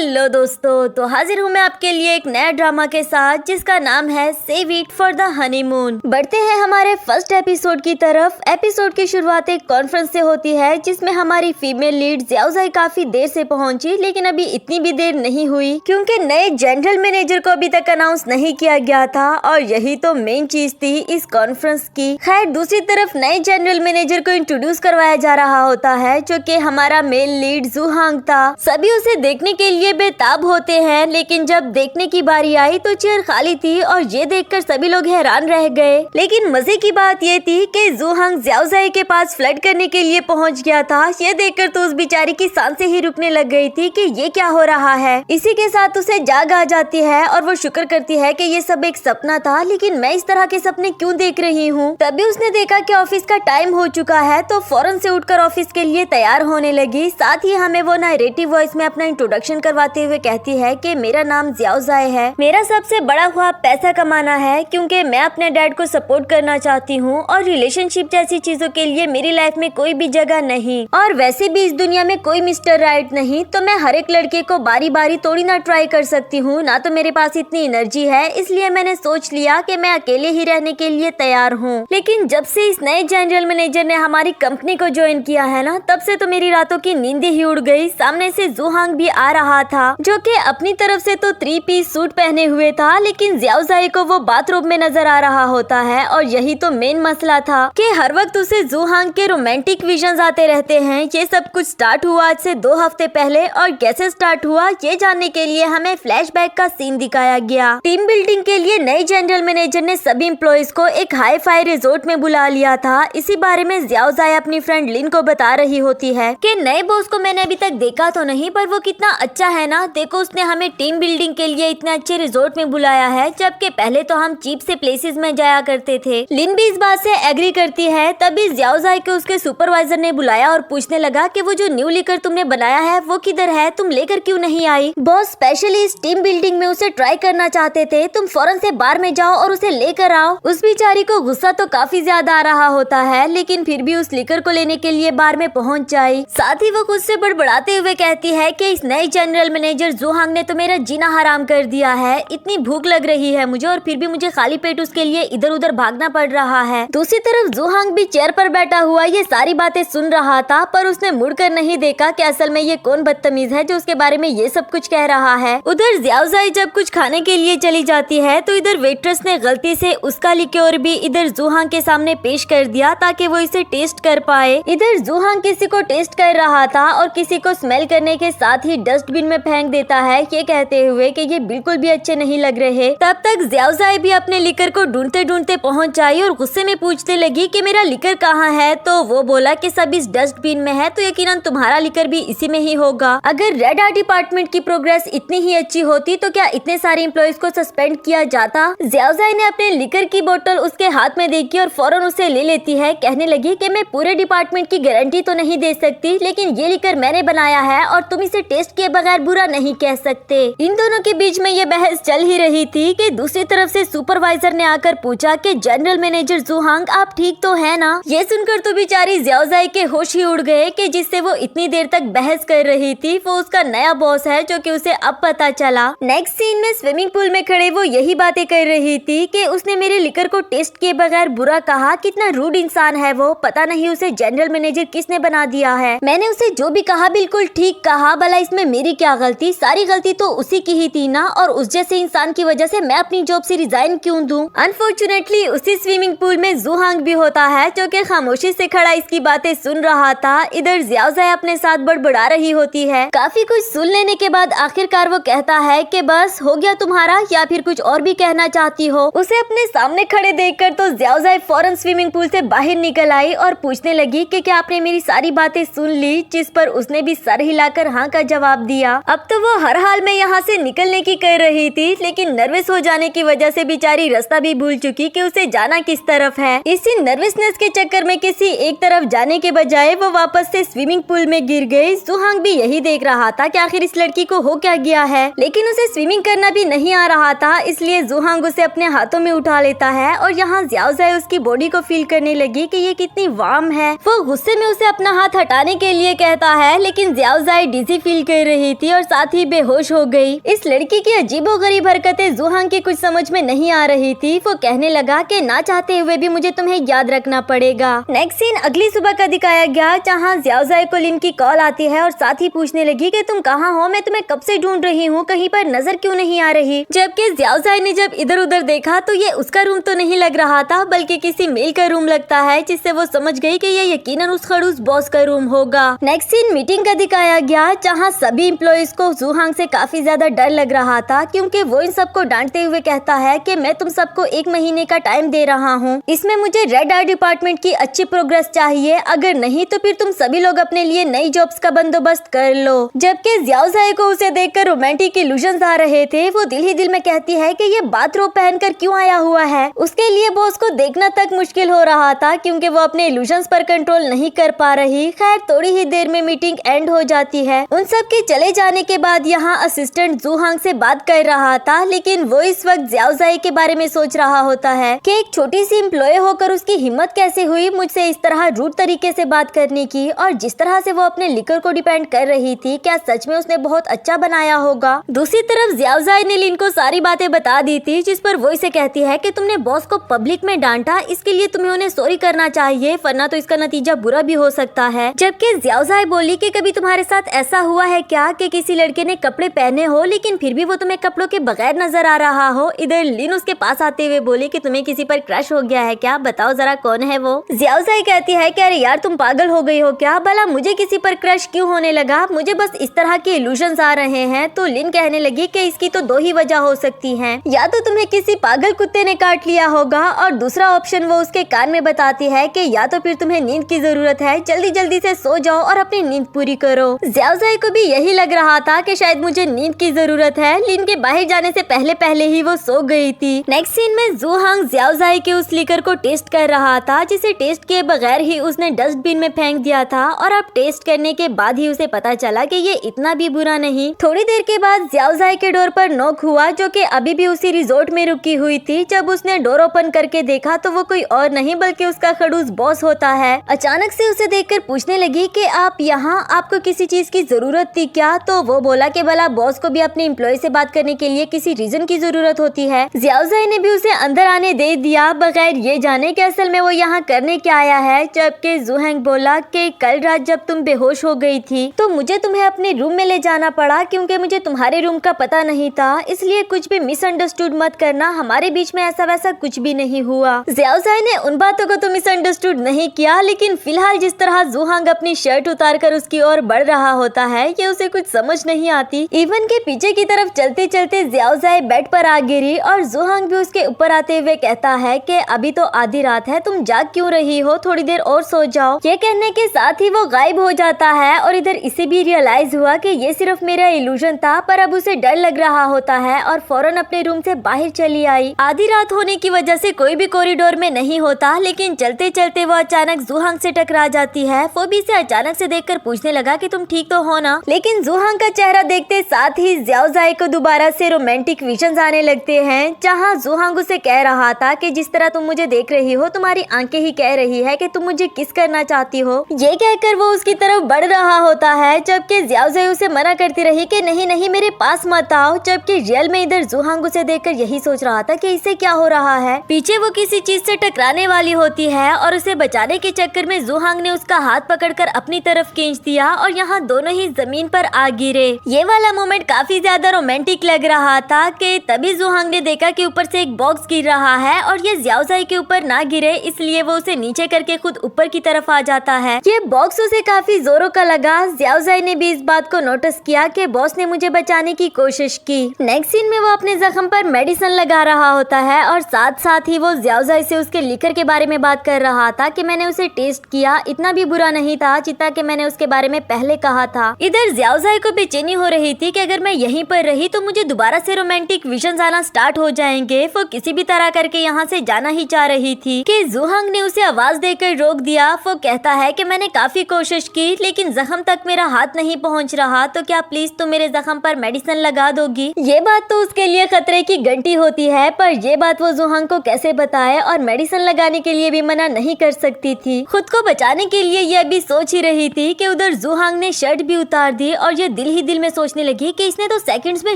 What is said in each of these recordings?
Hello दोस्तों, तो हाजिर हूँ मैं आपके लिए एक नया ड्रामा के साथ जिसका नाम है save it for the honeymoon. बढ़ते हैं हमारे फर्स्ट एपिसोड की तरफ। एपिसोड की शुरुआत एक कॉन्फ्रेंस से होती है जिसमें हमारी फीमेल लीड ज़ियाओज़ाई काफी देर से पहुंची, लेकिन अभी इतनी भी देर नहीं हुई क्योंकि नए जनरल मैनेजर को अभी तक अनाउंस नहीं किया गया था और यही तो मेन चीज थी इस कॉन्फ्रेंस की। खैर, दूसरी तरफ नए जनरल मैनेजर को इंट्रोड्यूस करवाया जा रहा होता है जो कि हमारा मेल लीड जूहांग था। सभी उसे देखने के लिए बेताब होते हैं, लेकिन जब देखने की बारी आई तो चेयर खाली थी और ये देखकर सभी लोग हैरान रह गए। लेकिन मजे की बात ये थी कि जूहांग ज़ियाओज़ाई के पास फ्लर्ट करने के लिए पहुंच गया था। ये देखकर तो उस बेचारी की सांसें ही रुकने लग गई थी कि ये क्या हो रहा है। इसी के साथ उसे जाग आ जाती है और वो शुक्र करती है कि ये सब एक सपना था, लेकिन मैं इस तरह के सपने क्यों देख रही हूँ। तभी उसने देखा कि ऑफिस का टाइम हो चुका है तो फौरन से उठकर ऑफिस के लिए तैयार होने लगी। साथ ही हमें वो नरेटिव वॉइस में अपना इंट्रोडक्शन करवाते हुए कहती है कि मेरा नाम ज़ियाओज़ाई है, मेरा सबसे बड़ा ख्वाब पैसा कमाना है क्योंकि मैं अपने डैड को सपोर्ट करना चाहती हूँ और रिलेशनशिप जैसी चीजों के लिए मेरी लाइफ में कोई भी जगह नहीं, और वैसे भी इस दुनिया में कोई मिस्टर राइट नहीं, तो मैं हर एक लड़के को बारी बारी थोड़ी ना ट्राई कर सकती हूँ, ना तो मेरे पास इतनी एनर्जी है। इसलिए मैंने सोच लिया कि मैं अकेले ही रहने के लिए तैयार हूँ। लेकिन जब से इस नए जनरल मैनेजर ने हमारी कंपनी को ज्वाइन किया है ना, तब से तो मेरी रातों की नींदें ही उड़ गई। सामने से जूहांग भी आ रहा था जो कि अपनी तरफ से तो 3 पीस सूट पहने हुए था, लेकिन ज़ियाओज़ाई को वो बाथरूम में नजर आ रहा होता है। और यही तो मेन मसला था कि हर वक्त उसे जूहांग के रोमांटिक विजन्स आते रहते हैं। ये सब कुछ स्टार्ट हुआ आज से 2 हफ्ते पहले, और कैसे स्टार्ट हुआ ये जानने के लिए हमें फ्लैशबैक का सीन दिखाया गया। टीम बिल्डिंग के लिए नए जनरल मैनेजर ने सभी एम्प्लॉइज को एक हाई फाई रिजोर्ट में बुला लिया था। इसी बारे में ज़ियाओज़ाई अपनी फ्रेंड लिन को बता रही होती है कि नए बॉस को मैंने अभी तक देखा तो नहीं, पर वो कितना अच्छा है ना, देखो उसने हमें टीम बिल्डिंग के लिए इतने अच्छे रिजोर्ट में बुलाया है, जबकि पहले तो हम चीप से प्लेसेस में जाया करते थे। लिन भी इस बात से एग्री करती है। तभी ज़ियाओज़ाई को उसके सुपरवाइजर ने बुलाया और पूछने लगा कि वो जो न्यू लिकर तुमने बनाया है वो किधर है, तुम लेकर क्यों नहीं आई। बॉस स्पेशली इस टीम बिल्डिंग में उसे ट्राई करना चाहते थे, तुम फौरन से बार में जाओ और उसे लेकर आओ। उस बेचारी को गुस्सा तो काफी ज्यादा आ रहा होता है, लेकिन फिर भी उस लिकर को लेने के लिए बार में पहुंच जाए। साथ ही वो खुद से बड़बड़ाते हुए कहती है कि इस नए जनरल मैनेजर जूहांग ने तो मेरा जीना हराम कर दिया है। इतनी भूख लग रही है मुझे और फिर भी मुझे खाली पेट उसके लिए इधर उधर भागना पड़ रहा है। दूसरी तरफ जूहांग भी चेयर पर बैठा हुआ ये सारी बातें सुन रहा था, पर उसने मुड़कर नहीं देखा कि असल में ये कौन बदतमीज है जो उसके बारे में ये सब कुछ कह रहा है। उधर ज़ियाओज़ाई जब कुछ खाने के लिए चली जाती है तो इधर वेट्रेस ने गलती से उसका लिक्योर भी इधर जूहांग के सामने पेश कर दिया ताकि वो इसे टेस्ट कर पाए। इधर जूहांग किसी को टेस्ट कर रहा था और किसी को स्मेल करने के साथ ही डस्टबिन में फेंक देता है, ये कहते हुए कि ये बिल्कुल भी अच्छे नहीं लग रहे। तब तक ज़ियाओज़ाई भी अपने लिकर को ढूंढते ढूंढते पहुंच आई और गुस्से में पूछने लगी कि मेरा लिकर कहाँ है। तो वो बोला कि सब इस डस्टबिन में है, तो यकीनन तुम्हारा लिकर भी इसी में ही होगा। अगर रेड आर्ट डिपार्टमेंट की प्रोग्रेस इतनी ही अच्छी होती तो क्या इतने सारे एम्प्लॉइज को सस्पेंड किया जाता। ज़ियाओज़ाई ने अपने लिकर की बोतल उसके हाथ में देखी और फौरन उसे ले लेती है। कहने लगी कि मैं पूरे डिपार्टमेंट की गारंटी तो नहीं दे सकती, लेकिन ये लिकर मैंने बनाया है और तुम इसे टेस्ट किए बगैर बुरा नहीं कह सकते। इन दोनों के बीच में ये बहस चल ही रही थी कि दूसरी तरफ से सुपरवाइजर ने आकर पूछा कि जनरल मैनेजर जूहांग आप ठीक तो है ना। ये सुनकर तो बेचारी ज़ियाओज़ाई के होश ही उड़ गए कि जिससे वो इतनी देर तक बहस कर रही थी वो उसका नया बॉस है, जो कि उसे अब पता चला। नेक्स्ट सीन में स्विमिंग पूल में खड़े वो यही बातें कर रही थी कि उसने मेरे लिकर को टेस्ट किए बगैर बुरा कहा, कितना रूड इंसान है वो, पता नहीं उसे जनरल मैनेजर किसने बना दिया है। मैंने उसे जो भी कहा बिल्कुल ठीक कहा, भला इसमें मेरी क्या गलती, सारी गलती तो उसी की ही थी ना, और उस जैसे इंसान की वजह से मैं अपनी जॉब से रिजाइन क्यों दूं। अनफॉर्चुनेटली उसी स्विमिंग पूल में जूहांग भी होता है जो कि खामोशी से खड़ा इसकी बातें सुन रहा था। इधर ज़ियाओज़ाई अपने साथ बड़बड़ा रही होती है। काफी कुछ सुन लेने के बाद आखिरकार वो कहता है कि बस हो गया तुम्हारा, या फिर कुछ और भी कहना चाहती हो। उसे अपने सामने खड़े देखकर तो ज़ियाओज़ाई फौरन स्विमिंग पूल से बाहर निकल आई और पूछने लगी कि क्या आपने मेरी सारी बातें सुन ली, जिस पर उसने भी सर हिलाकर हाँ का जवाब दिया। अब तो वो हर हाल में यहाँ से निकलने की कर रही थी, लेकिन नर्वस हो जाने की वजह से बेचारी रास्ता भी भूल चुकी कि उसे जाना किस तरफ है। इसी नर्वसनेस के चक्कर में किसी एक तरफ जाने के बजाय वो वापस से स्विमिंग पूल में गिर गई। जूहांग भी यही देख रहा था कि आखिर इस लड़की को हो क्या गया है, लेकिन उसे स्विमिंग करना भी नहीं आ रहा था, इसलिए जूहांग उसे अपने हाथों में उठा लेता है और यहाँ ज़ियाओज़ाई उसकी बॉडी को फील करने लगी कि ये कितनी वार्म है। वो गुस्से में उसे अपना हाथ हटाने के लिए कहता है, लेकिन ज़ियाओज़ाई डिजी फील कर रही थी दी और साथ ही बेहोश हो गई। इस लड़की की अजीबोगरीब हरकतें जुहांग की कुछ समझ में नहीं आ रही थी। वो कहने लगा कि ना चाहते हुए भी मुझे तुम्हें याद रखना पड़ेगा। नेक्स्ट सीन अगली सुबह का दिखाया गया, जहाँ ज़ियाओज़ाई को लिन की कॉल आती है और साथ ही पूछने लगी कि तुम कहाँ हो, मैं तुम्हें कब से ढूंढ रही हूँ, कहीं पर नजर क्यों नहीं आ रही। जबकि ज़ियाओज़ाई ने जब इधर उधर देखा तो ये उसका रूम तो नहीं लग रहा था, बल्कि किसी मेल का रूम लगता है, जिससे वो समझ गई कि ये यकीनन उस खड़ूस बॉस का रूम होगा। नेक्स्ट सीन मीटिंग का दिखाया गया, जहाँ सभी एम्प्लॉइज को जुहांग से काफी ज्यादा डर लग रहा था, क्योंकि वो इन सबको डांटते हुए कहता है कि मैं तुम सबको 1 महीने का टाइम दे रहा हूँ, इसमें मुझे रेड आर्ट डिपार्टमेंट की अच्छी प्रोग्रेस चाहिए, अगर नहीं तो फिर तुम सभी लोग अपने लिए नई जॉब्स का बंदोबस्त कर लो। जबकि ज़ियाओज़ाई को उसे देखकर रोमांटिक इल्यूजन्स आ रहे थे। वो दिल ही दिल में कहती है कि ये बाथरोब पहनकर क्यों आया हुआ है। उसके लिए बॉस को देखना तक मुश्किल हो रहा था, क्योंकि वो अपने इल्यूजन्स पर कंट्रोल नहीं कर पा रही। खैर थोड़ी ही देर में मीटिंग एंड हो जाती है। उन सब के चले जाने के बाद यहाँ असिस्टेंट जुहांग से बात कर रहा था, लेकिन वो इस वक्त ज़ियाओज़ाई के बारे में सोच रहा होता है कि एक छोटी सी एम्प्लॉय होकर उसकी हिम्मत कैसे हुई मुझसे इस तरह रूड तरीके से बात करने की, और जिस तरह से वो अपने लिकर को डिपेंड कर रही थी, क्या सच में उसने बहुत अच्छा बनाया होगा। दूसरी तरफ ज़ियाओज़ाई ने लिन को सारी बातें बता दी थी, जिस पर वो इसे कहती है कि तुमने बॉस को पब्लिक में डांटा, इसके लिए तुम्हें उन्हें सॉरी करना चाहिए, वरना तो इसका नतीजा बुरा भी हो सकता है। जबकि ज़ियाओज़ाई बोली कि कभी तुम्हारे साथ ऐसा हुआ है क्या कि किसी लड़के ने कपड़े पहने हो लेकिन फिर भी वो तुम्हें कपड़ों के बगैर नजर आ रहा हो। इधर लिन उसके पास आते हुए बोली कि तुम्हें किसी पर क्रश हो गया है क्या, बताओ जरा कौन है वो। ज़ियाओज़ाई कहती है कि अरे यार तुम पागल हो गई हो क्या, भला मुझे किसी पर क्रश क्यों होने लगा, मुझे बस इस तरह के इल्यूजन्स आ रहे हैं। तो लिन कहने लगी कि इसकी तो 2 ही वजह हो सकती हैं, या तो तुम्हें किसी पागल कुत्ते ने काट लिया होगा, और दूसरा ऑप्शन वो उसके कान में बताती है कि या तो फिर तुम्हें नींद की जरूरत है, जल्दी जल्दी से सो जाओ और अपनी नींद पूरी करो। ज़ियाओज़ाई को भी यही लग रहा था कि शायद मुझे नींद की जरूरत है। लिन के बाहर जाने से पहले ही वो सो गई थी। नेक्स्ट सीन में जुहांग ज़ियाओज़ाई के उस लिकर को टेस्ट कर रहा था, जिसे टेस्ट किए बगैर ही उसने डस्टबिन में फेंक दिया था, और अब टेस्ट करने के बाद ही उसे पता चला कि ये इतना भी बुरा नहीं। थोड़ी देर के बाद ज़ियाओज़ाई के डोर पर नॉक हुआ, जो कि अभी भी उसी रिजॉर्ट में रुकी हुई थी। जब उसने डोर ओपन करके देखा तो वो कोई और नहीं बल्कि उसका खड़ूस बॉस होता है। अचानक से उसे देखकर पूछने लगी कि आप यहाँ, आपको किसी चीज की जरूरत थी क्या। तो वो बोला कि भला बॉस को भी अपने एम्प्लॉय से बात करने के लिए किसी रीजन की जरूरत होती है। ज़ियाओज़ाई ने भी उसे अंदर आने दे दिया, बगैर ये जाने कि असल में वो यहाँ करने क्या आया है। जबकि जुहांग बोला कि कल रात जब तुम बेहोश हो गई थी तो मुझे तुम्हें अपने रूम में ले जाना पड़ा, क्योंकि मुझे तुम्हारे रूम का पता नहीं था, इसलिए कुछ भी मिसअंडरस्टूड मत करना, हमारे बीच में ऐसा वैसा कुछ भी नहीं हुआ। ज़ियाओज़ाई ने उन बातों को तो मिसअंडरस्टूड नहीं किया, लेकिन फिलहाल जिस तरह जुहांग अपनी शर्ट उतारकर उसकी ओर बढ़ रहा होता है, ये उसे कुछ समझ नहीं आती। इवन के पीछे की तरफ चलते चलते ज़ियाओज़ाई बेड पर आ गिरी, और जुहांग भी उसके ऊपर आते हुए कहता है कि अभी तो आधी रात है, तुम जाग क्यों रही हो, थोड़ी देर और सो जाओ। ये कहने के साथ ही वो गायब हो जाता है, और इधर इसे भी रियलाइज हुआ कि ये सिर्फ मेरा इल्यूजन था, पर अब उसे डर लग रहा होता है और फौरन अपने रूम से बाहर चली आई। आधी रात होने की वजह से कोई भी कॉरिडोर में नहीं होता, लेकिन चलते चलते वो अचानक जुहांग से टकरा जाती है। वो भी इसे अचानक से देखकर पूछने लगा कि तुम ठीक तो हो ना, लेकिन जुहांग का चेहरा देखते साथ ही ज़ियाओज़ाई को दोबारा से रोमांटिक विजन्स आने लगते हैं, जहाँ जुहांग उसे कह रहा था कि जिस तरह तुम मुझे देख रही हो, तुम्हारी आंखें ही कह रही है कि तुम मुझे किस करना चाहती हो। ये कहकर वो उसकी तरफ बढ़ रहा होता है, जबकि ज़ियाओज़ाई उसे मना करती रही कि नहीं नहीं मेरे पास मत आओ। जबकि रियल में इधर जुहांग उसे देखकर यही सोच रहा था कि इसे क्या हो रहा है। पीछे वो किसी चीज से टकराने वाली होती है, और उसे बचाने के चक्कर में जुहांग ने उसका हाथ पकड़कर अपनी तरफ खींच दिया, और यहाँ दोनों ही जमीन पर आ गिरे। ये वाला मोमेंट काफी ज्यादा रोमांटिक लग रहा था कि तभी जुहांग ने देखा कि ऊपर से एक बॉक्स गिर रहा है, और ये ज़ियाओज़ाई के ऊपर ना गिरे, इसलिए वो उसे नीचे करके खुद ऊपर की तरफ आ जाता है। ये बॉक्स उसे काफी जोरों का लगा। ज़ियाओज़ाई ने भी इस बात को नोटिस किया कि बॉस ने मुझे बचाने की कोशिश की। नेक्स्ट सीन में वो अपने जख्म पर मेडिसिन लगा रहा होता है, और साथ साथ ही वो ज़ियाओज़ाई से उसके लिकर के बारे में बात कर रहा था कि मैंने उसे टेस्ट किया, इतना भी बुरा नहीं था जितना कि मैंने उसके बारे में पहले कहा था। इधर ज़ियाओज़ाई को बेचैनी हो रही थी कि अगर मैं यहीं पर रही तो मुझे दोबारा से रोमांटिक विजन्स आना स्टार्ट हो जाएंगे। वो किसी भी तरह करके यहाँ से जाना ही चाह रही थी कि जुहांग ने उसे आवाज देकर रोक दिया। वो कहता है कि मैंने काफी कोशिश की, लेकिन जख्म तक मेरा हाथ नहीं पहुँच रहा, तो क्या प्लीज तुम मेरे जख्म पर मेडिसिन लगा दोगी। ये बात तो उसके लिए खतरे की घंटी होती है, पर ये बात वो जुहांग को कैसे बताए, और मेडिसिन लगाने के लिए भी मना नहीं कर सकती थी। खुद को बचाने के लिए ये अभी सोच ही रही थी कि उधर जुहांग ने शर्ट भी उतार दी, और ये दिल ही दिल में सोचने लगी कि इसने तो सेकंड्स में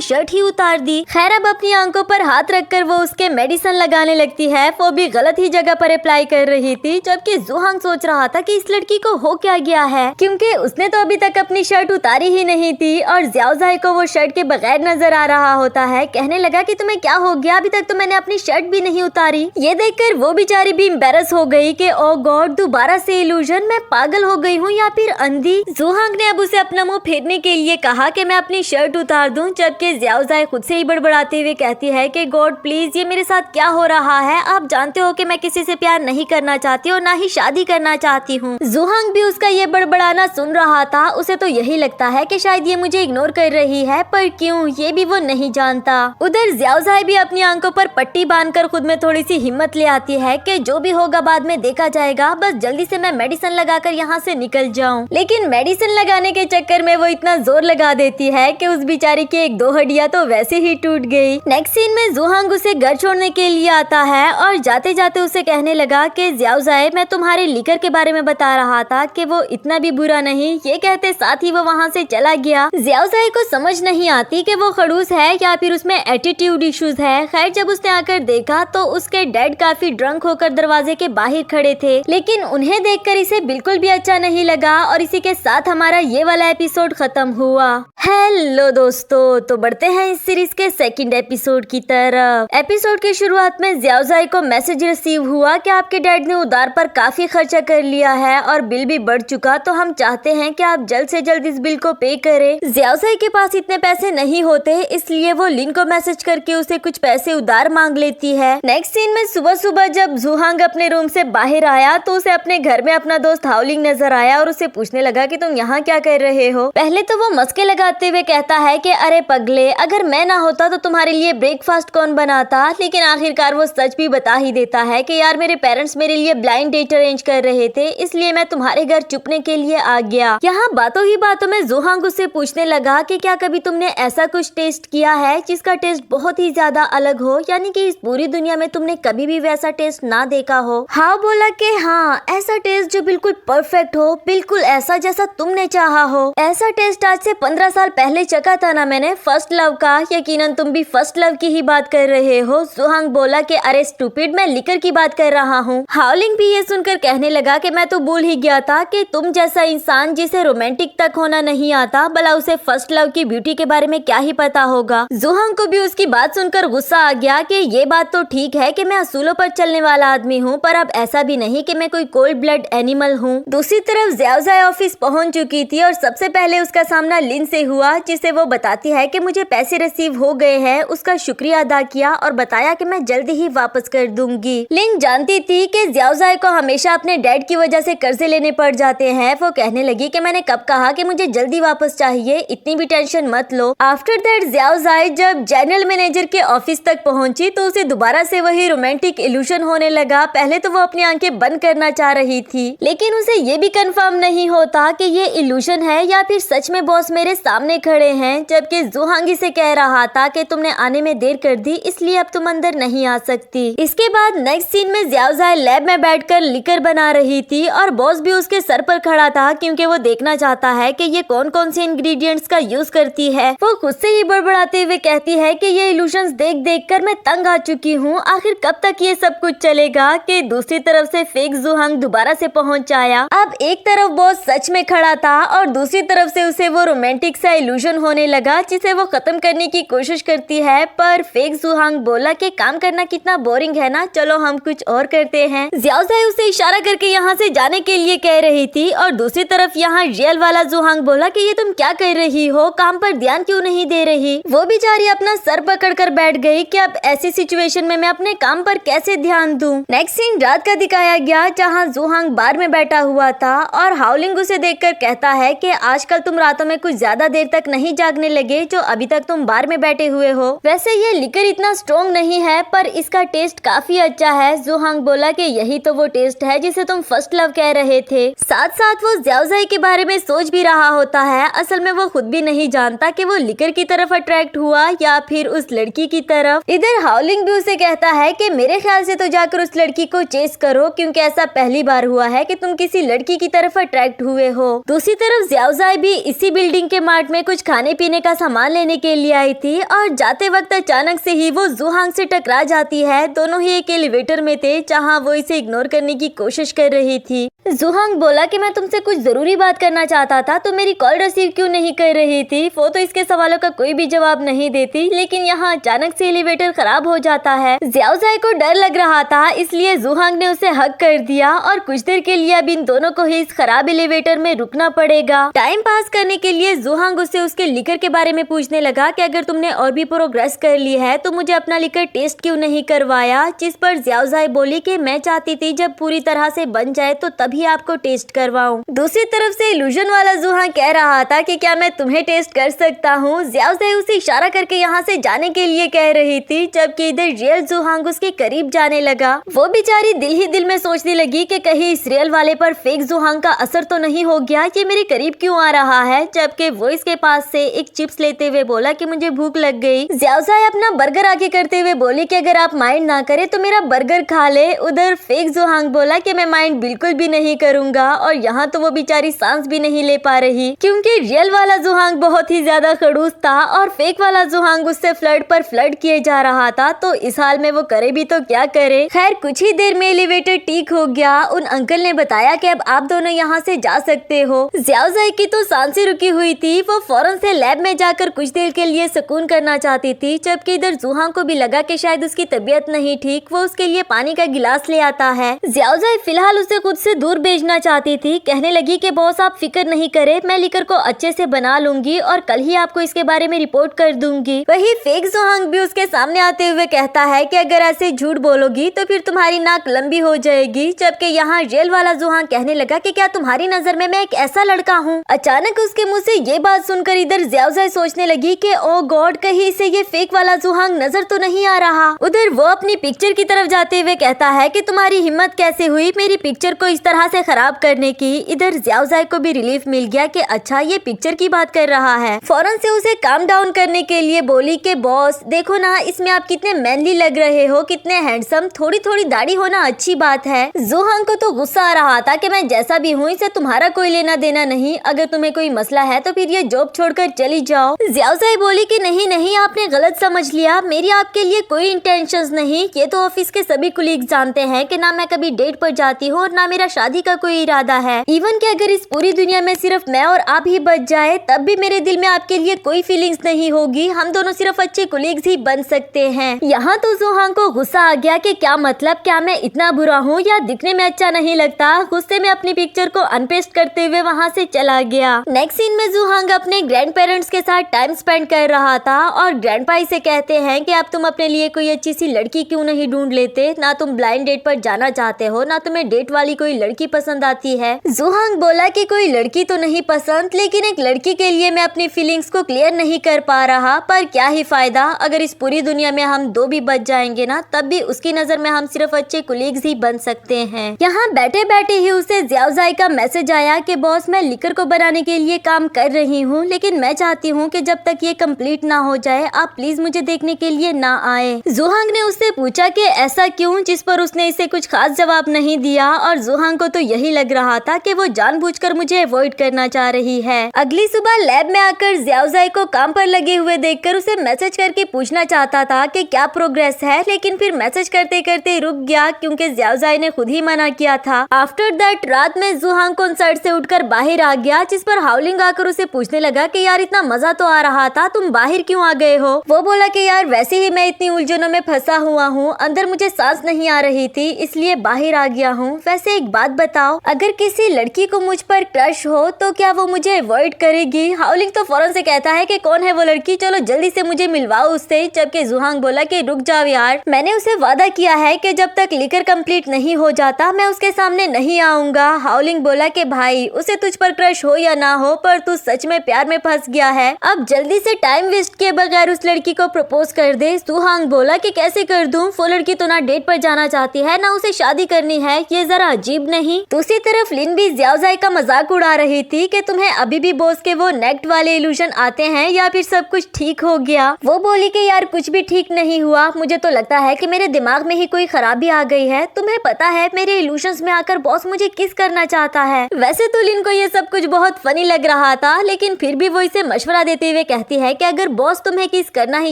शर्ट ही उतार दी। खैर अब अपनी आंखों पर हाथ रखकर वो उसके मेडिसिन लगाने लगती है। वो भी गलत ही जगह पर अप्लाई कर रही थी, जबकि जुहांग सोच रहा था कि इस लड़की को हो क्या गया है, क्योंकि उसने तो अभी तक अपनी शर्ट उतारी ही नहीं थी और ज़ियाओज़ाई को वो शर्ट के बगैर नजर आ रहा होता है। कहने लगा कि तुम्हें क्या हो गया, अभी तक तो मैंने अपनी शर्ट भी नहीं उतारी। ये देखकर वो बेचारी भी एम्बैरस हो गई कि ओ गॉड, दोबारा से इल्यूजन, मैं पागल हो गई हूँ या फिर अंधी। जुहांग ने अब उसे अपना मुंह फेरने के लिए कहा कि मैं अपनी शर्ट उतार दूं, जबकि ज़ियाओज़ाई खुद से ही बड़बड़ाते हुए कहती है कि गॉड प्लीज, ये मेरे साथ क्या हो रहा है। आप जानते हो कि मैं किसी से प्यार नहीं करना चाहती और ना ही शादी करना चाहती हूँ। जुहांग भी उसका ये बड़बड़ाना सुन रहा था। उसे तो यही लगता है कि शायद ये मुझे इग्नोर कर रही है, पर क्यों ये भी वो नहीं जानता। उधर ज़ियाओज़ाई भी अपनी आंखों पर पट्टी बांधकर खुद में थोड़ी सी हिम्मत ले आती है कि जो भी होगा बाद में देखा जाएगा, बस जल्दी से मैं मेडिसिन लगाकर यहाँ से निकल जाऊँ। लेकिन मेडिसिन लगाने के चक्कर में वो इतना जोर लगा देती है कि उस बेचारी की एक दो हड्डियां तो वैसे ही टूट गई। नेक्स्ट सीन में जुहांग उसे घर छोड़ने के लिए आता है और जाते जाते उसे कहने लगा कि ज़ियाओज़ाई, मैं तुम्हारे लिकर के बारे में बता रहा था कि वो इतना भी बुरा नहीं। ये कहते साथ ही वो वहाँ से चला गया। ज़ियाओज़ाई को समझ नहीं आती कि वो खड़ूस है या फिर उसमें एटीट्यूड इश्यूज है। खैर जब उसने आकर देखा तो उसके डैड काफी ड्रंक होकर दरवाजे के बाहर खड़े थे, लेकिन उन्हें देखकर इसे बिल्कुल भी अच्छा नहीं लगा और इसी के साथ हमारा ये वाला एपिसोड खत्म हुआ। हेलो दोस्तों, तो बढ़ते हैं इस सीरीज के सेकंड एपिसोड की तरफ। एपिसोड की शुरुआत में ज़ियाओज़ाई को मैसेज रिसीव हुआ कि आपके डैड ने उधार पर काफी खर्चा कर लिया है और बिल भी बढ़ चुका, तो हम चाहते हैं कि आप जल्द से जल्द इस बिल को पे करें। ज़ियाओज़ाई के पास इतने पैसे नहीं होते, इसलिए वो लिन को मैसेज करके उसे कुछ पैसे उधार मांग लेती है। नेक्स्ट सीन में सुबह सुबह जब जुहांग अपने रूम से बाहर आया तो उसे अपने घर में अपना दोस्त हाओलिंग नजर आया और उसे पूछने लगा कि तुम यहाँ क्या कर रहे हो। पहले तो वो मस्के लगाते हुए कहता है कि अरे पगले, अगर मैं ना होता तो तुम्हारे लिए ब्रेकफास्ट कौन बनाता। लेकिन आखिरकार वो सच भी बता ही देता है कि यार मेरे पेरेंट्स मेरे लिए ब्लाइंड डेट अरेंज कर रहे थे, इसलिए मैं तुम्हारे घर चुपने के लिए आ गया। यहाँ बातों ही बातों में जुहांग उससे पूछने लगा कि क्या कभी तुमने ऐसा कुछ टेस्ट किया है जिसका टेस्ट बहुत ही ज्यादा अलग हो, यानी कि इस पूरी दुनिया में तुमने कभी भी वैसा टेस्ट ना देखा हो। हाँ बोला कि हाँ, ऐसा टेस्ट जो बिल्कुल परफेक्ट हो, बिल्कुल ऐसा जैसा तुमने चाहा हो। ऐसा टेस्ट आज से 15 साल पहले चखा था ना मैंने, फर्स्ट लव का। यकीनन तुम भी फर्स्ट लव की ही बात कर रहे हो। जुहांग बोला कि अरे स्टूपिड, मैं लिकर की बात कर रहा हूँ। हाओलिंग भी ये सुनकर कहने लगा कि मैं तो भूल ही गया था कि तुम जैसा इंसान जिसे रोमांटिक तक होना नहीं आता, भला उसे फर्स्ट लव की ब्यूटी के बारे में क्या ही पता होगा। जुहांग को भी उसकी बात सुनकर गुस्सा आ गया कि ये बात तो ठीक है कि मैं असूलों पर चलने वाला आदमी हूँ, पर अब ऐसा भी नहीं कि मैं कोई कोल्ड ब्लड एनिमल हूँ। दूसरी तरफ ज़ियाओज़ाई ऑफिस पहुँच चुकी थी और सबसे पहले उसका सामना लिन से हुआ, जिसे वो बताती है कि मुझे पैसे रिसीव हो गए हैं। उसका शुक्रिया अदा किया और बताया कि मैं जल्दी ही वापस कर दूंगी। लिन जानती थी कि ज़ियाओज़ाई को हमेशा अपने डैड की वजह से कर्जे लेने पड़ जाते हैं। वो कहने लगी कि मैंने कब कहा कि मुझे जल्दी वापस चाहिए, इतनी भी टेंशन मत लो। आफ्टर दैट ज़ियाओज़ाई जब जनरल मैनेजर के ऑफिस तक पहुंची तो उसे दोबारा से वही रोमांटिक इल्यूशन होने लगा। पहले तो वो अपनी आंखें बंद करना चाह रही थी, लेकिन उसे ये भी कंफर्म नहीं होता कि ये इल्यूशन है या फिर सच में बॉस मेरे सामने खड़े हैं। जबकि जुहांगी से कह रहा था कि तुमने आने में देर कर दी, इसलिए अब तुम अंदर नहीं आ सकती। इसके बाद नेक्स्ट सीन में ज़ियाओज़ाई लैब में बैठकर लिकर बना रही थी और बॉस भी उसके सर पर खड़ा था, क्योंकि वो देखना चाहता है कि ये कौन कौन से इंग्रेडिएंट्स का यूज करती है। वो खुद से ही बड़बड़ाते हुए कहती है कि ये इल्यूशंस देख देख कर मैं तंग आ चुकी हूँ, आखिर कब तक ये सब कुछ चलेगा। कि दूसरी तरफ से फेक जुहांग दोबारा से पहुंच आया। अब एक तरफ बॉस सच में खड़ा था और दूसरी तरफ से उसे वो रोमांटिक सा इल्यूशन होने लगा, जिसे वो खत्म करने की कोशिश करती है। पर फेक जुहांग बोला कि काम करना कितना बोरिंग है ना, चलो हम कुछ और करते हैं। ज़ियाओज़ाई उसे इशारा करके यहाँ से जाने के लिए कह रही थी और दूसरी तरफ यहाँ रियल वाला जुहांग बोला कि ये तुम क्या कर रही हो, काम पर ध्यान क्यों नहीं दे रही। वो बेचारी अपना सर पकड़ कर बैठ गई कि अब ऐसी सिचुएशन में मैं अपने काम पर कैसे ध्यान दूं। नेक्स्ट सीन रात का दिखाया गया, जहां जुहांग बार में बैठा हुआ था और हाओलिंग उसे देखकर कहता है कि आजकल तुम रातों में कुछ ज्यादा देर तक नहीं जागने लगे, जो अभी तक तुम बार में बैठे हुए हो। वैसे ये लिकर इतना स्ट्रॉन्ग नहीं है, पर इसका टेस्ट काफी अच्छा है। जुहांग बोला कि यही तो वो टेस्ट है जिसे तुम फर्स्ट लव कह रहे थे। साथ साथ वो ज़ियाओज़ाई के बारे में सोच भी रहा होता है। असल में वो खुद भी नहीं जानता कि वो लिकर की तरफ अट्रैक्ट हुआ या फिर उस लड़की की तरफ। इधर हाओलिंग भी उसे कहता है कि मेरे ख्याल से तो जाकर उस लड़की को चेस करो, क्योंकि ऐसा पहली बार हुआ है कि तुम किसी लड़की की तरफ अट्रैक्ट हुए हो। दूसरी तरफ ज़ियाओज़ाई भी इसी बिल्डिंग के मार्ट में कुछ खाने पीने का सामान लेने के लिए आई थी और जाते वक्त अचानक से ही वो जुहांग से टकरा जाती है। दोनों ही एक एलिवेटर में थे जहाँ वो इसे इग्नोर करने की कोशिश कर रही थी। जुहांग बोला कि मैं तुमसे कुछ जरूरी बात करना चाहता था, तो मेरी कॉल रिसीव क्यों नहीं कर रही थी। वो तो इसके सवालों का कोई भी जवाब नहीं देती, लेकिन यहाँ अचानक से एलिवेटर खराब हो जाता है। ज़ियाओज़ाई को डर लग रहा था, इसलिए जुहांग ने उसे हक कर दिया और कुछ देर के लिए अब इन दोनों को ही इस खराब एलिवेटर में रुकना पड़ेगा। टाइम पास करने के लिए जुहांग उससे उसके लिकर के बारे में पूछने लगा कि अगर तुमने और भी प्रोग्रेस कर ली है तो मुझे अपना लिकर टेस्ट क्यों नहीं करवाया। जिस पर ज़ियाओज़ाई बोली कि मैं चाहती थी जब पूरी तरह से बन जाए तो तभी आपको टेस्ट करवाऊं। दूसरी तरफ से इल्यूजन वाला जुहांग कह रहा था कि क्या मैं तुम्हें टेस्ट कर सकता हूँ। ज़ियाओज़ाई उसे इशारा करके यहाँ से जाने के लिए कह रही थी, जबकि इधर रियल जुहांग उसके करीब जाने लगा। वो बेचारी दिल ही दिल में सोचने लगी कि कहीं इस रियल वाले पर फेक जुहांग का असर तो नहीं हो गया, ये मेरे करीब क्यों आ रहा है। जबकि वो इसके पास से एक चिप्स लेते हुए बोला कि मुझे भूख लग गई। ज़ियाओज़ाई अपना बर्गर आगे करते हुए बोली कि अगर आप माइंड ना करे तो मेरा बर्गर खा ले। उधर फेक जुहांग बोला कि मैं माइंड बिल्कुल भी नहीं करूंगा। और यहाँ तो वो बेचारी सांस भी नहीं ले पा रही, क्योंकि रियल वाला जुहांग बहुत ही ज्यादा खड़ूस था और फेक वाला जुहांग उससे फ्लर्ट पर फ्लर्ट किए जा रहा था। तो इस हाल में वो करे भी तो क्या करे। खैर कुछ ही देर में एलिवेटर ठीक हो गया। उन अंकल ने बताया कि अब आप दोनों यहाँ से जा सकते हो। ज़ियाओज़ाई की तो सांसें रुकी हुई थी, वो फौरन से लैब में जाकर कुछ देर के लिए सुकून करना चाहती थी। जबकि इधर जुहांग को भी लगा कि शायद उसकी तबीयत नहीं ठीक, वो उसके लिए पानी का गिलास ले आता है। ज़ियाओज़ाई फिलहाल उसे खुद से दूर भेजना चाहती थी। कहने लगी कि बॉस आप फिक्र नहीं करे, मैं लिकर को अच्छे से बना लूंगी और कल ही आपको इसके बारे में रिपोर्ट कर दूंगी। वही फेक जुहांग भी उसके सामने आते हुए कहता है कि अगर ऐसे झूठ बोलोगी तो फिर तुम्हारी नाक लंबी हो जाएगी। जबकि यहाँ रियल वाला जुहांग कहने लगा कि क्या तुम्हारी नजर में मैं एक ऐसा लड़का हूँ। अचानक उसके मुंह से ये बात सुनकर इधर ज़ियाओज़ाई सोचने लगी कि ओ गॉड, कहीं इसे ये फेक वाला जुहांग नजर तो नहीं आ रहा। उधर वो अपनी पिक्चर की तरफ जाते हुए कहता है कि तुम्हारी हिम्मत कैसे हुई मेरी पिक्चर को इस तरह से खराब करने की। इधर ज़ियाओज़ाई को भी रिलीफ मिल गया कि अच्छा ये पिक्चर की बात कर रहा है। फौरन से उसे काम डाउन करने के लिए बोली कि बॉस देखो ना, इसमें आप कितने मैनली लग रहे हो, कितने हैंडसम, थोड़ी थोड़ी दाढ़ी होना अच्छी बात है। जुहांग को तो गुस्सा आ रहा था कि मैं जैसा भी हूँ इससे तुम्हारा कोई लेना देना नहीं, अगर तुम्हें कोई मसला है तो फिर ये जॉब छोड़कर चली जाओ। ज़ियाओज़ाई बोली कि नहीं नहीं, आपने गलत समझ लिया, मेरी आपके लिए कोई इंटेंशंस नहीं। ये तो ऑफिस के सभी कुलीग जानते हैं कि ना मैं कभी डेट पर जाती हूँ और ना मेरा शादी का कोई इरादा है। इवन कि अगर इस पूरी दुनिया में सिर्फ मैं और आप ही बच जाए तब भी मेरे दिल में आपके लिए कोई फीलिंग्स नहीं होगी। हम दोनों सिर्फ अच्छे कुलीग्स ही बन सकते हैं। यहाँ तो जुहांग को गुस्सा आ गया कि क्या मतलब, क्या मैं इतना बुरा हूँ या दिखने में अच्छा नहीं लगता। गुस्से में अपनी पिक्चर को अनपेस्ट करते हुए वहाँ से चला गया। नेक्स्ट सीन में जुहांग अपने ग्रैंड पेरेंट्स के साथ टाइम स्पेंड कर रहा था और ग्रैंडपा से कहते हैं कि अब तुम अपने लिए कोई अच्छी सी लड़की क्यों नहीं ढूंढ लेते। ना तुम ब्लाइंड डेट पर जाना चाहते हो, ना तुम्हें डेट वाली कोई लड़की पसंद आती है। जुहांग बोला कि कोई लड़की तो नहीं पसंद, लेकिन एक लड़की के लिए मैं अपनी फीलिंग्स को क्लियर नहीं कर पा रहा। पर क्या ही फायदा, अगर इस पूरी दुनिया में हम दो भी बच जाएंगे ना, तब भी उसकी नजर में हम सिर्फ अच्छे कुलीग्स ही बन सकते हैं। यहाँ बैठे बैठे ही उसे ज़ियाओज़ाई का मैसेज आया कि बॉस मैं लिकर को बनाने के लिए काम कर रही हूँ, लेकिन मैं चाहती हूँ कि जब तक ये कंप्लीट ना हो जाए आप प्लीज मुझे देखने के लिए ना आए। जुहांग ने उससे पूछा कि ऐसा क्यों, जिस पर उसने इसे कुछ खास जवाब नहीं दिया और जुहांग को तो यही लग रहा था कि वो जानबूझकर मुझे अवॉइड करना चाह रही है। अगली सुबह लैब में आकर ज़ियाओज़ाई को काम पर लगे हुए देखकर उसे मैसेज करके पूछना चाहता था कि क्या प्रोग्रेस है, लेकिन फिर मैसेज करते करते रुक गया क्योंकि ज़ियाओज़ाई ने खुद ही मना किया था। आफ्टर दैट रात में जुहांग कंसर्ट से उठकर बाहर आ गया, जिस पर हाउलिंग आकर उसे पूछने लगा कि यार इतना मजा तो आ रहा था, तुम बाहर क्यों आ गए हो। वो बोला कि यार वैसे ही मैं इतनी उलझनों में फंसा हुआ हूँ, अंदर मुझे सांस नहीं आ रही थी इसलिए बाहर आ गया हूँ। वैसे एक बात बताओ, अगर किसी लड़की को मुझ पर क्रश हो तो क्या वो मुझे अवॉइड करेगी। हाउलिंग तो फौरन से कहता है कि कौन है वो लड़की, चलो जल्दी से मुझे मिलवाओ उससे। जबकि जुहांग बोला कि रुक जाओ यार, मैंने उसे वादा किया है कि जब तक लिकर कंप्लीट नहीं हो जाता मैं उसके सामने नहीं आऊंगा। हाउलिंग बोला कि भाई उसे तुझ पर क्रश हो या ना हो, पर तू सच में प्यार में फंस गया है, अब जल्दी से टाइम वेस्ट किए बगैर उस लड़की को प्रपोज कर दे। जुहांग बोला कि कैसे कर दूं, वो लड़की तो ना डेट पर जाना चाहती है ना उसे शादी करनी है, ये जरा अजीब नहीं नहीं। दूसरी तरफ लिन भी ज़ियाओज़ाई का मजाक उड़ा रही थी कि तुम्हें अभी भी बॉस के वो नेक्ट वाले इल्यूजन आते हैं या फिर सब कुछ ठीक हो गया। वो बोली कि यार कुछ भी ठीक नहीं हुआ, मुझे तो लगता है कि मेरे दिमाग में ही कोई खराबी आ गई है। तुम्हें पता है मेरे इल्यूशंस में आकर बॉस मुझे किस करना चाहता है। वैसे तो लिन को ये सब कुछ बहुत फनी लग रहा था, लेकिन फिर भी वो इसे मशवरा देते हुए कहती है कि अगर बॉस तुम्हें किस करना ही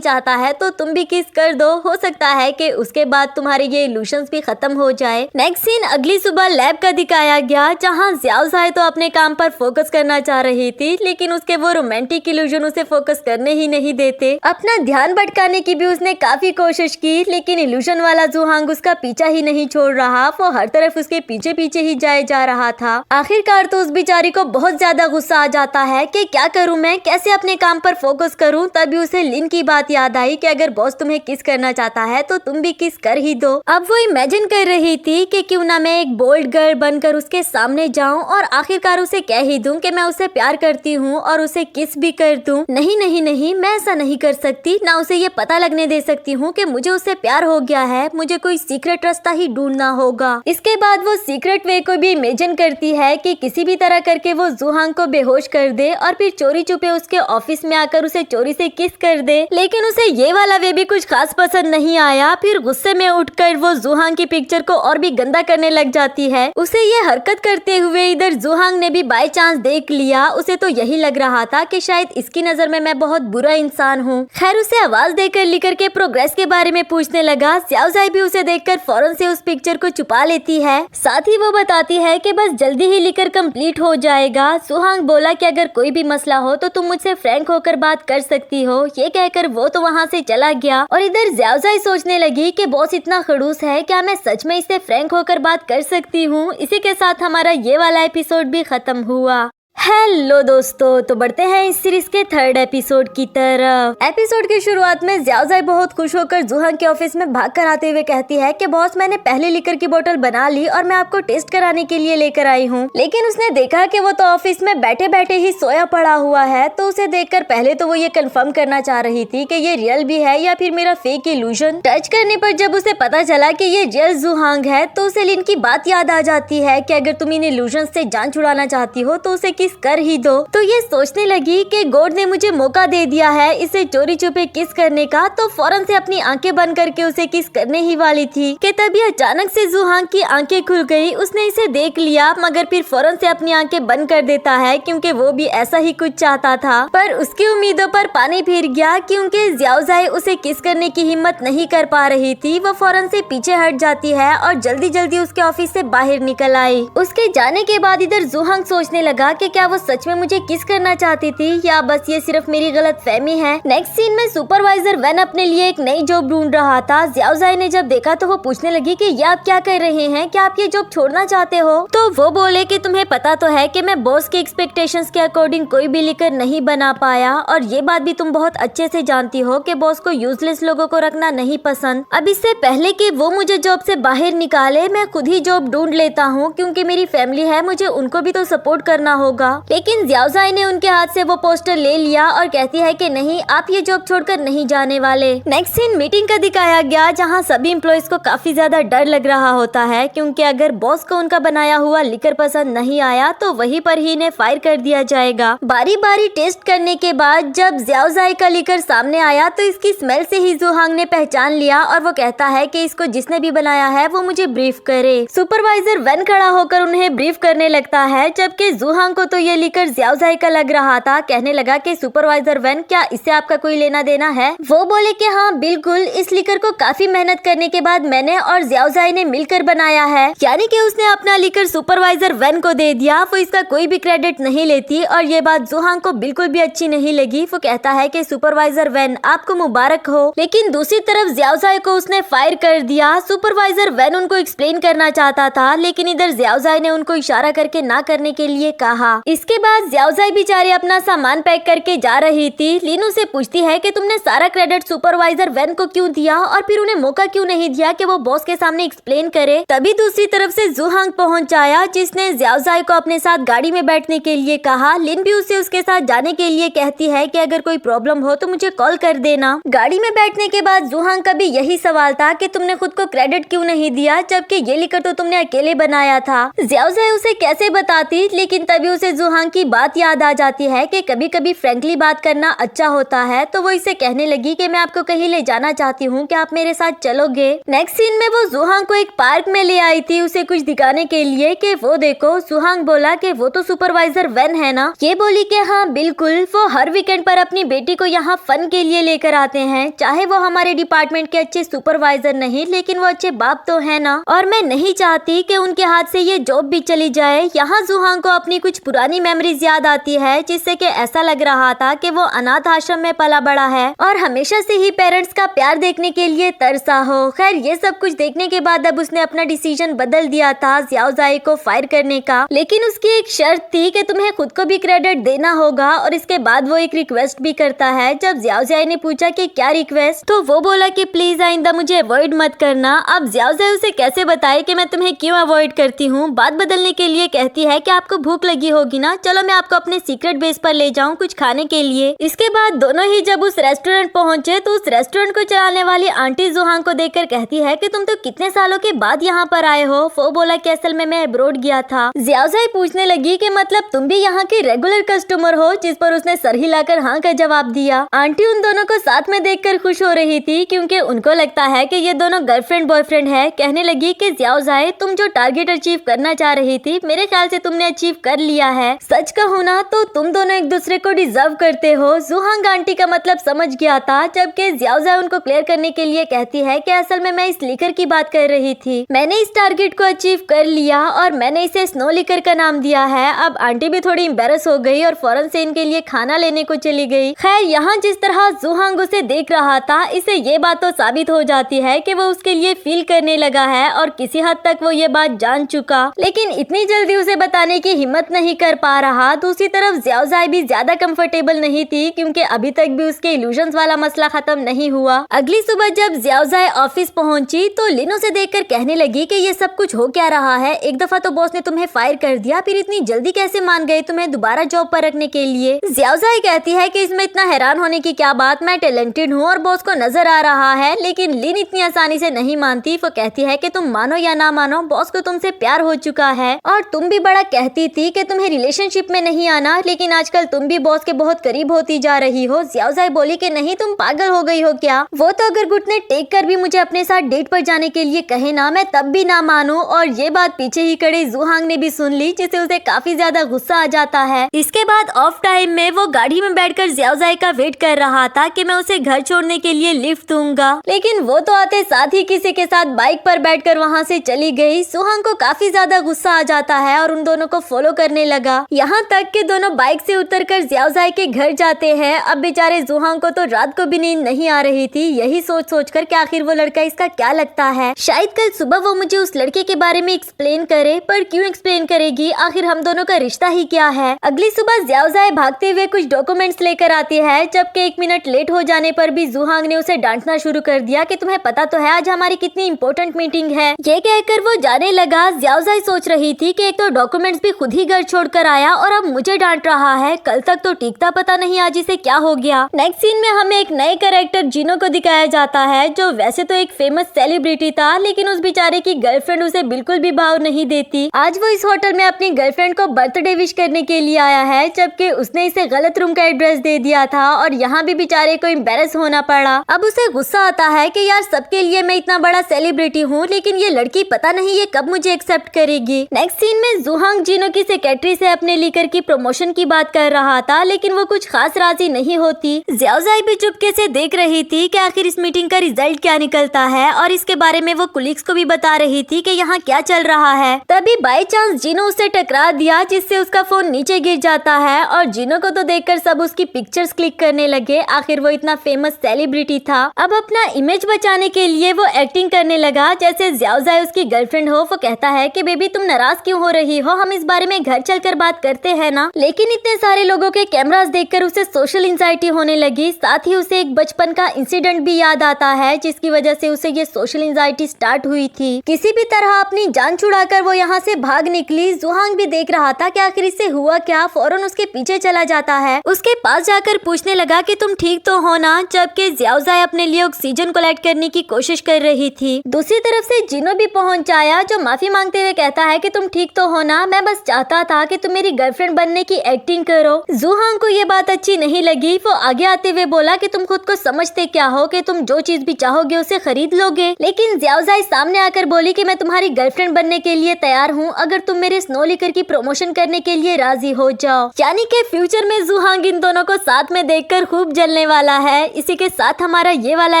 चाहता है तो तुम भी किस कर दो, हो सकता है कि उसके बाद तुम्हारे ये इल्यूशंस भी खत्म हो जाए। नेक्स्ट सीन अगली सुबह लैब का दिखाया गया, जहाँ ज़ियाओज़ाई तो अपने काम पर फोकस करना चाह रही थी, लेकिन उसके वो रोमांटिक इल्यूजन उसे फोकस करने ही नहीं देते। अपना ध्यान भटकाने की भी उसने काफी कोशिश की, लेकिन इल्यूजन वाला ज़ुहांग उसका पीछा ही नहीं छोड़ रहा। वो हर तरफ उसके पीछे पीछे ही जाए जा रहा था। आखिरकार तो उस बेचारी को बहुत ज्यादा गुस्सा आ जाता है कि क्या करूं मैं, कैसे अपने काम पर फोकस करूं। तभी उसे लिन की बात याद आई कि अगर बॉस तुम्हें किस करना चाहता है तो तुम भी किस कर ही दो। अब वो इमेजिन कर रही थी कि क्यों ना मैं एक बोल्ड गर्ल बनकर उसके सामने जाऊं और आखिरकार उसे कह ही दूं कि मैं उसे प्यार करती हूं और उसे किस भी कर दूं। नहीं नहीं नहीं, मैं ऐसा नहीं कर सकती, ना उसे ये पता लगने दे सकती हूँ कि मुझे उससे प्यार हो गया है। मुझे कोई सीक्रेट रास्ता ही ढूंढना होगा। इसके बाद वो सीक्रेट वे को भी इमेजिन करती है कि किसी भी तरह करके वो ज़ुहांग को बेहोश कर दे और फिर चोरी छुपे उसके ऑफिस में आकर उसे चोरी से किस कर दे। लेकिन उसे ये वाला वे भी कुछ खास पसंद नहीं आया। फिर गुस्से में उठकर वो ज़ुहांग की पिक्चर को और भी गंदा करने लग जाती है। उसे ये हरकत करते हुए इधर ज़ुहांग ने भी बाय चांस देख लिया। उसे तो यही लग रहा था कि शायद इसकी नजर में मैं बहुत बुरा इंसान हूँ। खैर उसे आवाज देकर लिकर के प्रोग्रेस के बारे में पूछने लगा। ज़ियाओज़ाई भी उसे देखकर फौरन से उस पिक्चर को छुपा लेती है। साथ ही वो बताती है कि बस जल्दी ही लिकर कंप्लीट हो जाएगा। ज़ुहांग बोला कि अगर कोई भी मसला हो तो तुम मुझसे फ्रैंक होकर बात कर सकती हो। ये कहकर वो तो वहाँ से चला गया और इधर ज़ियाओज़ाई सोचने लगी कि बॉस इतना खड़ूस है, क्या मैं सच में इससे फ्रैंक होकर बात कर सकती हूँ। इसी के साथ हमारा ये वाला एपिसोड भी खत्म हुआ। हेलो दोस्तों, तो बढ़ते हैं इस सीरीज के थर्ड एपिसोड की तरफ। एपिसोड की शुरुआत में ज़ियाओज़ाई बहुत खुश होकर ज़ुहांग के ऑफिस में भाग कर आते हुए कहती है कि बॉस मैंने पहले लिकर की बोतल बना ली और मैं आपको टेस्ट कराने के लिए लेकर आई हूँ। लेकिन उसने देखा कि वो तो ऑफिस में बैठे बैठे ही सोया पड़ा हुआ है, तो उसे देखकर पहले तो वो ये कंफर्म करना चाह रही थी कि ये रियल भी है या फिर मेरा फेक इल्यूजन। टच करने पर जब उसे पता चला कि ये रियल ज़ुहांग है तो उसे लिन की बात याद आ जाती है कि अगर तुम इन इल्यूजन से जान छुड़ाना चाहती हो तो उसे किस कर ही दो। तो ये सोचने लगी कि गॉड ने मुझे मौका दे दिया है इसे चोरी छुपे किस करने का, तो फौरन से अपनी आंखें बंद करके उसे किस करने ही वाली थी कि तभी अचानक से ज़ुहांग की आंखें खुल गई। उसने इसे देख लिया मगर फिर फौरन से अपनी आंखें बंद कर देता है क्योंकि वो भी ऐसा ही कुछ चाहता था। पर उसकी उम्मीदों पर पानी फिर गया क्योंकि ज़ियाओज़ाई उसे किस करने की हिम्मत नहीं कर पा रही थी। वो फौरन से पीछे हट जाती है और जल्दी जल्दी उसके ऑफिस से बाहर निकल आई। उसके जाने के बाद इधर ज़ुहांग सोचने लगा कि क्या वो सच में मुझे किस करना चाहती थी या बस ये सिर्फ मेरी गलतफहमी है। नेक्स्ट सीन में सुपरवाइजर वैन अपने लिए एक नई जॉब ढूंढ रहा था। ज़ियाओज़ाई ने जब देखा तो वो पूछने लगी कि ये आप क्या कर रहे हैं, क्या आप ये जॉब छोड़ना चाहते हो। तो वो बोले कि तुम्हें पता तो है कि मैं बॉस के एक्सपेक्टेशंस के अकॉर्डिंग कोई भी लिकर नहीं बना पाया और ये बात भी तुम बहुत अच्छे से जानती हो कि बॉस को यूजलेस लोगों को रखना नहीं पसंद। अब इससे पहले कि वो मुझे जॉब से बाहर निकाले मैं खुद ही जॉब ढूंढ लेता हूँ क्योंकि मेरी फैमिली है, मुझे उनको भी तो सपोर्ट करना होगा। लेकिन ज़ियाओज़ाई ने उनके हाथ से वो पोस्टर ले लिया और कहती है कि नहीं, आप ये जॉब छोड़कर नहीं जाने वाले। नेक्स्ट सीन मीटिंग का दिखाया गया जहां सभी एम्प्लॉइज को काफी ज्यादा डर लग रहा होता है क्योंकि अगर बॉस को उनका बनाया हुआ लिकर पसंद नहीं आया तो वहीं पर ही इन्हें फायर कर दिया जाएगा। बारी बारी टेस्ट करने के बाद जब ज़ियाओज़ाई का लिकर सामने आया तो इसकी स्मेल से ही ज़ुहांग ने पहचान लिया और वो कहता है कि इसको जिसने भी बनाया है वो मुझे ब्रीफ करे। सुपरवाइजर वैन खड़ा होकर उन्हें ब्रीफ करने लगता है जबकि ज़ुहांग को तो ये लिकर ज़ियाओज़ाई का लग रहा था। कहने लगा कि सुपरवाइजर वैन, क्या इससे आपका कोई लेना देना है। वो बोले कि हाँ बिल्कुल, इस लिकर को काफी मेहनत करने के बाद मैंने और ज़ियाओज़ाई ने मिलकर बनाया है। यानी कि उसने अपना लिकर सुपरवाइजर वैन को दे दिया। वो इसका कोई भी क्रेडिट नहीं लेती और ये बात ज़ुहांग को बिल्कुल भी अच्छी नहीं लगी। वो कहता है कि सुपरवाइजर वैन आपको मुबारक हो। लेकिन दूसरी तरफ ज़ियाओज़ाई को उसने फायर कर दिया। सुपरवाइजर वैन उनको एक्सप्लेन करना चाहता था लेकिन इधर ज़ियाओज़ाई ने उनको इशारा करके ना करने के लिए कहा। इसके बाद ज़ियाओज़ाई बेचारी अपना सामान पैक करके जा रही थी। लिन उसे पूछती है कि तुमने सारा क्रेडिट सुपरवाइजर वेन को क्यों दिया और फिर उन्हें मौका क्यों नहीं दिया कि वो बॉस के सामने एक्सप्लेन करे। तभी दूसरी तरफ से जुहांग पहुंच आया, जिसने ज़ियाओज़ाई को अपने साथ गाड़ी में बैठने के लिए कहा। लिन भी उसे उसके साथ जाने के लिए कहती है कि अगर कोई प्रॉब्लम हो तो मुझे कॉल कर देना। गाड़ी में बैठने के बाद जुहांग का भी यही सवाल था कि तुमने खुद को क्रेडिट क्यों नहीं दिया, जबकि ये लिकर तो तुमने अकेले बनाया था। ज़ियाओज़ाई उसे कैसे बताती, लेकिन तभी उसे जुहांग की बात याद आ जाती है कि कभी कभी फ्रैंकली बात करना अच्छा होता है। तो वो इसे कहने लगी कि मैं आपको कहीं ले जाना चाहती हूँ, क्या आप मेरे साथ चलोगे। नेक्स्ट सीन में वो जुहांग को एक पार्क में ले आई थी उसे कुछ दिखाने के लिए कि वो देखो। जुहांग बोला कि वो तो सुपरवाइजर वेन है ना। ये बोली कि हाँ बिल्कुल, वो हर वीकेंड पर अपनी बेटी को यहाँ फन के लिए लेकर आते हैं। चाहे वो हमारे डिपार्टमेंट के अच्छे सुपरवाइजर नहीं, लेकिन वो अच्छे बाप तो है ना, और मैं नहीं चाहती कि उनके हाथ से ये जॉब भी चली जाए। यहाँ जुहांग को अपनी कुछ पुरानी मेमोरीज याद आती है, जिससे कि ऐसा लग रहा था कि वो अनाथ आश्रम में पला बड़ा है और हमेशा से ही पेरेंट्स का प्यार देखने के लिए तरसा हो। खैर ये सब कुछ देखने के बाद अब उसने अपना डिसीजन बदल दिया था ज़ियाओज़ाई को फायर करने का, लेकिन उसकी एक शर्त थी कि तुम्हें खुद को भी क्रेडिट देना होगा। और इसके बाद वो एक रिक्वेस्ट भी करता है। जब ज़ियाओज़ाई ने पूछा कि क्या रिक्वेस्ट, तो वो बोला कि प्लीज आइंदा मुझे अवॉइड मत करना। अब ज़ियाओज़ाई उसे कैसे बताए कि मैं तुम्हें क्यों अवॉइड करती हूँ। बात बदलने के लिए कहती है कि आपको भूख लगी होगी ना, चलो मैं आपको अपने सीक्रेट बेस पर ले जाऊँ कुछ खाने के लिए। इसके बाद दोनों ही जब उस रेस्टोरेंट पहुंचे तो उस रेस्टोरेंट को चलाने वाली आंटी जुहांग को देखकर कहती है कि तुम तो कितने सालों के बाद यहाँ पर आए हो। वो बोला कि असल में मैं अब्रॉड गया था। ज़ियाओज़ाई पूछने लगी कि मतलब तुम भी यहाँ के रेगुलर कस्टमर हो, जिस पर उसने सर हिलाकर हाँ का जवाब दिया। आंटी उन दोनों को साथ में देखकर खुश हो रही थी, क्योंकि उनको लगता है कि ये दोनों गर्लफ्रेंड बॉयफ्रेंड है। कहने लगी कि ज़ियाओज़ाई तुम जो टारगेट अचीव करना चाह रही थी, मेरे ख्याल से तुमने अचीव कर लिया है। सच कहूँ ना तो तुम दोनों एक दूसरे को डिजर्व करते हो। जुहांग आंटी का मतलब समझ गया था, जबकि ज़ियाओज़ाई उनको क्लियर करने के लिए कहती है कि असल में मैं इस लिकर की बात कर रही थी। मैंने इस टारगेट को अचीव कर लिया और मैंने इसे स्नो लिकर का नाम दिया है। अब आंटी भी थोड़ी एम्बेरस हो गई और फौरन से इनके लिए खाना लेने को चली गई। खैर यहाँ जिस तरह जुहांग उसे देख रहा था, इससे ये बात तो साबित हो जाती है कि वो उसके लिए फील करने लगा है और किसी हद तक वो ये बात जान चुका, लेकिन इतनी जल्दी उसे बताने की हिम्मत नहीं कर पा रहा। दूसरी तरफ ज़ियाओज़ाई भी ज्यादा कंफर्टेबल नहीं थी, क्योंकि अभी तक भी उसके इल्यूजन्स वाला मसला खत्म नहीं हुआ। अगली सुबह जब ज़ियाओज़ाई ऑफिस पहुंची तो लिन उसे देखकर कहने लगी कि ये सब कुछ हो क्या रहा है। एक दफा तो बॉस ने तुम्हें फायर कर दिया, फिर इतनी जल्दी कैसे मान गए तुम्हें दोबारा जॉब पर रखने के लिए। ज़ियाओज़ाई कहती है कि इसमें इतना हैरान होने की क्या बात, मैं टैलेंटेड हूँ और बॉस को नजर आ रहा है। लेकिन लिन इतनी आसानी से नहीं मानती। वो कहती है कि तुम मानो या ना मानो, बॉस को तुमसे प्यार हो चुका है और तुम भी बड़ा कहती थी कि तुम्हें रिलेशनशिप में नहीं आना, लेकिन आजकल तुम भी बॉस के बहुत करीब होती जा रही हो। ज़ियाओज़ाई बोली कि नहीं तुम पागल हो गई हो क्या, वो तो अगर घुटने टेक कर भी मुझे अपने साथ डेट पर जाने के लिए कहे ना, मैं तब भी ना मानूं। और ये बात पीछे ही खड़े जुहांग ने भी सुन ली, जिससे उसे काफी ज्यादा गुस्सा आ जाता है। इसके बाद ऑफ टाइम में वो गाड़ी में बैठकर ज़ियाओज़ाई का वेट कर रहा था कि मैं उसे घर छोड़ने के लिए लिफ्ट दूंगा, लेकिन वो तो आते साथ ही किसी के साथ बाइक पर बैठकर वहाँ से चली गई। जुहांग को काफी ज्यादा गुस्सा आ जाता है और उन दोनों को फॉलो करने लगा, यहाँ तक कि दोनों बाइक से उतरकर ज़ियाओज़ाई के घर जाते हैं। अब बेचारे जुहांग को तो रात को भी नींद नहीं आ रही थी, यही सोच सोच कर कि आखिर वो लड़का इसका क्या लगता है। शायद कल सुबह वो मुझे उस लड़के के बारे में एक्सप्लेन करे, पर क्यों एक्सप्लेन करेगी, आखिर हम दोनों का रिश्ता ही क्या है। अगली सुबह ज़ियाओज़ाई भागते हुए कुछ डॉक्यूमेंट्स लेकर आती है, जबकि 1 मिनट लेट हो जाने पर भी जुहांग ने उसे डांटना शुरू कर दिया कि तुम्हें पता तो है आज हमारी कितनी इंपॉर्टेंट मीटिंग है। ये कहकर वो जाने लगा। ज़ियाओज़ाई सोच रही थी कि एक तो डॉक्यूमेंट्स भी खुद ही घर छोड़कर आया और अब मुझे डांट रहा है, कल तक तो टीकता पता नहीं आज इसे क्या हो गया। नेक्स्ट सीन में हमें एक नए कैरेक्टर जिनो को दिखाया जाता है, जो वैसे तो एक फेमस सेलिब्रिटी था, लेकिन उस बेचारे की गर्लफ्रेंड उसे बिल्कुल भी भाव नहीं देती। आज वो इस होटल में अपनी गर्लफ्रेंड को बर्थडे विश करने के लिए आया है, जबकि उसने इसे गलत रूम का एड्रेस दे दिया था और यहाँ भी बेचारे को एम्बेरस होना पड़ा। अब उसे गुस्सा आता है कि यार सबके लिए मैं इतना बड़ा सेलिब्रिटी हूँ, लेकिन ये लड़की पता नहीं ये कब मुझे एक्सेप्ट करेगी। नेक्स्ट सीन में जुहांग जिनो की सेक्रेटरी से अपने लीकर की प्रमोशन की बात कर रहा था, लेकिन वो कुछ खास राजी नहीं होती। ज़ियाओज़ाई भी चुपके से देख रही थी कि आखिर इस मीटिंग का रिजल्ट क्या निकलता है और इसके बारे में वो कुलीग्स को भी बता रही थी कि यहाँ क्या चल रहा है। तभी बाय चांस जिनो उससे टकरा दिया, जिससे उसका फोन नीचे गिर जाता है और जिनो को तो देखकर सब उसकी पिक्चर्स क्लिक करने लगे। आखिर वो इतना फेमस सेलिब्रिटी था। अब अपना इमेज बचाने के लिए वो एक्टिंग करने लगा जैसे ज़ियाओज़ाई उसकी गर्लफ्रेंड हो। वो कहता है कि बेबी तुम नाराज क्यों हो रही हो, हम इस बारे में घर चलकर देखकर बात करते हैं ना, लेकिन इतने सारे लोगों के कैमरास देखकर उसे सोशल एंजाइटी होने लगी। साथ ही उसे एक बचपन का इंसिडेंट भी याद आता है जिसकी वजह से उसे ये सोशल एंजाइटी स्टार्ट हुई थी। किसी भी तरह अपनी जान छुड़ाकर वो यहाँ से भाग निकली। जुहांग भी देख रहा था कि आखिर इससे हुआ क्या, फौरन उसके पीछे चला जाता है। उसके पास जाकर पूछने लगा कि तुम ठीक तो हो ना, जबकि ज़ियाओज़ाई अपने लिए ऑक्सीजन कलेक्ट करने की कोशिश कर रही थी। दूसरी तरफ से जिनो भी पहुंच आया, जो माफी मांगते हुए कहता है कि तुम ठीक तो हो ना, मैं बस चाहता था कि तुम मेरी गर्लफ्रेंड बनने की एक्टिंग करो। जुहांग को ये बात अच्छी नहीं लगी। वो आगे आते हुए बोला कि तुम खुद को समझते क्या हो कि तुम जो चीज भी चाहोगे उसे खरीद लोगे। लेकिन ज़ियाओज़ाई सामने आकर बोली कि मैं तुम्हारी गर्लफ्रेंड बनने के लिए तैयार हूँ अगर तुम मेरे स्नो लिकर की प्रमोशन करने के लिए राजी हो जाओ। यानी कि फ्यूचर में जुहांग इन दोनों को साथ में देखकर खूब जलने वाला है। इसी के साथ हमारा ये वाला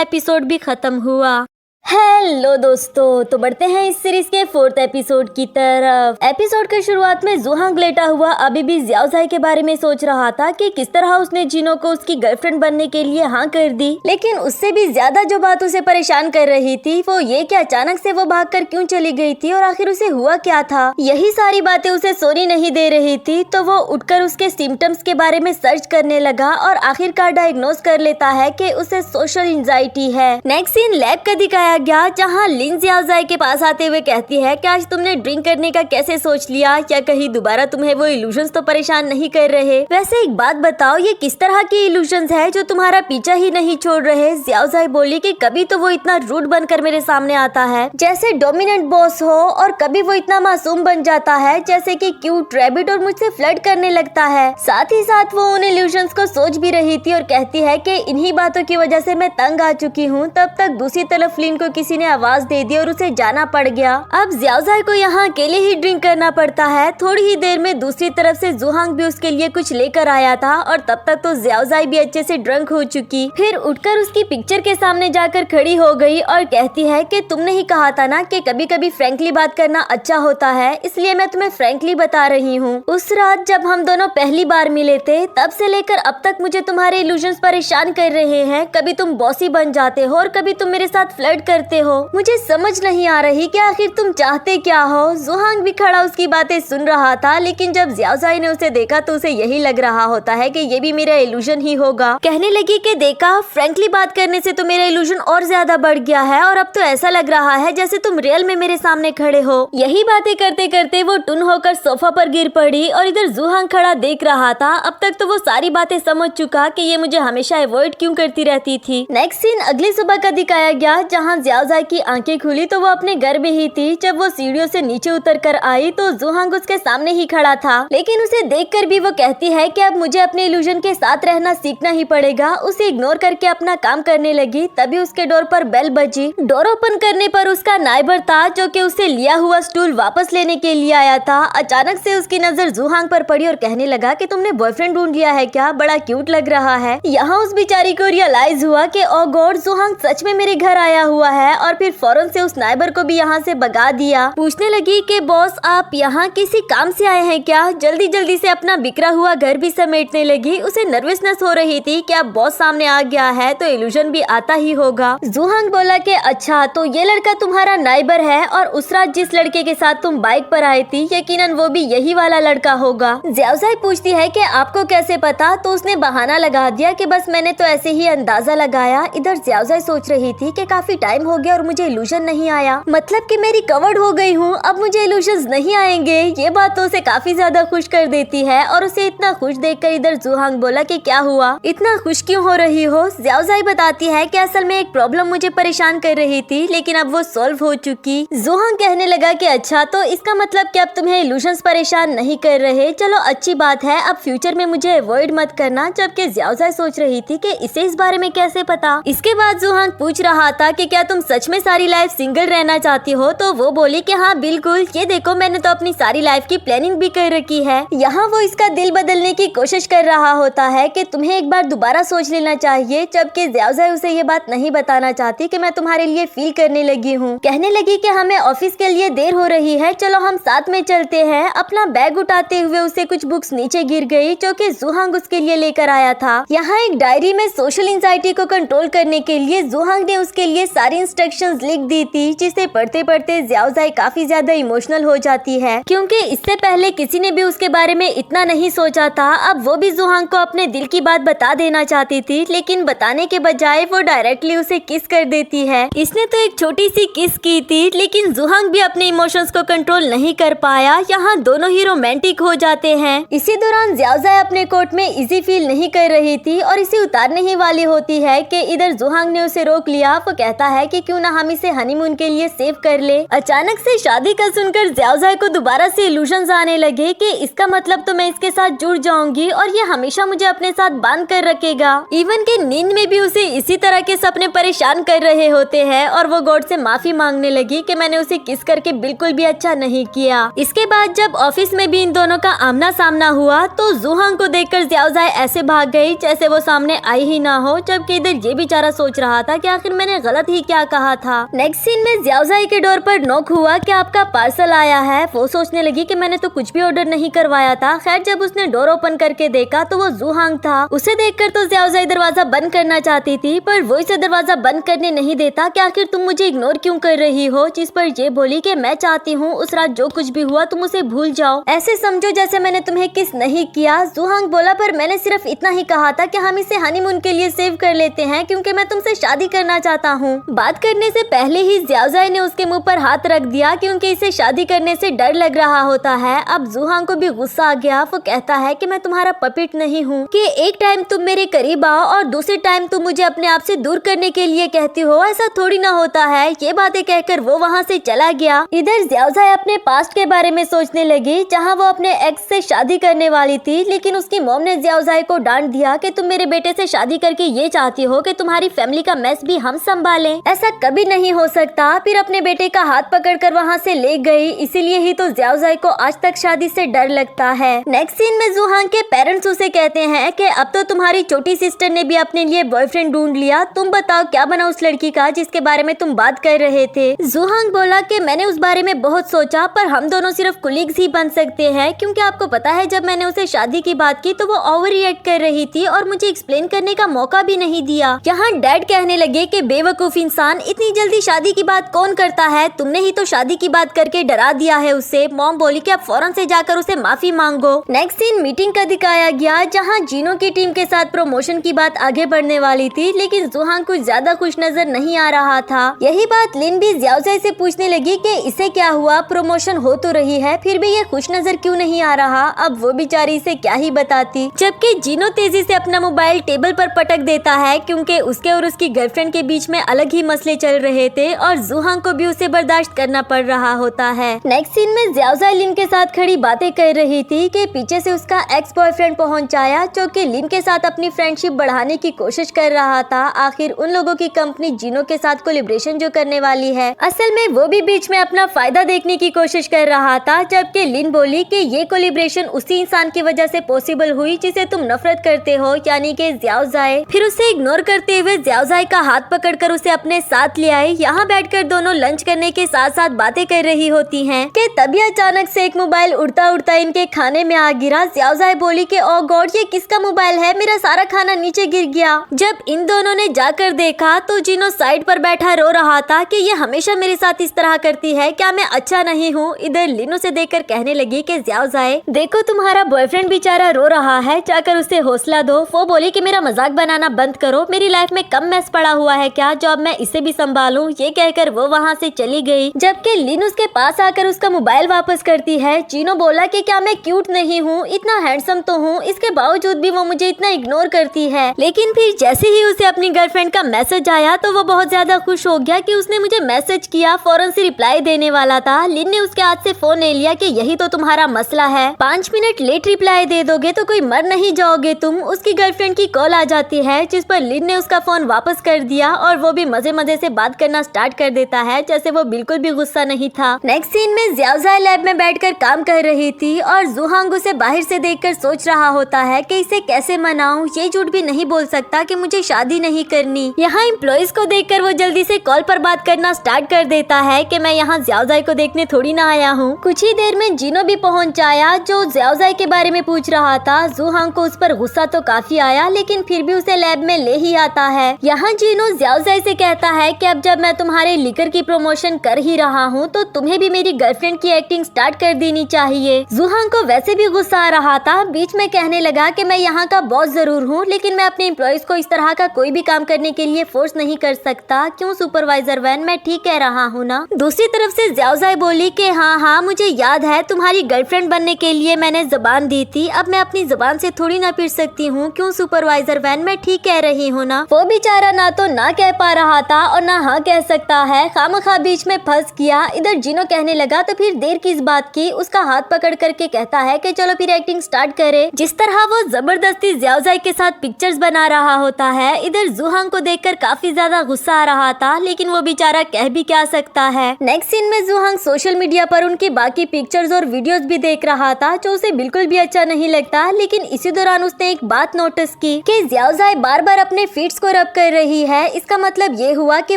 एपिसोड भी खत्म हुआ। हेलो दोस्तों, तो बढ़ते हैं इस सीरीज के 4th एपिसोड की तरफ। एपिसोड के शुरुआत में जुहांग लेटा हुआ अभी भी ज़ियाओज़ाई के बारे में सोच रहा था कि किस तरह उसने जिनो को उसकी गर्लफ्रेंड बनने के लिए हाँ कर दी। लेकिन उससे भी ज्यादा जो बात उसे परेशान कर रही थी वो ये कि अचानक से वो भागकर क्यों चली गई थी और आखिर उसे हुआ क्या था। यही सारी बातें उसे सोनी नहीं दे रही थी। तो वो उठकर उसके सिम्टम्स के बारे में सर्च करने लगा और आखिरकार डायग्नोज कर लेता है कि उसे सोशल एंजाइटी है। नेक्स्ट सीन लैब का दिखाया गया, जहां लिन ज़ियाओज़ाई के पास आते हुए कहती है कि आज तुमने ड्रिंक करने का कैसे सोच लिया, क्या कहीं दोबारा तुम्हें वो इल्यूजन्स तो परेशान नहीं कर रहे। वैसे एक बात बताओ, ये किस तरह की इल्यूजन्स है जो तुम्हारा पीछा ही नहीं छोड़ रहे। ज़ियाओज़ाई बोली कि कभी तो वो इतना रूड बनकर मेरे सामने आता है जैसे डोमिनेंट बॉस हो, और कभी वो इतना मासूम बन जाता है जैसे कि क्यूट रैबिट और मुझसे फ्लर्ट करने लगता है। साथ ही साथ वो उन इल्यूजन्स को सोच भी रही थी और कहती है कि इन्हीं बातों की वजह से मैं तंग आ चुकी हूँ। तब तक दूसरी तरफ लिन को किसी ने आवाज दे दी और उसे जाना पड़ गया। अब ज़ियाओज़ाई को यहाँ अकेले ही ड्रिंक करना पड़ता है। थोड़ी ही देर में दूसरी तरफ से जुहांग भी उसके लिए कुछ लेकर आया था और तब तक तो ज़ियाओज़ाई भी अच्छे से ड्रंक हो चुकी। फिर उठकर उसकी पिक्चर के सामने जाकर खड़ी हो गई और कहती है कि तुमने ही कहा था ना कि कभी कभी फ्रैंकली बात करना अच्छा होता है, इसलिए मैं तुम्हें फ्रैंकली बता रही हूँ। उस रात जब हम दोनों पहली बार मिले थे तब से लेकर अब तक मुझे तुम्हारे इल्यूजन्स परेशान कर रहे हैं। कभी तुम बॉसी बन जाते हो और कभी तुम मेरे साथ फ्लर्ट करते हो। मुझे समझ नहीं आ रही कि आखिर तुम चाहते क्या हो। जुहांग भी खड़ा उसकी बातें सुन रहा था, लेकिन जब ज़ियाओज़ाई ने उसे देखा तो उसे यही लग रहा होता है कि ये भी मेरा इल्यूजन ही होगा। कहने लगी कि देखा, फ्रैंकली बात करने से तो मेरा इल्यूजन और ज्यादा बढ़ गया है और अब तो ऐसा लग रहा है जैसे तुम रियल में मेरे सामने खड़े हो। यही बातें करते करते वो टुन होकर सोफा पर गिर पड़ी और इधर जुहांग खड़ा देख रहा था। अब तक तो वो सारी बातें समझ चुका कि ये मुझे हमेशा अवॉइड क्यों करती रहती थी। नेक्स्ट सीन अगली सुबह का दिखाया गया, जहाँ ज़ियाओज़ाई की आंखें खुली तो वो अपने घर में ही थी। जब वो सीढ़ियों से नीचे उतर कर आई तो जुहांग उसके सामने ही खड़ा था, लेकिन उसे देखकर भी वो कहती है कि अब मुझे अपने इल्यूजन के साथ रहना सीखना ही पड़ेगा। उसे इग्नोर करके अपना काम करने लगी। तभी उसके डोर पर बेल बजी। डोर ओपन करने पर उसका नाइबर था, जो कि उसे लिया हुआ स्टूल वापस लेने के लिए आया था। अचानक से उसकी नजर जुहांग पर पड़ी और कहने लगा कि तुमने बॉयफ्रेंड ढूंढ लिया है क्या, बड़ा क्यूट लग रहा है। यहाँ उस बेचारी को रियलाइज हुआ कि ओ गॉड, जुहांग सच में मेरे घर आया हुआ है और फिर फौरन से उस नाइबर को भी यहाँ से भगा दिया। पूछने लगी कि बॉस आप यहाँ किसी काम से आए हैं क्या। जल्दी जल्दी से अपना बिखरा हुआ घर भी समेटने लगी। उसे नर्वसनेस हो रही थी कि अब बॉस सामने आ गया है तो इल्यूजन भी आता ही होगा। जुहांग बोला कि अच्छा तो ये लड़का तुम्हारा नाइबर है और उस रात जिस लड़के के साथ तुम बाइक पर आई थी यकीनन वो भी यही वाला लड़का होगा। ज़ियाओज़ाई पूछती है कि आपको कैसे पता, तो उसने बहाना लगा दिया कि बस मैंने तो ऐसे ही अंदाजा लगाया। इधर ज़ियाओज़ाई सोच रही थी कि काफी टाइम हो गया और मुझे इल्यूजन नहीं आया, मतलब कि मैं रिकवर्ड हो गई हूँ, अब मुझे इल्यूजन्स नहीं आएंगे। ये बात तो उसे काफी ज्यादा खुश कर देती है और उसे इतना खुश देखकर इधर जुहांग बोला कि क्या हुआ, इतना खुश क्यों हो रही हो। ज़ियाओज़ाई बताती है कि असल में एक प्रॉब्लम मुझे परेशान कर रही थी, लेकिन अब वो सॉल्व हो चुकी। जुहांग कहने लगा कि अच्छा तो इसका मतलब कि अब तुम्हें इल्यूजन्स परेशान नहीं कर रहे, चलो अच्छी बात है, अब फ्यूचर में मुझे अवॉइड मत करना। जबकि ज़ियाओज़ाई सोच रही थी कि इसे इस बारे में कैसे पता। इसके बाद जुहांग पूछ रहा था कि क्या तुम सच में सारी लाइफ सिंगल रहना चाहती हो, तो वो बोली कि हाँ बिल्कुल, ये देखो मैंने तो अपनी सारी लाइफ की प्लानिंग भी कर रखी है। यहाँ वो इसका दिल बदलने की कोशिश कर रहा होता है कि तुम्हें एक बार दोबारा सोच लेना चाहिए। जबकि ज़ियाओज़ाई उसे ये बात नहीं बताना चाहती कि मैं तुम्हारे लिए फील करने लगी हूँ। कहने लगी कि हमें ऑफिस के लिए देर हो रही है, चलो हम साथ में चलते हैं। अपना बैग उठाते हुए उसे कुछ बुक्स नीचे गिर गई जो कि जुहांग उसके लिए लेकर आया था। यहाँ एक डायरी में सोशल एंजाइटी को कंट्रोल करने के लिए जुहांग ने उसके लिए सारी सारी इंस्ट्रक्शंस लिख दी थी, जिसे पढ़ते पढ़ते ज़ियाओज़ाई काफी ज्यादा इमोशनल हो जाती है, क्योंकि इससे पहले किसी ने भी उसके बारे में इतना नहीं सोचा था। अब वो भी जुहांग को अपने दिल की बात बता देना चाहती थी, लेकिन बताने के बजाय वो डायरेक्टली उसे किस कर देती है। इसने तो एक छोटी सी किस की थी, लेकिन जुहांग भी अपने इमोशंस को कंट्रोल नहीं कर पाया। यहाँ दोनों ही रोमांटिक हो जाते हैं। इसी दौरान ज़ियाओज़ाई अपने कोट में इजी फील नहीं कर रही थी और इसे उतारने ही वाली होती है कि इधर जुहांग ने उसे रोक लिया। वो कहता है कि क्यों ना हम इसे हनीमून के लिए सेव कर ले। अचानक से शादी का सुनकर ज़ियाओज़ाई को दोबारा से इल्यूजन्स आने लगे कि इसका मतलब तो मैं इसके साथ जुड़ जाऊंगी और ये हमेशा मुझे अपने साथ बांध कर रखेगा। इवन के नींद में भी उसे इसी तरह के सपने परेशान कर रहे होते हैं और वो गॉड से माफी मांगने लगी कि मैंने उसे किस करके बिल्कुल भी अच्छा नहीं किया। इसके बाद जब ऑफिस में भी इन दोनों का आमना सामना हुआ तो जुहांग को देखकर ज़ियाओज़ाई ऐसे भाग गई जैसे वो सामने आई ही ना हो, जबकि इधर ये बेचारा सोच रहा था कि आखिर मैंने गलत ही क्या कहा था। नेक्स्ट सीन में ज़ियाओज़ाई के डोर पर नॉक हुआ कि आपका पार्सल आया है। वो सोचने लगी कि मैंने तो कुछ भी ऑर्डर नहीं करवाया था। खैर जब उसने डोर ओपन करके देखा तो वो जुहांग था। उसे देखकर तो ज़ियाओज़ाई दरवाजा बंद करना चाहती थी, पर वो इसे दरवाजा बंद करने नहीं देता कि आखिर तुम मुझे इग्नोर क्यों कर रही हो। जिस पर ये बोली कि मैं चाहती हूँ उस रात जो कुछ भी हुआ तुम उसे भूल जाओ, ऐसे समझो जैसे मैंने तुम्हें किस नहीं किया। जुहांग बोला पर मैंने सिर्फ इतना ही कहा था कि हम इसे हनीमून के लिए सेव कर लेते हैं क्योंकि मैं तुमसे शादी करना चाहता हूँ। बात करने से पहले ही ज़ियाओज़ाई ने उसके मुंह पर हाथ रख दिया क्योंकि इसे शादी करने से डर लग रहा होता है। अब जुहांग को भी गुस्सा आ गया। वो कहता है कि मैं तुम्हारा पपेट नहीं हूँ कि एक टाइम तुम मेरे करीब आओ और दूसरे टाइम तुम मुझे अपने आप से दूर करने के लिए कहती हो, ऐसा थोड़ी ना होता है। ये बातें कहकर वो वहाँ से चला गया। इधर ज़ियाओज़ाई अपने पास्ट के बारे में सोचने लगी, जहाँ वो अपने एक्स से शादी करने वाली थी, लेकिन उसकी मॉम ने ज़ियाओज़ाई को डांट दिया कि तुम मेरे बेटे से शादी करके ये चाहती हो कि तुम्हारी फैमिली का मैस भी हम संभालें, ऐसा कभी नहीं हो सकता। फिर अपने बेटे का हाथ पकड़कर वहाँ से ले गई। इसीलिए ही तो ज़ियाओज़ाई को आज तक शादी से डर लगता है। नेक्स्ट सीन में जुहांग के पेरेंट्स उसे कहते हैं कि अब तो तुम्हारी छोटी सिस्टर ने भी अपने लिए बॉयफ्रेंड ढूंढ लिया, तुम बताओ क्या बना उस लड़की का जिसके बारे में तुम बात कर रहे थे। जुहांग बोला कि मैंने उस बारे में बहुत सोचा, पर हम दोनों सिर्फ कुलीग्स ही बन सकते हैं, क्योंकि आपको पता है जब मैंने उसे शादी की बात की तो वो ओवर रिएक्ट कर रही थी और मुझे एक्सप्लेन करने का मौका भी नहीं दिया। यहाँ डैड कहने लगे कि बेवकूफ इंसान, इतनी जल्दी शादी की बात कौन करता है, तुमने ही तो शादी की बात करके डरा दिया है उसे। मॉम बोली कि अब फौरन से जाकर उसे माफी मांगो। नेक्स्ट सीन मीटिंग का दिखाया गया, जहाँ जीनो की टीम के साथ प्रमोशन की बात आगे बढ़ने वाली थी, लेकिन जुहांग कुछ ज्यादा खुश नजर नहीं आ रहा था। यही बात लिन भी ज़ियाओज़ाई से पूछने लगी कि इसे क्या हुआ, प्रमोशन हो तो रही है फिर भी ये खुश नजर क्यों नहीं आ रहा। अब वो बेचारी इसे क्या ही बताती, जबकि जीनो तेजी से अपना मोबाइल टेबल पर पटक देता है क्योंकि उसके और उसकी गर्लफ्रेंड के बीच में अलग ही मसले चल रहे थे और जुहांग को भी उसे बर्दाश्त करना पड़ रहा होता है। नेक्स्ट सीन में ज़ियाओज़ाई लिन के साथ खड़ी बातें कर रही थी कि पीछे से उसका एक्स बॉयफ्रेंड पहुंच आया, जो कि लिन के साथ अपनी फ्रेंडशिप बढ़ाने की कोशिश कर रहा था। आखिर उन लोगों की कंपनी जीनो के साथ कोलैबोरेशन जो करने वाली है, असल में वो भी बीच में अपना फायदा देखने की कोशिश कर रहा था। जबकि लिन बोली कि ये कोलैबोरेशन उसी इंसान की वजह से पॉसिबल हुई जिसे तुम नफरत करते हो, यानी कि ज़ियाओज़ाई। फिर उसे इग्नोर करते हुए ज़ियाओज़ाई का हाथ पकड़कर उसे अपने साथ ले आई। यहाँ बैठकर दोनों लंच करने के साथ साथ बातें कर रही होती हैं कि तभी अचानक से एक मोबाइल उड़ता उड़ता इनके खाने में आ गिरा। ज़ियाओज़ाई बोली कि ओ गॉड, ये किसका मोबाइल है, मेरा सारा खाना नीचे गिर गया। जब इन दोनों ने जाकर देखा तो जीनो साइड पर बैठा रो रहा था कि ये हमेशा मेरे साथ इस तरह करती है, क्या मैं अच्छा नहीं हूँ। इधर लिन उसे देखकर कहने लगी कि ज़ियाओज़ाई देखो तुम्हारा बॉयफ्रेंड बेचारा रो रहा है, जाकर उसे हौसला दो। वो बोली कि मेरा मजाक बनाना बंद करो, मेरी लाइफ में कम मैस पड़ा हुआ है क्या जो अब मैं इसे भी संभालूं। ये कहकर वो वहाँ से चली गई, जबकि लिन उसके पास आकर उसका मोबाइल वापस करती है। जीनो बोला कि क्या मैं क्यूट नहीं हूँ, इतना हैंडसम तो हूँ, इसके बावजूद भी वो मुझे इतना इग्नोर करती है। लेकिन फिर जैसे ही उसे अपनी गर्लफ्रेंड का मैसेज आया तो वो बहुत ज्यादा खुश हो गया कि उसने मुझे मैसेज किया, फौरन से रिप्लाई देने वाला था। लिन ने उसके हाथ से फोन ले लिया कि यही तो तुम्हारा मसला है, 5 मिनट लेट रिप्लाई दे दोगे तो कोई मर नहीं जाओगे तुम। उसकी गर्लफ्रेंड की कॉल आ जाती है, जिस पर लिन ने उसका फोन वापस कर दिया और वो भी मजे मजे से बात करना स्टार्ट कर देता है जैसे वो बिल्कुल भी गुस्सा नहीं था। नेक्स्ट सीन में ज़ियाओज़ाई लैब में बैठकर काम कर रही थी और जुहांग उसे बाहर से देखकर सोच रहा होता है कि इसे कैसे मनाऊं, ये झूठ भी नहीं बोल सकता कि मुझे शादी नहीं करनी। यहाँ एम्प्लॉइज को देखकर वो जल्दी से कॉल पर बात करना स्टार्ट कर देता है कि मैं यहाँ ज़ियाओज़ाई को देखने थोड़ी ना आया हूँ। कुछ ही देर में जीनो भी पहुँच आया जो ज़ियाओज़ाई के बारे में पूछ रहा था। जुहांग को उस पर गुस्सा तो काफी आया, लेकिन फिर भी उसे लैब में ले ही आता है। यहाँ जीनो ज़ियाओज़ाई से कहता कहता है कि अब जब मैं तुम्हारे लिकर की प्रमोशन कर ही रहा हूँ तो तुम्हें भी मेरी गर्लफ्रेंड की एक्टिंग स्टार्ट कर देनी चाहिए। जुहांग को वैसे भी गुस्सा आ रहा था, बीच में कहने लगा कि मैं यहाँ का बॉस जरूर हूँ लेकिन मैं अपने एम्प्लॉइज को इस तरह का कोई भी काम करने के लिए फोर्स नहीं कर सकता। क्यों सुपरवाइजर वैन, मैं ठीक कह रहा हूँ ना। दूसरी तरफ से ज़्याओज़ाई बोली कि हाँ मुझे याद है, तुम्हारी गर्लफ्रेंड बनने के लिए मैंने जबान दी थी, अब मैं अपनी जबान से थोड़ी ना पिट सकती हूँ। क्यों सुपरवाइजर वैन, मैं ठीक कह रही हूँ ना। वो बेचारा ना तो ना कह पा रहा था और ना हाँ कह सकता है, खामखा बीच में फंस गया। इधर जिनो कहने लगा तो फिर देर किस बात की, उसका हाथ पकड़ करके कहता है कि चलो फिर एक्टिंग स्टार्ट करे। जिस तरह वो जबरदस्ती ज़्याओज़ाई के साथ पिक्चर्स बना रहा होता है, इधर जुहांग को देखकर काफी ज्यादा गुस्सा आ रहा था लेकिन वो बेचारा कह भी क्या सकता है। नेक्स्ट सीन में जुहांग सोशल मीडिया पर उनकी बाकी पिक्चर्स और वीडियोस भी देख रहा था जो उसे बिल्कुल भी अच्छा नहीं लगता। लेकिन इसी दौरान उसने एक बात नोटिस की कि ज़्याओज़ाई बार बार अपने फीट्स को रब कर रही है। इसका मतलब ये हुआ कि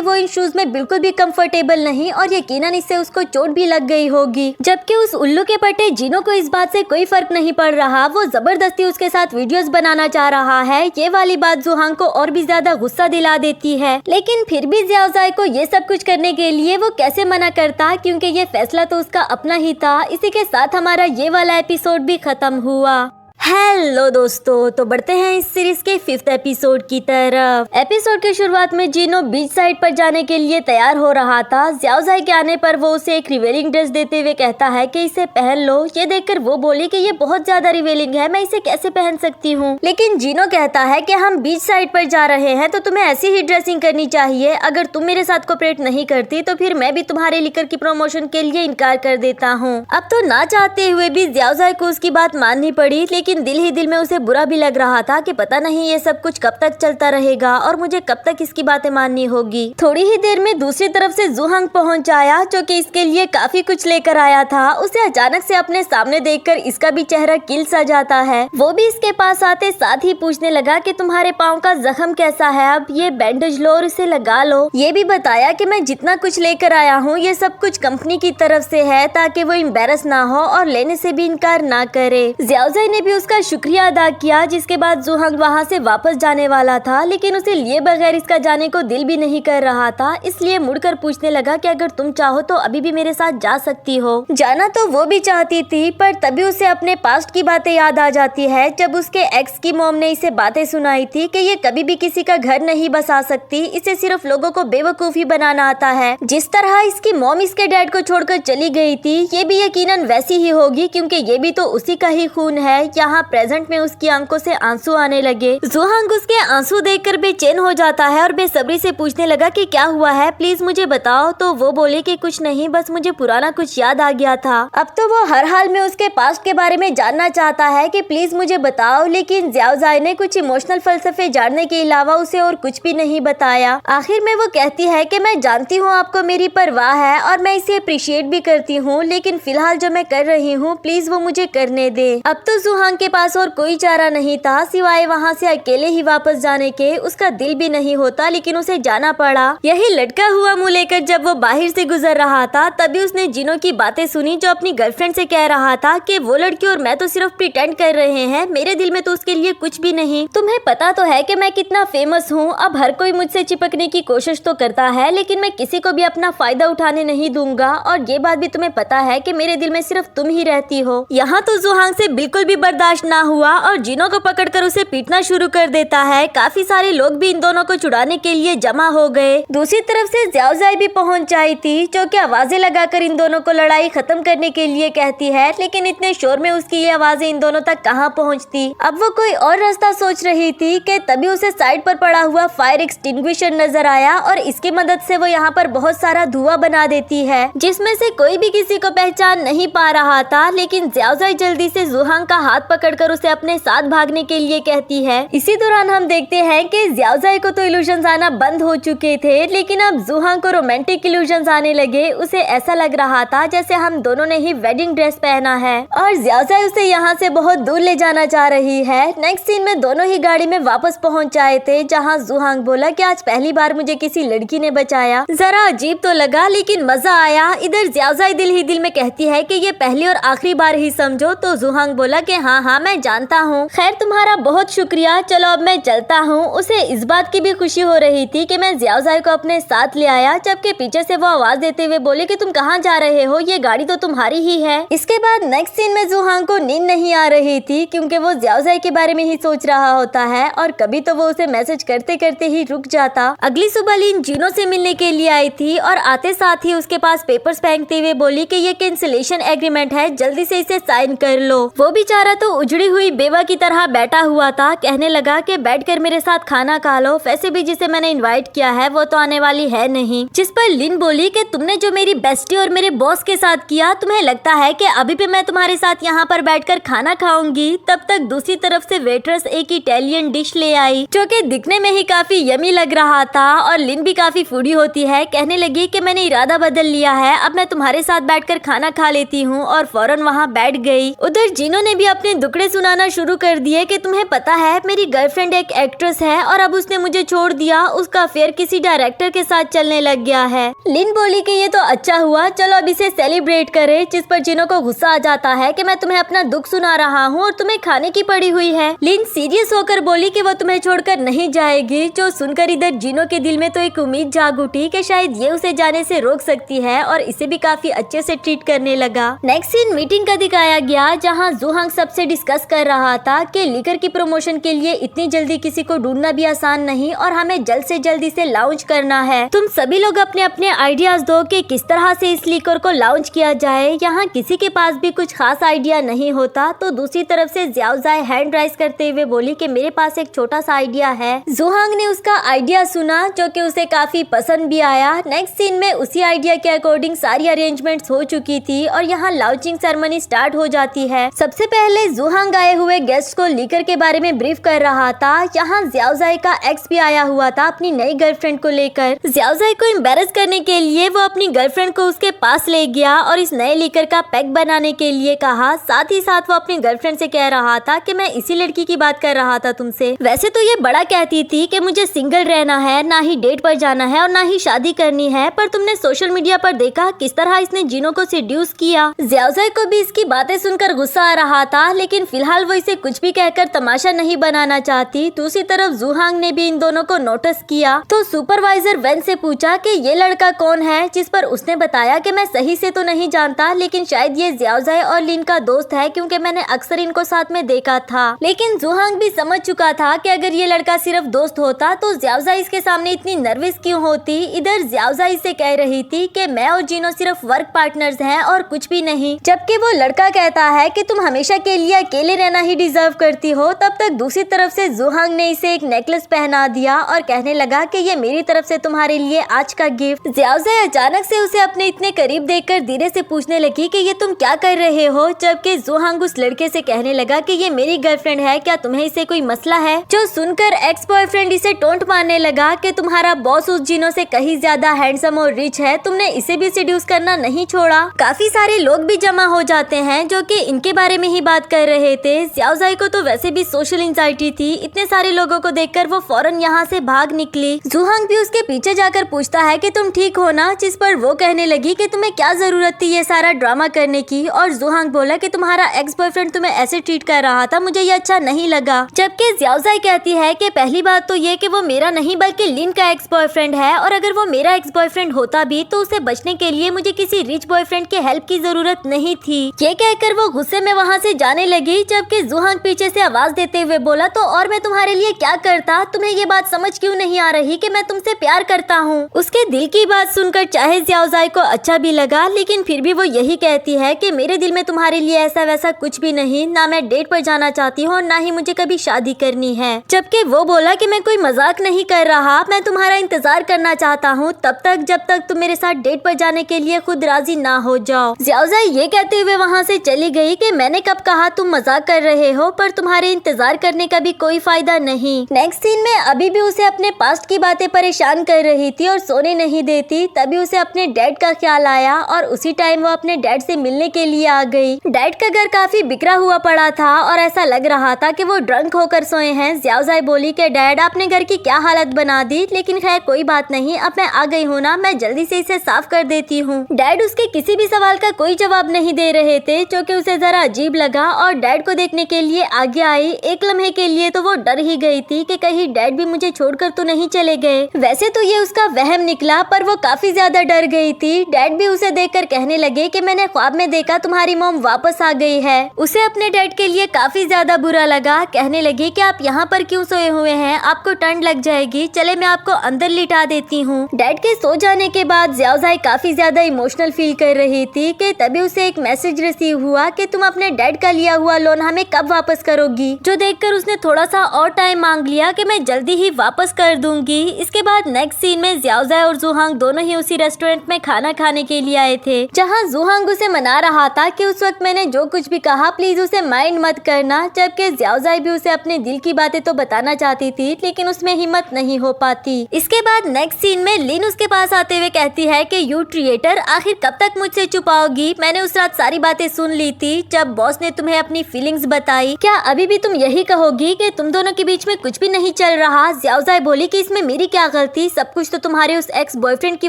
वो इन शूज में बिल्कुल भी कंफर्टेबल नहीं और यकीनन इससे उसको चोट भी लग गई होगी। जबकि उस उल्लू के पट्टे जिनो को इस बात से कोई फर्क नहीं पड़ रहा, वो जबरदस्ती उसके साथ वीडियोस बनाना चाह रहा है। ये वाली बात जुहांग को और भी ज्यादा गुस्सा दिला देती है। लेकिन फिर भी ज़्याओज़ाई को ये सब कुछ करने के लिए वो कैसे मना करता, क्योंकि ये फैसला तो उसका अपना ही था। इसी के साथ हमारा ये वाला एपिसोड भी खत्म हुआ। हेलो दोस्तों, तो बढ़ते हैं इस सीरीज के 5th एपिसोड की तरफ। एपिसोड की शुरुआत में जिनो बीच साइड पर जाने के लिए तैयार हो रहा था। ज़्याओज़ाई के आने पर वो उसे एक रिवेलिंग ड्रेस देते हुए कहता है कि इसे पहन लो। ये देखकर वो बोली कि ये बहुत ज्यादा रिवेलिंग है, मैं इसे कैसे पहन सकती हूँ। लेकिन जिनो कहता है कि हम बीच साइड पर जा रहे हैं तो तुम्हें ऐसी ही ड्रेसिंग करनी चाहिए। अगर तुम मेरे साथ कोऑपरेट नहीं करती तो फिर मैं भी तुम्हारे लिकर की प्रमोशन के लिए इनकार कर देता हूँ। अब तो ना चाहते हुए भी ज़्याओज़ाई को उसकी बात माननी पड़ी, लेकिन दिल ही दिल में उसे बुरा भी लग रहा था कि पता नहीं ये सब कुछ कब तक चलता रहेगा और मुझे कब तक इसकी बातें माननी होगी। थोड़ी ही देर में दूसरी तरफ से जुहांग पहुंच आया जो कि इसके लिए काफी कुछ लेकर आया था। उसे अचानक से अपने सामने देखकर इसका भी चेहरा किल सा जाता है। वो भी इसके पास आते साथ ही पूछने लगा कि तुम्हारे पाँव का जख्म कैसा है, अब ये बैंडेज लो और इसे लगा लो। ये भी बताया कि मैं जितना कुछ लेकर आया हूँ ये सब कुछ कंपनी की तरफ से है ताकि वो एम्बैरस ना हो और लेने से भी इनकार ना करे। ज़्याओज़ाई ने भी उसका शुक्रिया अदा किया, जिसके बाद जुहांग वहाँ से वापस जाने वाला था लेकिन उसे लिए बगैर इसका जाने को दिल भी नहीं कर रहा था। इसलिए मुड़कर पूछने लगा कि अगर तुम चाहो तो अभी भी मेरे साथ जा सकती हो। जाना तो वो भी चाहती थी पर तभी उसे अपने पास्ट की बातें याद आ जाती है जब उसके एक्स की मॉम ने इसे बातें सुनाई थी कि ये कभी भी किसी का घर नहीं बसा सकती, इसे सिर्फ लोगों को बेवकूफी बनाना आता है। जिस तरह इसकी मॉम इसके डैड को छोड़कर चली गई थी ये भी यकीनन वैसी ही होगी क्योंकि ये भी तो उसी का ही खून है। यहाँ प्रेजेंट में उसकी आंखों से आंसू आने लगे। जुहांग उसके आंसू देखकर बेचैन हो जाता है और बेसब्री से पूछने लगा कि क्या हुआ है, प्लीज मुझे बताओ। तो वो बोले कि कुछ नहीं, बस मुझे पुराना कुछ याद आ गया था। अब तो वो हर हाल में उसके पास्ट के बारे में जानना चाहता है कि प्लीज मुझे बताओ, लेकिन ज़्याओज़ाई ने कुछ इमोशनल फलसफे जानने के अलावा उसे और कुछ भी नहीं बताया। आखिर में वो कहती है कि मैं जानती हूँ आपको मेरी परवाह है और मैं इसे अप्रिशिएट भी करती हूँ, लेकिन फिलहाल जो मैं कर रही हूँ प्लीज वो मुझे करने दे। अब तो जुहांग के पास और कोई चारा नहीं था सिवाय वहाँ से अकेले ही वापस जाने के। उसका दिल भी नहीं होता लेकिन उसे जाना पड़ा। यही लटका हुआ मुंह लेकर जब वो बाहर से गुजर रहा था तभी उसने जिनो की बातें सुनी जो अपनी गर्लफ्रेंड से कह रहा था कि वो लड़की और मैं तो सिर्फ प्रिटेंड कर रहे हैं, मेरे दिल में तो उसके लिए कुछ भी नहीं। तुम्हें पता तो है कि मैं कितना फेमस हूँ, अब हर कोई मुझसे चिपकने की कोशिश तो करता है लेकिन मैं किसी को भी अपना फायदा उठाने नहीं दूंगा और ये बात भी तुम्हें पता है कि मेरे दिल में सिर्फ तुम ही रहती हो। यहाँ तो जुहांग से बिल्कुल भी बर्दाश्त ना हुआ और जिनो को पकड़कर उसे पीटना शुरू कर देता है। काफी सारे लोग भी इन दोनों को छुड़ाने के लिए जमा हो गए। दूसरी तरफ से ज़्याओज़ाई भी पहुंच आई थी जो कि आवाजें लगाकर इन दोनों को लड़ाई खत्म करने के लिए कहती है, लेकिन इतने शोर में उसकी ये आवाजें इन दोनों तक कहां पहुंचती। अब वो कोई और रास्ता सोच रही थी कि तभी उसे साइड पर पड़ा हुआ फायर एक्सटिंग्विशर नजर आया और इसकी मदद से वो यहाँ पर बहुत सारा धुआं बना देती है जिसमें से कोई भी किसी को पहचान नहीं पा रहा था। लेकिन ज़्याओज़ाई जल्दी से जुहांग का हाथ पकड़कर उसे अपने साथ भागने के लिए कहती है। इसी दौरान हम देखते हैं कि ज़्याओज़ाई को तो इल्यूजन्स आना बंद हो चुके थे लेकिन अब जुहांग को रोमांटिक इल्यूजन्स आने लगे। उसे ऐसा लग रहा था जैसे हम दोनों ने ही वेडिंग ड्रेस पहना है और ज़्याओज़ाई उसे यहाँ से बहुत दूर ले जाना चाह रही है। नेक्स्ट सीन में दोनों ही गाड़ी में वापस पहुँच आए थे जहाँ जुहांग बोला कि आज पहली बार मुझे किसी लड़की ने बचाया। जरा अजीब तो लगा लेकिन मजा आया। इधर ज़्याओज़ाई दिल ही दिल में कहती है कि ये पहली और आखिरी बार ही समझो। तो जुहांग बोला कि हाँ हाँ मैं जानता हूँ। खैर तुम्हारा बहुत शुक्रिया, चलो अब मैं चलता हूँ। उसे इस बात की भी खुशी हो रही थी कि मैं जियाओजाई को अपने साथ ले आया, जबकि पीछे से वो आवाज देते हुए बोले कि तुम कहाँ जा रहे हो, ये गाड़ी तो तुम्हारी ही है। इसके बाद नेक्स्ट सीन में जुहांग को नींद नहीं आ रही थी क्योंकि वो जियाओजाई के बारे में ही सोच रहा होता है और कभी तो वो उसे मैसेज करते करते ही रुक जाता। अगली सुबह लिन जिनो से मिलने के लिए आई थी और आते साथ ही उसके पास पेपर्स फेंकते हुए बोली कि ये कैंसिलेशन एग्रीमेंट है, जल्दी से इसे साइन कर लो। वो बेचारा तो उजड़ी हुई बेवा की तरह बैठा हुआ था। कहने लगा कि बैठकर मेरे साथ खाना खा लो, वैसे भी जिसे मैंने इनवाइट किया है वो तो आने वाली है नहीं। जिस पर लिन बोली कि तुमने जो मेरी बेस्टी और मेरे बॉस के साथ किया, तुम्हें लगता है कि अभी भी मैं तुम्हारे साथ यहाँ पर बैठकर खाना खाऊंगी? तब तक दूसरी तरफ से वेट्रेस एक इटालियन डिश ले आई जो कि दिखने में ही काफी यमी लग रहा था और लिन भी काफी फूडी होती है। कहने लगी कि मैंने इरादा बदल लिया है, अब मैं तुम्हारे साथ बैठकर खाना खा लेती हूँ और फौरन वहाँ बैठ गई। उधर जिनो ने भी अपने दुखड़े सुनाना शुरू कर दिए कि तुम्हें पता है मेरी गर्लफ्रेंड एक एक्ट्रेस है और अब उसने मुझे छोड़ दिया, उसका अफेयर किसी डायरेक्टर के साथ चलने लग गया है। लिन बोली कि ये तो अच्छा हुआ, चलो अब इसे सेलिब्रेट करें। जिस पर जिनो को गुस्सा आ जाता है कि मैं तुम्हें अपना दुख सुना रहा हूँ और तुम्हें खाने की पड़ी हुई है। लिन सीरियस होकर बोली कि वो तुम्हें छोड़कर नहीं जाएगी, जो सुनकर इधर जिनो के दिल में तो एक उम्मीद जाग उठी कि शायद ये उसे जाने से रोक सकती है और इसे भी काफी अच्छे से ट्रीट करने लगा। नेक्स्ट सीन मीटिंग का दिखाया गया जहाँ जुहांग सबसे डिस्कस कर रहा था कि लीकर की प्रमोशन के लिए इतनी जल्दी किसी को ढूंढना भी आसान नहीं और हमें जल्द से जल्द इसे लॉन्च करना है। तुम सभी लोग अपने अपने आइडियाज दो कि किस तरह से इस लीकर को लॉन्च किया जाए। यहाँ किसी के पास भी कुछ खास आइडिया नहीं होता तो दूसरी तरफ से जियाओजाई हैंड राइज करते हुए बोली कि मेरे पास एक छोटा सा आइडिया है। जुहांग ने उसका आइडिया सुना जो कि उसे काफी पसंद भी आया। नेक्स्ट सीन में उसी आइडिया के अकॉर्डिंग सारी अरेंजमेंट्स हो चुकी थी और यहाँ लॉन्चिंग सेरेमनी स्टार्ट हो जाती है। सबसे पहले जुहांग आए हुए गेस्ट को लीकर के बारे में ब्रीफ कर रहा था। यहाँ जियाओजाई का एक्स भी आया हुआ था अपनी नई गर्लफ्रेंड को लेकर। जियाओजाई को एम्बैरस करने के लिए वो अपनी गर्लफ्रेंड को उसके पास ले गया और इस नए लीकर का पैक बनाने के लिए कहा। साथ ही साथ वो अपनी गर्लफ्रेंड से कह रहा था कि मैं इसी लड़की की बात कर रहा था तुमसे। वैसे तो ये बड़ा कहती थी कि मुझे सिंगल रहना है, ना ही डेट पर जाना है और ना ही शादी करनी है, पर तुमने सोशल मीडिया पर देखा किस तरह इसने जिनो को सेड्यूस किया। जियाओजाई को भी इसकी बातें सुनकर गुस्सा आ रहा था, लेकिन फिलहाल वो इसे कुछ भी कहकर तमाशा नहीं बनाना चाहती। दूसरी तरफ जुहांग ने भी इन दोनों को नोटिस किया तो सुपरवाइजर वेन से पूछा कि ये लड़का कौन है, जिस पर उसने बताया कि मैं सही से तो नहीं जानता, लेकिन शायद ये जियाओजाई और लिन का दोस्त है क्योंकि मैंने अक्सर इनको साथ में देखा था। लेकिन जुहांग भी समझ चुका था कि अगर ये लड़का सिर्फ दोस्त होता तो जियाओजाई इसके सामने इतनी नर्वस क्यों होती। इधर जियाओजाई से कह रही थी कि मैं और जिनो सिर्फ वर्क पार्टनर्स हैं और कुछ भी नहीं, जबकि वो लड़का कहता है कि तुम हमेशा के लिए अकेले रहना ही डिजर्व करती हो। तब तक दूसरी तरफ से जुहांग ने इसे एक नेकलेस पहना दिया और कहने लगा कि ये मेरी तरफ से तुम्हारे लिए आज का गिफ्ट। जियाओजाई अचानक से उसे अपने इतने करीब देखकर धीरे से पूछने लगी कि ये तुम क्या कर रहे हो, जबकि जुहांग उस लड़के से कहने लगा कि ये मेरी गर्लफ्रेंड है, क्या तुम्हें इसे कोई मसला है। जो सुनकर एक्स बॉयफ्रेंड इसे टोंट मारने लगा कि तुम्हारा बॉस उस जिनो से कहीं ज्यादा हैंडसम और रिच है, तुमने इसे भी सेड्यूस करना नहीं छोड़ा। काफी सारे लोग भी जमा हो जाते हैं जो कि इनके बारे में ही बात कर रहे थे। जियाओजाई को तो वैसे भी सोशल एंजाइटी थी, इतने सारे लोगों को देखकर वो फौरन यहाँ से भाग निकली। जुहांग भी उसके पीछे जाकर पूछता है कि तुम ठीक हो ना, जिस पर वो कहने लगी कि तुम्हें क्या जरूरत थी ये सारा ड्रामा करने की। और जुहांग बोला कि तुम्हारा एक्स बॉयफ्रेंड तुम्हें ऐसे ट्रीट कर रहा था, मुझे ये अच्छा नहीं लगा। जबकि जियाओजाई कहती है कि पहली बात तो ये कि वो मेरा नहीं बल्कि लिन का एक्स बॉयफ्रेंड है और अगर वो मेरा एक्स बॉयफ्रेंड होता भी तो उसे बचने के लिए मुझे किसी रिच बॉयफ्रेंड के हेल्प की जरूरत नहीं थी। ये कहकर वो गुस्से में वहाँ से जाने लगी, जबकि जुहांग पीछे से आवाज देते हुए बोला तो और मैं तुम्हारे लिए क्या करता, तुम्हें ये बात समझ क्यों नहीं आ रही कि मैं तुमसे प्यार करता हूँ। उसके दिल की बात सुनकर चाहे जियाओजाई को अच्छा भी लगा, लेकिन फिर भी वो यही कहती है कि मेरे दिल में तुम्हारे लिए ऐसा वैसा कुछ भी नहीं, ना मैं डेट पर जाना चाहती हूँ और ना ही मुझे कभी शादी करनी है। जबकि वो बोला कि मैं कोई मजाक नहीं कर रहा, मैं तुम्हारा इंतजार करना चाहता हूँ तब तक जब तक तुम मेरे साथ डेट पर जाने के लिए खुद राजी ना हो जाओ। जियाओजाई ये कहते हुए वहाँ से चली गई कि मैंने कब कहा तुम मजाक कर रहे हो, पर तुम्हारे इंतजार करने का भी कोई फायदा नहीं। नेक्स्ट सीन में अभी भी उसे अपने पास्ट की बातें परेशान कर रही थी और सोने नहीं देती। तभी उसे अपने डैड का ख्याल आया और उसी टाइम वो अपने डैड से मिलने के लिए आ गई। डैड का घर काफी बिखरा हुआ पड़ा था और ऐसा लग रहा था कि वो ड्रंक होकर सोए हैं। जियाओजाई बोली कि डैड आपने घर की क्या हालत बना दी, लेकिन खैर कोई बात नहीं, अब मैं आ गई हूँ ना, मैं जल्दी से इसे साफ कर देती हूँ। डैड उसके किसी भी सवाल का कोई जवाब नहीं दे रहे थे, जो कि उसे जरा अजीब लगा और डैड को देखने के लिए आगे आई। एक लम्हे के लिए तो वो डर ही गई थी कि कहीं डैड भी मुझे छोड़कर तो नहीं चले गए। वैसे तो ये उसका वहम निकला, पर वो काफी ज्यादा डर गई थी। डैड भी उसे देखकर कहने लगे कि मैंने ख्वाब में देखा तुम्हारी मॉम वापस आ गई है। उसे अपने डैड के लिए काफी ज्यादा बुरा लगा। कहने लगी कि आप यहाँ पर क्यों सोए हुए हैं, आपको ठंड लग जाएगी, चले मैं आपको अंदर लिटा देती हूँ। डैड के सो जाने के बाद ज़ियाओज़ाई काफी ज्यादा इमोशनल फील कर रही थी कि तभी उसे एक मैसेज रिसीव हुआ कि तुम अपने डैड का लिया हुआ लोन हमें कब वापस करोगी। जो देखकर उसने थोड़ा सा और टाइम मांग लिया कि मैं जल्दी ही वापस कर दूंगी। इसके बाद नेक्स्ट सीन में ज़ियाओज़ाई और ज़ुहांग दोनों ही उसी रेस्टोरेंट में खाना खाने के लिए आए थे, जहाँ ज़ुहांग उसे मना रहा था कि उस वक्त मैंने जो कुछ भी कहा प्लीज उसे माइंड मत करना, जबकि ज़ियाओज़ाई भी उसे अपने दिल की बातें तो बताना चाहती थी लेकिन उसमें हिम्मत नहीं हो पाती। इसके बाद नेक्स्ट सीन में लिन उसके पास आते हुए कहती है कि यू ट्रिएटर, आखिर कब तक मुझसे छुपाओगी? मैंने उस रात सारी बातें सुन ली थी जब बॉस ने तुम्हें अपनी फीलिंग्स बताई। क्या अभी भी तुम यही कहोगी कि तुम दोनों के बीच में कुछ भी नहीं चल रहा? ज़ियाओज़ाई बोली कि इसमें मेरी क्या गलती, सब कुछ तो तुम्हारे उस एक्स बॉयफ्रेंड की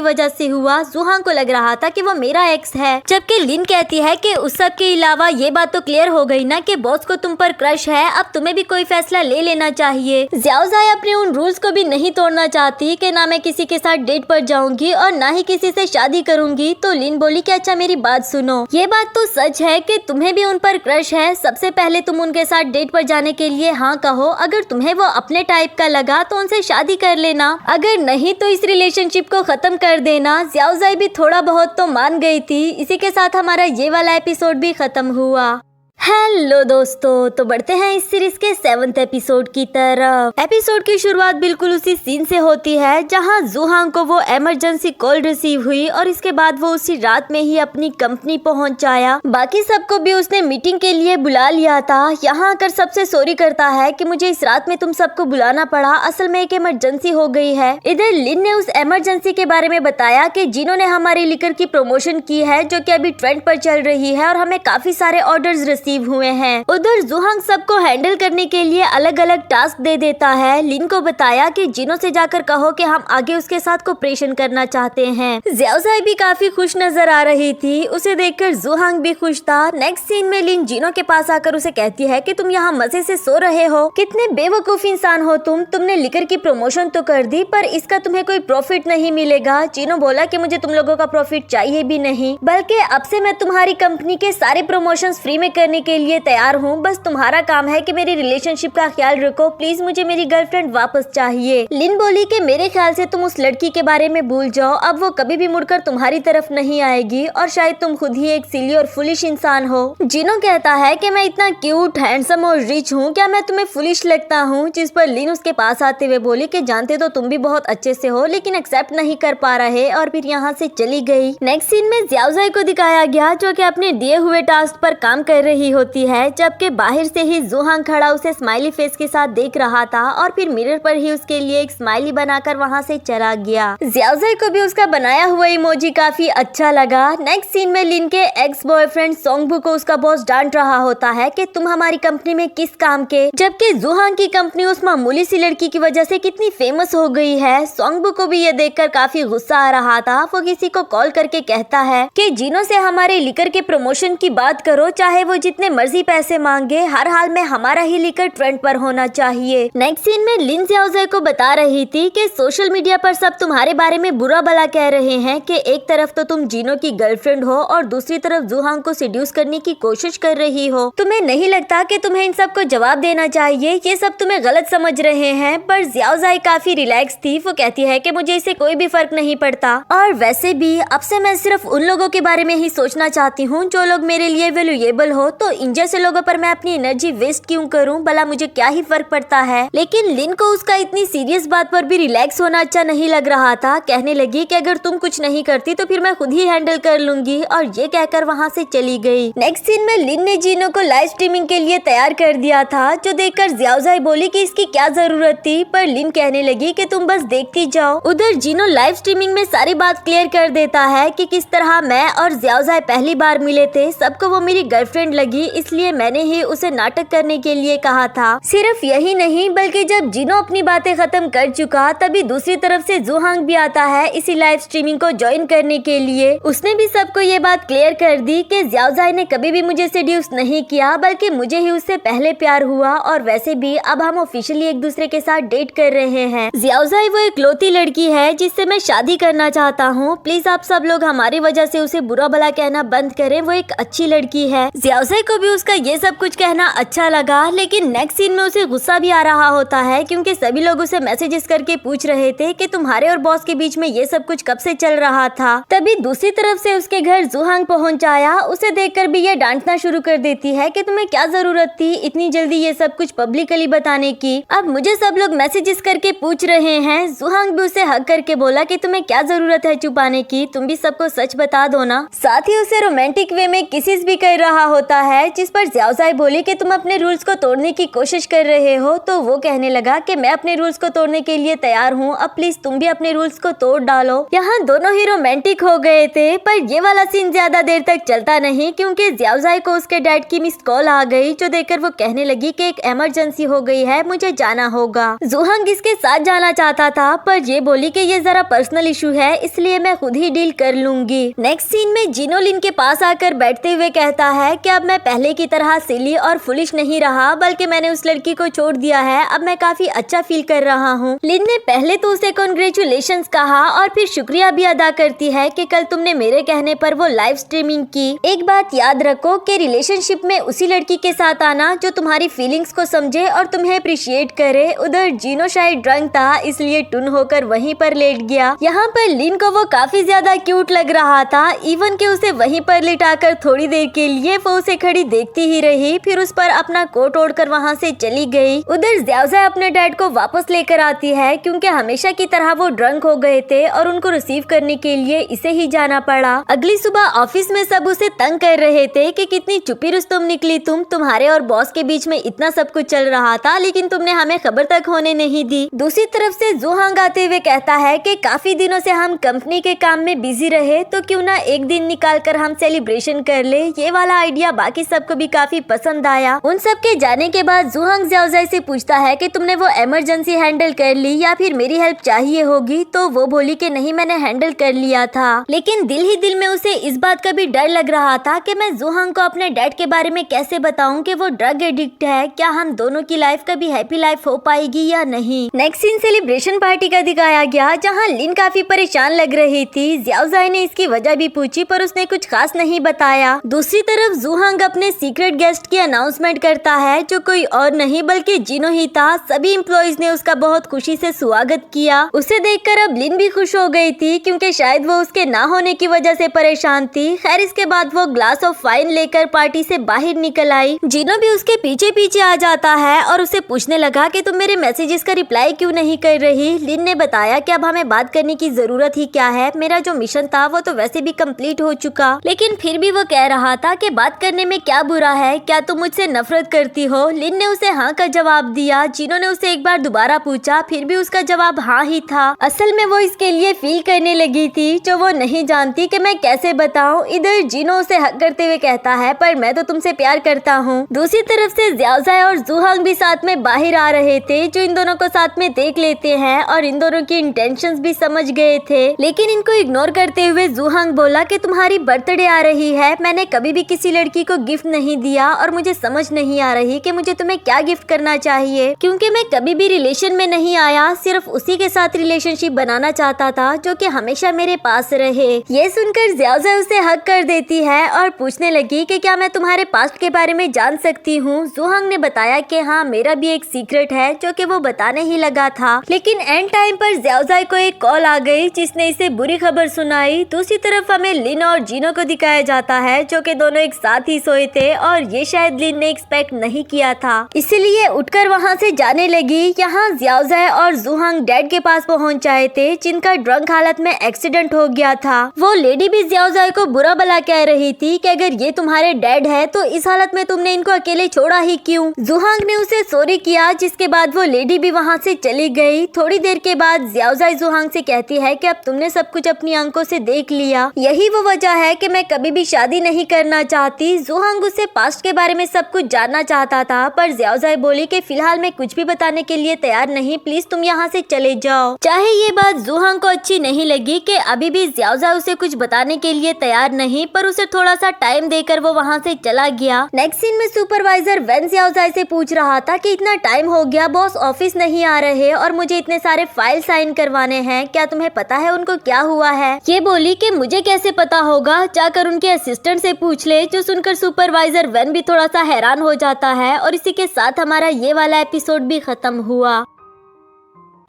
वजह से हुआ। ज़ुहांग को लग रहा था कि वो मेरा एक्स है, जबकि लिन कहती है कि उस सब के अलावा ये बात तो क्लियर हो गई ना कि बॉस को तुम पर क्रश है, अब तुम्हें भी कोई फैसला ले लेना चाहिए। ज़ियाओज़ाई अपने उन रूल्स को भी नहीं तोड़ना चाहती कि ना मैं किसी के साथ डेट पर जाऊंगी और ना ही किसी से शादी करूंगी। तो लिन बोली कि अच्छा मेरी बात सुनो, ये बात तो सच है कि तुम्हें भी उन पर क्रश है। सबसे पहले तुम उनके साथ डेट पर जाने के लिए हाँ कहो, अगर तुम्हें वो अपने टाइप का लगा तो उनसे शादी कर लेना, अगर नहीं तो इस रिलेशनशिप को खत्म कर देना। ज़ियाओज़ाई भी थोड़ा बहुत तो मान गई थी। इसी के साथ हमारा ये वाला एपिसोड भी खत्म हुआ। हेलो दोस्तों, तो बढ़ते हैं इस सीरीज के 7th एपिसोड की तरफ। एपिसोड की शुरुआत बिल्कुल उसी सीन से होती है जहां ज़ुहांग को वो इमरजेंसी कॉल रिसीव हुई और इसके बाद वो उसी रात में ही अपनी कंपनी पहुंच आया। बाकी सबको भी उसने मीटिंग के लिए बुला लिया था। यहाँ आकर सबसे सॉरी करता है कि मुझे इस रात में तुम सबको बुलाना पड़ा, असल में एक इमरजेंसी हो गई है। इधर लिन ने उस इमरजेंसी के बारे में बताया कि जिन्होंने हमारी लिकर की प्रमोशन की है जो कि अभी ट्रेंड पर चल रही है और हमें काफी सारे ऑर्डर्स रिसीव हुए हैं। उधर ज़ुहांग सबको हैंडल करने के लिए अलग अलग टास्क दे देता है। लिन को बताया कि जिनो से जाकर कहो कि हम आगे उसके साथ कोऑपरेशन करना चाहते हैं। ज़ियाओज़ाई भी काफी खुश नजर आ रही थी, उसे देखकर ज़ुहांग भी खुश था। नेक्स्ट सीन में लिन जिनो के पास आकर उसे कहती है कि तुम यहाँ मजे से सो रहे हो, कितने बेवकूफ इंसान हो तुमने लिकर की प्रमोशन तो कर दी पर इसका तुम्हें कोई प्रॉफिट नहीं मिलेगा। जिनो बोला कि मुझे तुम लोगों का प्रॉफिट चाहिए भी नहीं, बल्कि अब से मैं तुम्हारी कंपनी के सारे प्रमोशन फ्री में करने के लिए तैयार हूँ। बस तुम्हारा काम है कि मेरी रिलेशनशिप का ख्याल रखो, प्लीज मुझे मेरी गर्लफ्रेंड वापस चाहिए। लिन बोली कि मेरे ख्याल से तुम उस लड़की के बारे में भूल जाओ, अब वो कभी भी मुड़कर तुम्हारी तरफ नहीं आएगी और शायद तुम खुद ही एक सिली और फुलिश इंसान हो। जिनो कहता है कि मैं इतना क्यूट, हैंडसम और रिच हूँ, क्या मैं तुम्हें फुलिश लगता हूँ? जिस पर लिन उसके पास आते हुए बोली कि जानते तो तुम भी बहुत अच्छे से हो लेकिन एक्सेप्ट नहीं कर पा रहे, और फिर यहाँ से चली गई। नेक्स्ट सीन में ज़ियाओज़ाई को दिखाया गया जो कि अपने दिए हुए टास्क पर काम कर रही होती है, जबकि बाहर से ही ज़ुहांग खड़ा उसे स्माइली फेस के साथ देख रहा था और फिर मिरर पर ही उसके लिए एक स्माइली बनाकर वहां से चला गया। ज़ियाओज़ाई को भी उसका बनाया हुआ इमोजी काफी अच्छा लगा। नेक्स्ट सीन में लिन के एक्स बॉयफ्रेंड सोंगबू को उसका बॉस डांट रहा होता है कि तुम हमारी कंपनी में किस काम के, जबकि ज़ुहांग की कंपनी उस मामूली सी लड़की की वजह से कितनी फेमस हो गई है। सोंगबू को भी ये देखकर काफी गुस्सा आ रहा था। वो किसी को कॉल करके कहता है कि जिनो से हमारे लिकर के प्रमोशन की बात करो, चाहे वो जितने मर्जी पैसे मांगे, हर हाल में हमारा ही लिकर ट्रेंड पर होना चाहिए। नेक्स्ट सीन में लिन ज़ियाओज़ाई को बता रही थी कि सोशल मीडिया पर सब तुम्हारे बारे में बुरा भला कह रहे हैं कि एक तरफ तो तुम जिनो की गर्लफ्रेंड हो और दूसरी तरफ ज़ुहांग को सेड्यूस करने की कोशिश कर रही हो। तुम्हें नहीं लगता कि तुम्हें इन सब को जवाब देना चाहिए? ये सब तुम्हें गलत समझ रहे हैं। पर ज़ियाओज़ाई काफी रिलैक्स थी। वो कहती है कि मुझे इससे कोई भी फर्क नहीं पड़ता और वैसे भी अब से मैं सिर्फ उन लोगों के बारे में ही सोचना चाहती हूँ जो लोग मेरे लिए वैल्यूएबल हो, तो इन जैसे लोगों पर मैं अपनी एनर्जी वेस्ट क्यों करूं? भला मुझे क्या ही फर्क पड़ता है। लेकिन लिन को उसका इतनी सीरियस बात पर भी रिलैक्स होना अच्छा नहीं लग रहा था। कहने लगी कि अगर तुम कुछ नहीं करती तो फिर मैं खुद ही हैंडल कर लूंगी, और ये कहकर वहां से चली गई। नेक्स्ट सीन में लिन ने जिनो को लाइव स्ट्रीमिंग के लिए तैयार कर दिया था, जो देखकर ज़ियाओज़ाई बोली कि इसकी क्या जरूरत थी, पर लिन कहने लगी कि तुम बस देखती जाओ। उधर जिनो लाइव स्ट्रीमिंग में सारी बात क्लियर कर देता है कि किस तरह मैं और ज़ियाओज़ाई पहली बार मिले थे। सबको वो मेरी गर्लफ्रेंड लगी होगी, इसलिए मैंने ही उसे नाटक करने के लिए कहा था। सिर्फ यही नहीं बल्कि जब जिनो अपनी बातें खत्म कर चुका तभी दूसरी तरफ से जुहांग भी आता है इसी लाइव स्ट्रीमिंग को ज्वाइन करने के लिए। उसने भी सबको ये बात क्लियर कर दी कि ज़ियाओज़ाई ने कभी भी मुझे सेड्यूस नहीं किया बल्कि मुझे ही उससे पहले प्यार हुआ, और वैसे भी अब हम ऑफिशियली एक दूसरे के साथ डेट कर रहे हैं। ज़ियाओज़ाई वो इकलौती लड़की है जिससे मैं शादी करना चाहता हूँ। प्लीज आप सब लोग हमारी वजह से उसे बुरा भला कहना बंद करें, वो एक अच्छी लड़की है। ज़ियाओज़ाई को भी उसका ये सब कुछ कहना अच्छा लगा, लेकिन नेक्स्ट सीन में उसे गुस्सा भी आ रहा होता है क्योंकि सभी लोग उसे मैसेजेस करके पूछ रहे थे कि तुम्हारे और बॉस के बीच में ये सब कुछ कब से चल रहा था। तभी दूसरी तरफ से उसके घर जुहांग पहुंच आया। उसे देखकर भी ये डांटना शुरू कर देती है कि तुम्हें क्या जरूरत थी इतनी जल्दी ये सब कुछ पब्लिकली बताने की। अब मुझे सब लोग मैसेजेस करके पूछ रहे हैं। जुहांग भी उसे हक करके बोला कि तुम्हें क्या जरूरत है छुपाने की, तुम भी सबको सच बता दो ना। साथ ही उसे रोमांटिक वे में किसिस भी कर रहा होता है, जिस पर ज़ियाओज़ाई बोली कि तुम अपने रूल्स को तोड़ने की कोशिश कर रहे हो। तो वो कहने लगा कि मैं अपने रूल्स को तोड़ने के लिए तैयार हूँ, अब प्लीज तुम भी अपने रूल्स को तोड़ डालो। यहाँ दोनों ही रोमांटिक हो गए थे, पर ये वाला सीन ज्यादा देर तक चलता नहीं क्योंकि ज़ियाओज़ाई को उसके डैड की मिस्ड कॉल आ गई, जो देखकर वो कहने लगी कि एक इमरजेंसी हो गई है, मुझे जाना होगा। जुहांग इसके साथ जाना चाहता था पर ये बोली कि ये जरा पर्सनल इशू है, इसलिए मैं खुद ही डील कर लूंगी। नेक्स्ट सीन में जिनो लिन के पास आकर बैठते हुए कहता है कि अब मैं पहले की तरह सिली और फुलिश नहीं रहा, बल्कि मैंने उस लड़की को छोड़ दिया है, अब मैं काफी अच्छा फील कर रहा हूँ। लिन ने पहले तो उसे कांग्रेचुलेशंस कहा और फिर शुक्रिया भी अदा करती है कि कल तुमने मेरे कहने पर वो लाइव स्ट्रीमिंग की। एक बात याद रखो कि रिलेशनशिप में उसी लड़की के साथ आना जो तुम्हारी फीलिंग्स को समझे और तुम्हें अप्रिशिएट करे। उधर जिनो शायद ड्रंक था, इसलिए टुन होकर वहीं पर लेट गया। यहाँ पर लिन को वो काफी ज्यादा क्यूट लग रहा था, इवन के उसे वहीं पर लिटाकर थोड़ी देर के लिए वो उसे खड़ी देखती ही रही, फिर उस पर अपना कोट ओढ़कर वहाँ से चली गई। उधर ज़ियाओज़ाई अपने डैड को वापस लेकर आती है क्योंकि हमेशा की तरह वो ड्रंक हो गए थे और उनको रिसीव करने के लिए इसे ही जाना पड़ा। अगली सुबह ऑफिस में सब उसे तंग कर रहे थे कि कितनी चुपी रुस्तम निकली तुम्हारे और बॉस के बीच में इतना सब कुछ चल रहा था लेकिन तुमने हमें खबर तक होने नहीं दी। दूसरी तरफ से जुहांग आते हुए कहता है कि काफी दिनों से हम कंपनी के काम में बिजी रहे, तो क्यों ना एक दिन निकाल कर हम सेलिब्रेशन कर ले। ये वाला आइडिया बाकी सबको भी काफी पसंद आया। उन सब के जाने के बाद जुहांग ज़ियाओज़ाई से पूछता है कि तुमने वो इमरजेंसी हैंडल कर ली या फिर मेरी हेल्प चाहिए होगी, तो वो बोली कि नहीं मैंने हैंडल कर लिया था। लेकिन दिल ही दिल में उसे इस बात का भी डर लग रहा था कि मैं जुहांग को अपने डैड के बारे में कैसे बताऊं कि वो ड्रग एडिक्ट है, क्या हम दोनों की लाइफ कभी हैप्पी लाइफ हो पाएगी या नहीं। नेक्स्ट सीन सेलिब्रेशन पार्टी का दिखाया गया जहाँ लिन काफी परेशान लग रही थी। ज़ियाओज़ाई ने इसकी वजह भी पूछी पर उसने कुछ खास नहीं बताया। दूसरी तरफ जुहांग अपने सीक्रेट गेस्ट की अनाउंसमेंट करता है जो कोई और नहीं बल्कि जिनो ही था। सभी एम्प्लॉइज ने उसका बहुत खुशी से स्वागत किया। उसे देखकर अब लिन भी खुश हो गई थी क्योंकि शायद वो उसके ना होने की वजह से परेशान थी। खैर इसके बाद वो ग्लास ऑफ वाइन लेकर पार्टी से बाहर निकल आई। जिनो भी उसके पीछे पीछे आ जाता है और उसे पूछने लगा कि तुम मेरे मैसेजेस का रिप्लाई क्यों नहीं कर रही। लिन ने बताया कि अब हमें बात करने की जरूरत ही क्या है, मेरा जो मिशन था वो तो वैसे भी कंप्लीट हो चुका। लेकिन फिर भी वो कह रहा था कि बात करने में क्या बुरा है, क्या तुम मुझसे नफरत करती हो। लिन ने उसे हाँ का जवाब दिया। जिनो ने उसे एक बार दोबारा पूछा, फिर भी उसका जवाब हाँ ही था। असल में वो इसके लिए फील करने लगी थी जो वो नहीं जानती कि मैं कैसे बताऊं। इधर जिनो उसे हक करते हुए कहता है पर मैं तो तुमसे प्यार करता हूँ। दूसरी तरफ से ज़ियाओज़ाई और जुहांग भी साथ में बाहर आ रहे थे, जो इन दोनों को साथ में देख लेते हैं और इन दोनों की इंटेंशंस भी समझ गए थे। लेकिन इनको इग्नोर करते हुए जुहांग बोला कि तुम्हारी बर्थडे आ रही है, मैंने कभी भी किसी लड़की को गिफ्ट नहीं दिया और मुझे समझ नहीं आ रही कि मुझे तुम्हें क्या गिफ्ट करना चाहिए, क्योंकि मैं कभी भी रिलेशन में नहीं आया, सिर्फ उसी के साथ रिलेशनशिप बनाना चाहता था जो कि हमेशा मेरे पास रहे। ये सुनकर ज़ियाओज़ाई उसे हक कर देती है और पूछने लगी कि क्या मैं तुम्हारे पास्ट के बारे में जान सकती हूँ। जुहांग ने बताया कि हाँ मेरा भी एक सीक्रेट है जो कि वो बताने ही लगा था। लेकिन एंड टाइम पर ज़ियाओज़ाई को एक कॉल आ गई जिसने इसे बुरी खबर सुनाई। दूसरी तरफ हमें लिन और जिनो को दिखाया जाता है जो कि दोनों एक साथ ही सोए थे और ये शायद लिन ने एक्सपेक्ट नहीं किया था, इसलिए उठकर वहाँ से जाने लगी। यहाँ ज़ियाओज़ाई और जुहांग डैड के पास पहुँच आए थे जिनका ड्रंक हालत में एक्सीडेंट हो गया था। वो लेडी भी ज़ियाओज़ाई को बुरा भला कह रही थी कि अगर ये तुम्हारे डैड है तो इस हालत में तुमने इनको अकेले छोड़ा ही क्यों। जुहांग ने उसे सॉरी किया जिसके बाद वो लेडी भी वहाँ से चली गई। थोड़ी देर के बाद ज़ियाओज़ाई जुहांग से कहती है कि अब तुमने सब कुछ अपनी आंखों से देख लिया, यही वो वजह है कि मैं कभी भी शादी नहीं करना चाहती। जुहांग जुहांग उससे पास्ट के बारे में सब कुछ जानना चाहता था, पर ज़्याओज़ाई बोली कि फिलहाल मैं कुछ भी बताने के लिए तैयार नहीं, प्लीज तुम यहाँ से चले जाओ। चाहे ये बात जुहांग को अच्छी नहीं लगी कि अभी भी ज़्याओज़ाई उसे कुछ बताने के लिए तैयार नहीं, पर उसे थोड़ा सा टाइम देकर वो वहाँ से चला गया। नेक्स्ट सीन में सुपरवाइजर वेन ज़्याओज़ाई से पूछ रहा था कि इतना टाइम हो गया, बॉस ऑफिस नहीं आ रहे और मुझे इतने सारे फाइल साइन करवाने हैं, क्या तुम्हें पता है उनको क्या हुआ है? ये बोली कि मुझे कैसे पता होगा, जाकर उनके असिस्टेंट से पूछ ले। जो सुनकर सुपरवाइजर वेन भी थोड़ा सा हैरान हो जाता है और इसी के साथ हमारा ये वाला एपिसोड भी खत्म हुआ।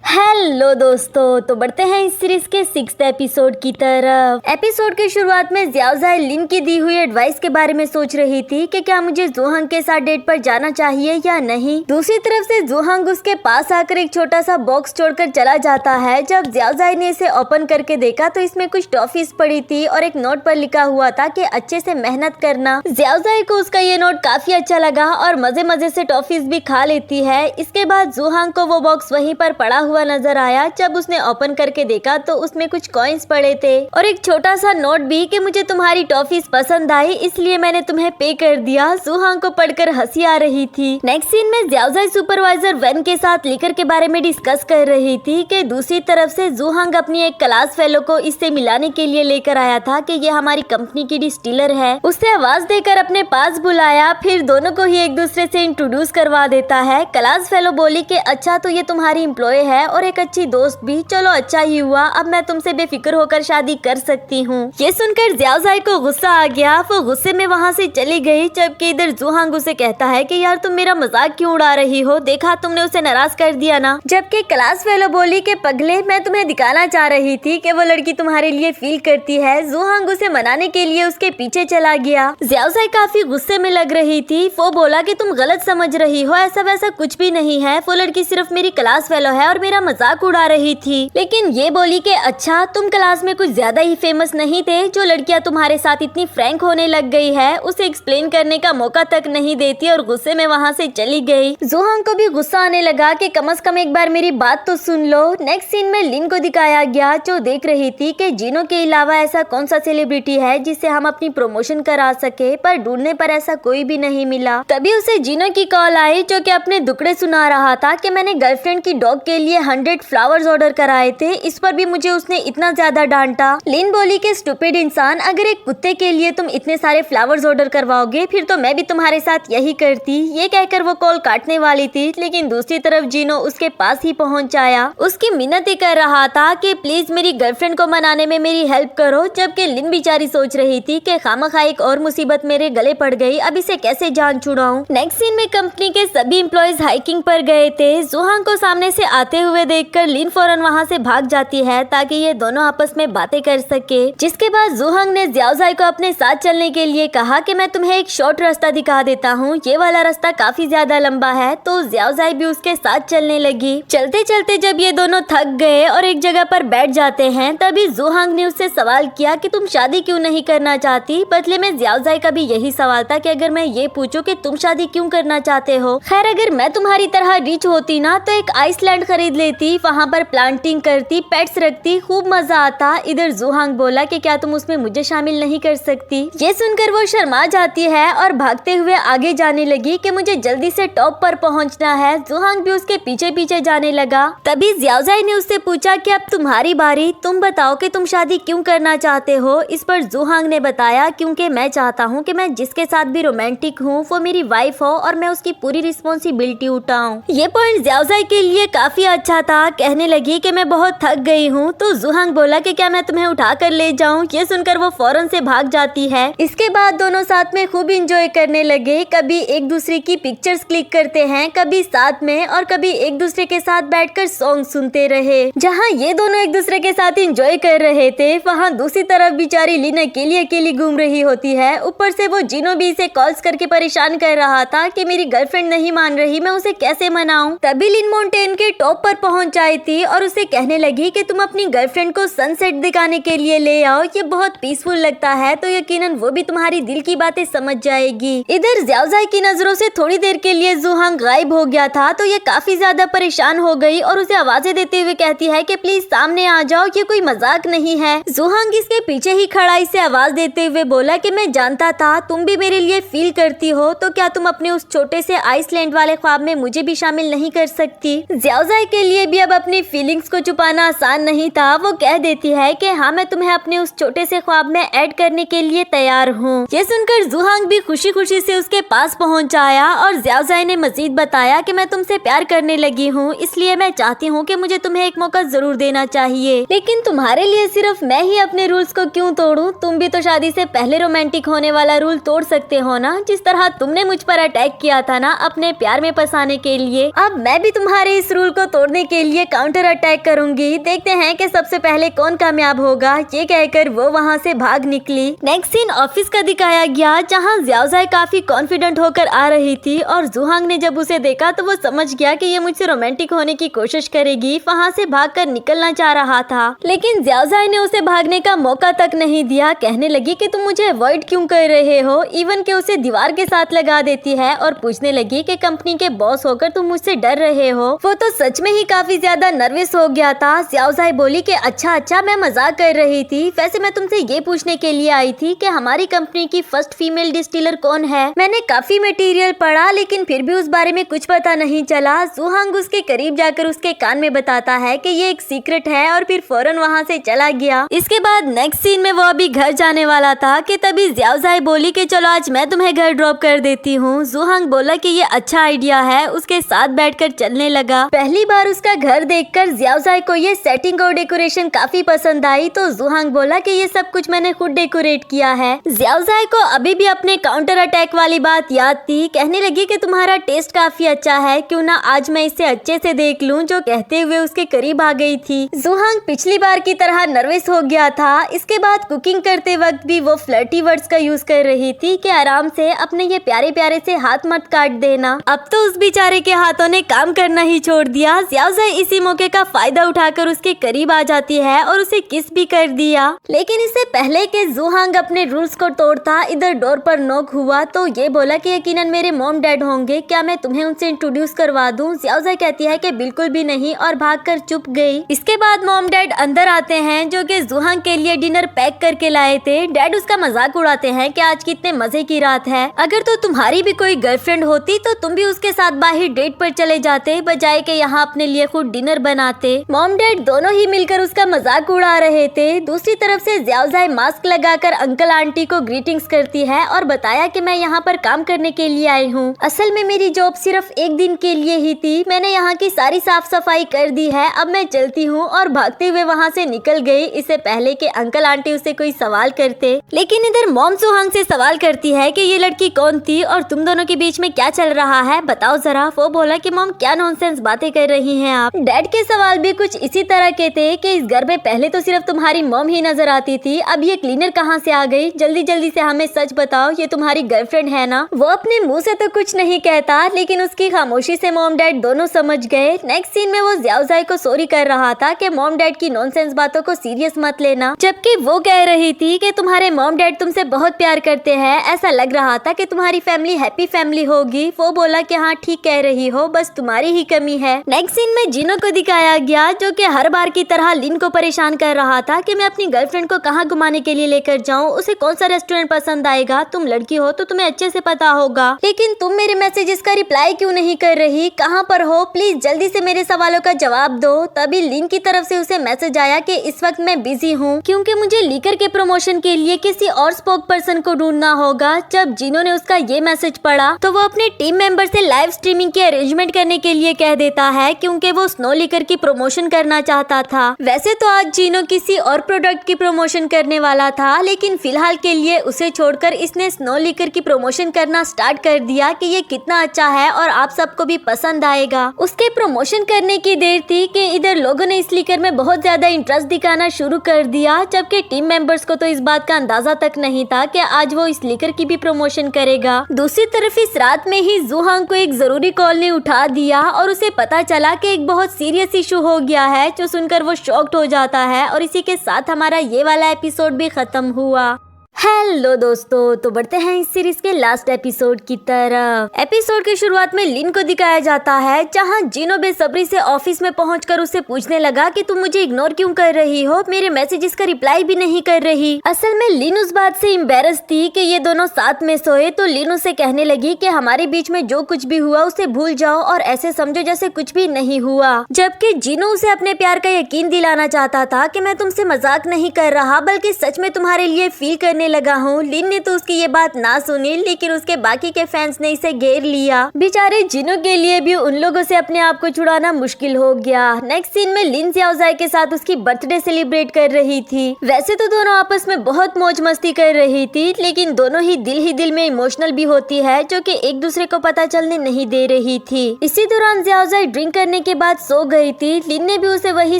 हेलो दोस्तों, तो बढ़ते हैं इस सीरीज के 6th एपिसोड की तरफ। एपिसोड की शुरुआत में ज़्याओज़ाई लिन की दी हुई एडवाइस के बारे में सोच रही थी कि क्या मुझे जुहांग के साथ डेट पर जाना चाहिए या नहीं। दूसरी तरफ से जुहांग उसके पास आकर एक छोटा सा बॉक्स छोड़कर चला जाता है। जब ज़्याओज़ाई ने इसे ओपन करके देखा तो इसमें कुछ टॉफीज पड़ी थी और एक नोट पर लिखा हुआ था कि अच्छे से मेहनत करना। ज़्याओज़ाई को उसका ये नोट काफी अच्छा लगा और मजे मजे से टॉफीज भी खा लेती है। इसके बाद जुहांग को वो बॉक्स वहीं पर पड़ा हुआ नजर आया। जब उसने ओपन करके देखा तो उसमें कुछ कॉइन्स पड़े थे और एक छोटा सा नोट भी कि मुझे तुम्हारी टॉफीज पसंद आई इसलिए मैंने तुम्हें पे कर दिया। जुहांग को पढ़कर हंसी आ रही थी। नेक्स्ट सीन में ज़्याओज़ाई सुपरवाइजर वेन के साथ लिकर के बारे में डिस्कस कर रही थी कि दूसरी तरफ से जुहांग अपनी एक क्लास फेलो को इससे मिलाने के लिए लेकर आया था कि ये हमारी कंपनी की डिस्टिलर है। उससे आवाज देकर अपने पास बुलाया, फिर दोनों को ही एक दूसरे से इंट्रोड्यूस करवा देता है। क्लास फेलो बोली कि अच्छा तो ये तुम्हारी एम्प्लॉय है और एक अच्छी दोस्त भी, चलो अच्छा ही हुआ, अब मैं तुमसे बेफिक्र होकर शादी कर सकती हूँ। ये सुनकर ज़्याओज़ाई को गुस्सा आ गया, वो गुस्से में वहाँ से चली गई। जबकि इधर जुहांग उसे कहता है कि यार तुम मेरा मजाक क्यों उड़ा रही हो, देखा तुमने उसे नाराज कर दिया ना। जबकि क्लास फेलो बोली कि पगले, मैं तुम्हें दिखाना चाह रही थी कि वो लड़की तुम्हारे लिए फील करती है। जुहांग उसे मनाने के लिए उसके पीछे चला गया। ज़्याओज़ाई काफी गुस्से में लग रही थी। वो बोला कि तुम गलत समझ रही हो, ऐसा वैसा कुछ भी नहीं है, वो लड़की सिर्फ मेरी क्लास फेलो है और मेरा मजाक उड़ा रही थी। लेकिन ये बोली कि अच्छा तुम क्लास में कुछ ज्यादा ही फेमस नहीं थे, जो लड़कियां तुम्हारे साथ इतनी फ्रैंक होने लग गई है उसे एक्सप्लेन करने का मौका तक नहीं देती और गुस्से में वहाँ से चली गई। जुहांग को भी गुस्सा आने लगा कि कम से कम एक बार मेरी बात तो सुन लो। नेक्स्ट सीन में लिन को दिखाया गया जो देख रही थी कि जिनो के अलावा ऐसा कौन सा सेलिब्रिटी है जिससे हम अपनी प्रमोशन करा सके, पर ढूंढने पर ऐसा कोई भी नहीं मिला। तभी उसे जिनो की कॉल आई जो कि अपने दुखड़े सुना रहा था कि मैंने गर्लफ्रेंड की डॉग के लिए 100 फ्लावर्स ऑर्डर कराए थे, इस पर भी मुझे उसने इतना ज्यादा डांटा। लिन बोली कि स्टूपिड इंसान, अगर एक कुत्ते के लिए तुम इतने सारे फ्लावर्स ऑर्डर करवाओगे फिर तो मैं भी तुम्हारे साथ यही करती। ये कहकर वो कॉल काटने वाली थी, लेकिन दूसरी तरफ जिनो उसके पास ही पहुंच आया। उसकी मिन्नतें कर रहा था कि प्लीज मेरी गर्लफ्रेंड को मनाने में मेरी हेल्प करो। जबकि लिन बेचारी सोच रही थी कि खामखा एक और मुसीबत मेरे गले पड़ गई, अब इसे कैसे जान छुड़ाऊं। नेक्स्ट सीन में कंपनी के सभी एम्प्लॉइज हाइकिंग पर गए थे। जुहांग को सामने से आते हुए देखकर लिन फौरन वहाँ से भाग जाती है ताकि ये दोनों आपस में बातें कर सके। जिसके बाद जुहांग ने ज़्याओज़ाई को अपने साथ चलने के लिए कहा कि मैं तुम्हें एक शॉर्ट रास्ता दिखा देता हूँ, ये वाला रास्ता काफी ज्यादा लंबा है। तो ज़्याओज़ाई भी उसके साथ चलने लगी। चलते चलते जब ये दोनों थक गए और एक जगह पर बैठ जाते हैं, तभी जुहांग ने उससे सवाल किया कि तुम शादी क्यों नहीं करना चाहती। बदले में ज़्याओज़ाई का भी यही सवाल था कि अगर मैं ये पूछूं कि तुम शादी क्यों करना चाहते हो। खैर अगर मैं तुम्हारी तरह रिच होती ना तो एक आइसलैंड खरीद लेती, वहाँ पर प्लांटिंग करती, पेट्स रखती, खूब मजा आता। इधर जुहांग बोला कि क्या तुम उसमें मुझे शामिल नहीं कर सकती। ये सुनकर वो शर्मा जाती है और भागते हुए आगे जाने लगी कि मुझे जल्दी से टॉप पर पहुंचना है। जुहांग भी उसके पीछे पीछे जाने लगा। तभी ज़्याओज़ाई ने उससे पूछा कि अब तुम्हारी बारी, तुम बताओ कि तुम शादी क्यों करना चाहते हो। इस पर जुहांग ने बताया क्योंकि मैं चाहता हूँ कि मैं जिसके साथ भी रोमांटिक हूँ वो मेरी वाइफ हो और मैं उसकी पूरी रिस्पॉन्सिबिलिटी उठाऊं। ये पॉइंट ज़्याओज़ाई के लिए काफी अच्छा था। कहने लगी कि मैं बहुत थक गई हूँ। तो जुहांग बोला कि क्या मैं तुम्हें उठा कर ले जाऊँ। ये सुनकर वो फौरन से भाग जाती है। इसके बाद दोनों साथ में खूब इंजॉय करने लगे। कभी एक दूसरे की पिक्चर्स क्लिक करते हैं, कभी साथ में और कभी एक दूसरे के साथ बैठकर सॉन्ग सुनते रहे। जहाँ ये दोनों एक दूसरे के साथ इंजॉय कर रहे थे, वहाँ दूसरी तरफ बेचारी लिन अकेली अकेली घूम रही होती है। ऊपर से वो जिनो भी इसे कॉल्स करके परेशान कर रहा था कि मेरी गर्लफ्रेंड नहीं मान रही, मैं उसे कैसे मनाऊं। तभी लिन माउंटेन के टॉप पर पहुंच आई थी और उसे कहने लगी कि तुम अपनी गर्लफ्रेंड को सनसेट दिखाने के लिए ले आओ, ये बहुत पीसफुल लगता है, तो यकीनन वो भी तुम्हारी दिल की बातें समझ जाएगी। इधर ज़्याओज़ाई की नजरों से थोड़ी देर के लिए ज़ुहांग गायब हो गया था, तो ये काफी ज्यादा परेशान हो गई और उसे आवाजें देते हुए कहती है कि प्लीज सामने आ जाओ, ये कोई मजाक नहीं है। ज़ुहांग इसके पीछे ही खड़ा इसे आवाज देते हुए बोला कि मैं जानता था तुम भी मेरे लिए फील करती हो, तो क्या तुम अपने उस छोटे से आइसलैंड वाले ख्वाब में मुझे भी शामिल नहीं कर सकती। ज़्याओज़ाई के लिए भी अब अपनी फीलिंग्स को छुपाना आसान नहीं था। वो कह देती है कि हाँ, मैं तुम्हें अपने उस छोटे से ख्वाब में ऐड करने के लिए तैयार हूँ। ये सुनकर ज़ुहांग भी खुशी खुशी से उसके पास पहुँच आया और ज़्याओज़ाई ने मजीद बताया कि मैं तुमसे प्यार करने लगी हूँ, इसलिए मैं चाहती हूँ कि मुझे तुम्हें एक मौका जरूर देना चाहिए, लेकिन तुम्हारे लिए सिर्फ मैं ही अपने रूल्स को क्यों तोड़ूं? तुम भी तो शादी से पहले रोमांटिक होने वाला रूल तोड़ सकते हो ना, जिस तरह तुमने मुझ पर अटैक किया था ना अपने प्यार में फंसाने के लिए। अब मैं भी तुम्हारे इस रूल को तोड़ने के लिए काउंटर अटैक करूंगी। देखते हैं कि सबसे पहले कौन कामयाब होगा। ये कहकर वो वहाँ से भाग निकली। नेक्स्ट सीन ऑफिस का दिखाया गया, जहाँ ज़्याओज़ाई काफी कॉन्फिडेंट होकर आ रही थी और ज़ुहांग ने जब उसे देखा तो वो समझ गया कि ये मुझसे रोमांटिक होने की कोशिश करेगी। वहाँ से भागकर निकलना चाह रहा था, लेकिन ज़्याओज़ाई ने उसे भागने का मौका तक नहीं दिया। कहने लगी कि तुम मुझे अवॉइड क्यों कर रहे हो, इवन के उसे दीवार के साथ लगा देती है और पूछने लगी कि कंपनी के बॉस होकर तुम मुझसे डर रहे हो। वो तो सच में ही काफी ज्यादा नर्वस हो गया था। ज़्याओज़ाई बोली कि अच्छा मैं मजाक कर रही थी, वैसे मैं तुमसे ये पूछने के लिए आई थी कि हमारी कंपनी की फर्स्ट फीमेल डिस्टिलर कौन है। मैंने काफी मटेरियल पढ़ा, लेकिन फिर भी उस बारे में कुछ पता नहीं चला। ज़ुहांग उसके करीब जाकर उसके कान में बताता है कि ये एक सीक्रेट है और फिर फौरन वहाँ से चला गया। इसके बाद नेक्स्ट सीन में वो अभी घर जाने वाला था कि तभी ज़्याओज़ाई बोली कि चलो आज मैं तुम्हें घर ड्रॉप कर देती हूँ। ज़ुहांग बोला कि ये अच्छा आइडिया है, उसके साथ बैठकर चलने लगा। पहली बार उसका घर देखकर ज़्याओज़ाई को ये सेटिंग और डेकोरेशन काफी पसंद आई, तो ज़ुहांग बोला कि ये सब कुछ मैंने खुद डेकोरेट किया है। ज़्याओज़ाई को अभी भी अपने काउंटर अटैक वाली बात याद थी। कहने लगी कि तुम्हारा टेस्ट काफी अच्छा है, क्यों ना आज मैं इसे अच्छे से देख लूं, जो कहते हुए उसके करीब आ गई थी। ज़ुहांग पिछली बार की तरह नर्वस हो गया था। इसके बाद कुकिंग करते वक्त भी वो फ्लर्टी वर्ड्स का यूज कर रही थी कि आराम से अपने ये प्यारे प्यारे से हाथ मत काट देना। अब तो उस बेचारे के हाथों ने काम करना ही छोड़ दिया। ज़्याओज़ाई इसी मौके का फायदा उठाकर उसके करीब आ जाती है और उसे किस भी कर दिया, लेकिन इससे पहले कि ज़ुहांग अपने रूल्स को तोड़ता, इधर डोर पर नॉक हुआ तो ये बोला कि यकीनन मेरे मॉम डैड होंगे, क्या मैं तुम्हें उनसे इंट्रोड्यूस करवा दूं? ज़्याओज़ाई कहती है कि बिल्कुल भी नहीं और भागकर चुप गई। इसके बाद मॉम डैड अंदर आते हैं, जो कि ज़ुहांग के लिए डिनर पैक करके लाए थे। डैड उसका मजाक उड़ाते हैं कि आज कितने मजे की रात है, अगर तो तुम्हारी भी कोई गर्लफ्रेंड होती तो तुम भी उसके साथ बाहर डेट पर चले जाते, बजाय के यहाँ अपने लिए खुद डिनर बनाते। मॉम डैड दोनों ही मिलकर उसका मजाक उड़ा रहे थे। दूसरी तरफ से ज़्याओज़ाई मास्क लगाकर अंकल आंटी को ग्रीटिंग्स करती है और बताया कि मैं यहाँ पर काम करने के लिए आई हूँ। असल में मेरी जॉब सिर्फ एक दिन के लिए ही थी, मैंने यहाँ की सारी साफ सफाई कर दी है, अब मैं चलती हूँ, और भागते हुए वहाँ से निकल गई, इससे पहले कि अंकल आंटी उसे कोई सवाल करते। लेकिन इधर मॉम ज़ुहांग से सवाल करती है कि ये लड़की कौन थी और तुम दोनों के बीच में क्या चल रहा है, बताओ जरा। वो बोला कि मॉम क्या नॉनसेंस बातें कर रही हैं आप। डैड के सवाल भी कुछ इसी तरह के थे कि इस घर में पहले तो सिर्फ तुम्हारी मॉम ही नजर आती थी, अब ये क्लीनर कहाँ से आ गई? जल्दी जल्दी से हमें सच बताओ, ये तुम्हारी गर्लफ्रेंड है ना? वो अपने मुंह से तो कुछ नहीं कहता, लेकिन उसकी खामोशी से मॉम डैड दोनों समझ गए। नेक्स्ट सीन में वो ज़्याओज़ाई को सॉरी कर रहा था कि मॉम डैड की नॉनसेंस बातों को सीरियस मत लेना, जबकि वो कह रही थी कि तुम्हारे मॉम डैड तुमसे बहुत प्यार करते हैं, ऐसा लग रहा था कि तुम्हारी फैमिली हैप्पी फैमिली होगी। वो बोला कि हाँ ठीक कह रही हो, बस तुम्हारी ही कमी है। नेक्स्ट सीन में जिनो को दिखाया गया, जो कि हर बार की तरह लिन को परेशान कर रहा था कि मैं अपनी गर्लफ्रेंड को कहाँ घुमाने के लिए लेकर जाऊँ, उसे कौन सा रेस्टोरेंट पसंद आएगा, तुम लड़की हो तो तुम्हें अच्छे से पता होगा, लेकिन तुम मेरे मैसेजेस का रिप्लाई क्यों नहीं कर रही, कहाँ पर हो, प्लीज जल्दी से मेरे सवालों का जवाब दो। तभी लिन की तरफ से उसे मैसेज आया कि इस वक्त मैं बिजी हूँ, क्योंकि मुझे लीकर के प्रमोशन के लिए किसी और स्पोक पर्सन को ढूंढना होगा। जब जिनो ने उसका ये मैसेज पढ़ा तो वो अपने टीम मेंबर से लाइव स्ट्रीमिंग की अरेंजमेंट करने के लिए कह देता है, क्योंकि वो स्नो लीकर की प्रमोशन करना चाहता था। वैसे तो आज जिनो किसी और प्रोडक्ट की प्रमोशन करने वाला था, लेकिन फिलहाल के लिए उसे छोड़कर इसने स्नो लीकर की प्रमोशन करना स्टार्ट कर दिया कि ये कितना अच्छा है और आप सबको भी पसंद आएगा। उसके प्रमोशन करने की देर थी कि इधर लोगों ने इस लीकर में बहुत ज्यादा इंटरेस्ट दिखाना शुरू कर दिया, जबकि टीम मेंबर्स को तो इस बात का अंदाजा तक नहीं था कि आज वो इस लीकर की भी प्रमोशन करेगा। दूसरी तरफ इस रात में ही ज़ुहांग को एक जरूरी कॉल ने उठा दिया और उसे पता चला कि एक बहुत सीरियस इशू हो गया है, जो सुनकर वो शॉक्ड हो जाता है और इसी के साथ हमारा ये वाला एपिसोड भी खत्म हुआ। हेलो दोस्तों, तो बढ़ते हैं इस सीरीज के लास्ट एपिसोड की तरफ। एपिसोड की शुरुआत में लिन को दिखाया जाता है, जहां जिनो बेसब्री से ऑफिस में पहुंचकर उससे पूछने लगा कि तुम मुझे इग्नोर क्यों कर रही हो, मेरे मैसेजेस का रिप्लाई भी नहीं कर रही। असल में लिन उस बात से एम्बेरस थी कि ये दोनों साथ में सोए, तो लिन उसे कहने लगी कि हमारे बीच में जो कुछ भी हुआ उसे भूल जाओ और ऐसे समझो जैसे कुछ भी नहीं हुआ। जबकि जिनो उसे अपने प्यार का यकीन दिलाना चाहता था कि मैं तुमसे मजाक नहीं कर रहा, बल्कि सच में तुम्हारे लिए फील करने लगा हूँ। लिन ने तो उसकी ये बात ना सुनी, लेकिन उसके बाकी के फैंस ने इसे घेर लिया। बेचारे जिनो के लिए भी उन लोगों से अपने आप को छुड़ाना मुश्किल हो गया। नेक्स्ट सीन में लिन ज़ियाओज़ाई के साथ उसकी बर्थडे सेलिब्रेट कर रही थी। वैसे तो दोनों आपस में बहुत मौज मस्ती कर रही थी, लेकिन दोनों ही दिल में इमोशनल भी होती है, जो कि एक दूसरे को पता चलने नहीं दे रही थी। इसी दौरान ज़ियाओज़ाई ड्रिंक करने के बाद सो गई थी। लिन ने भी उसे वही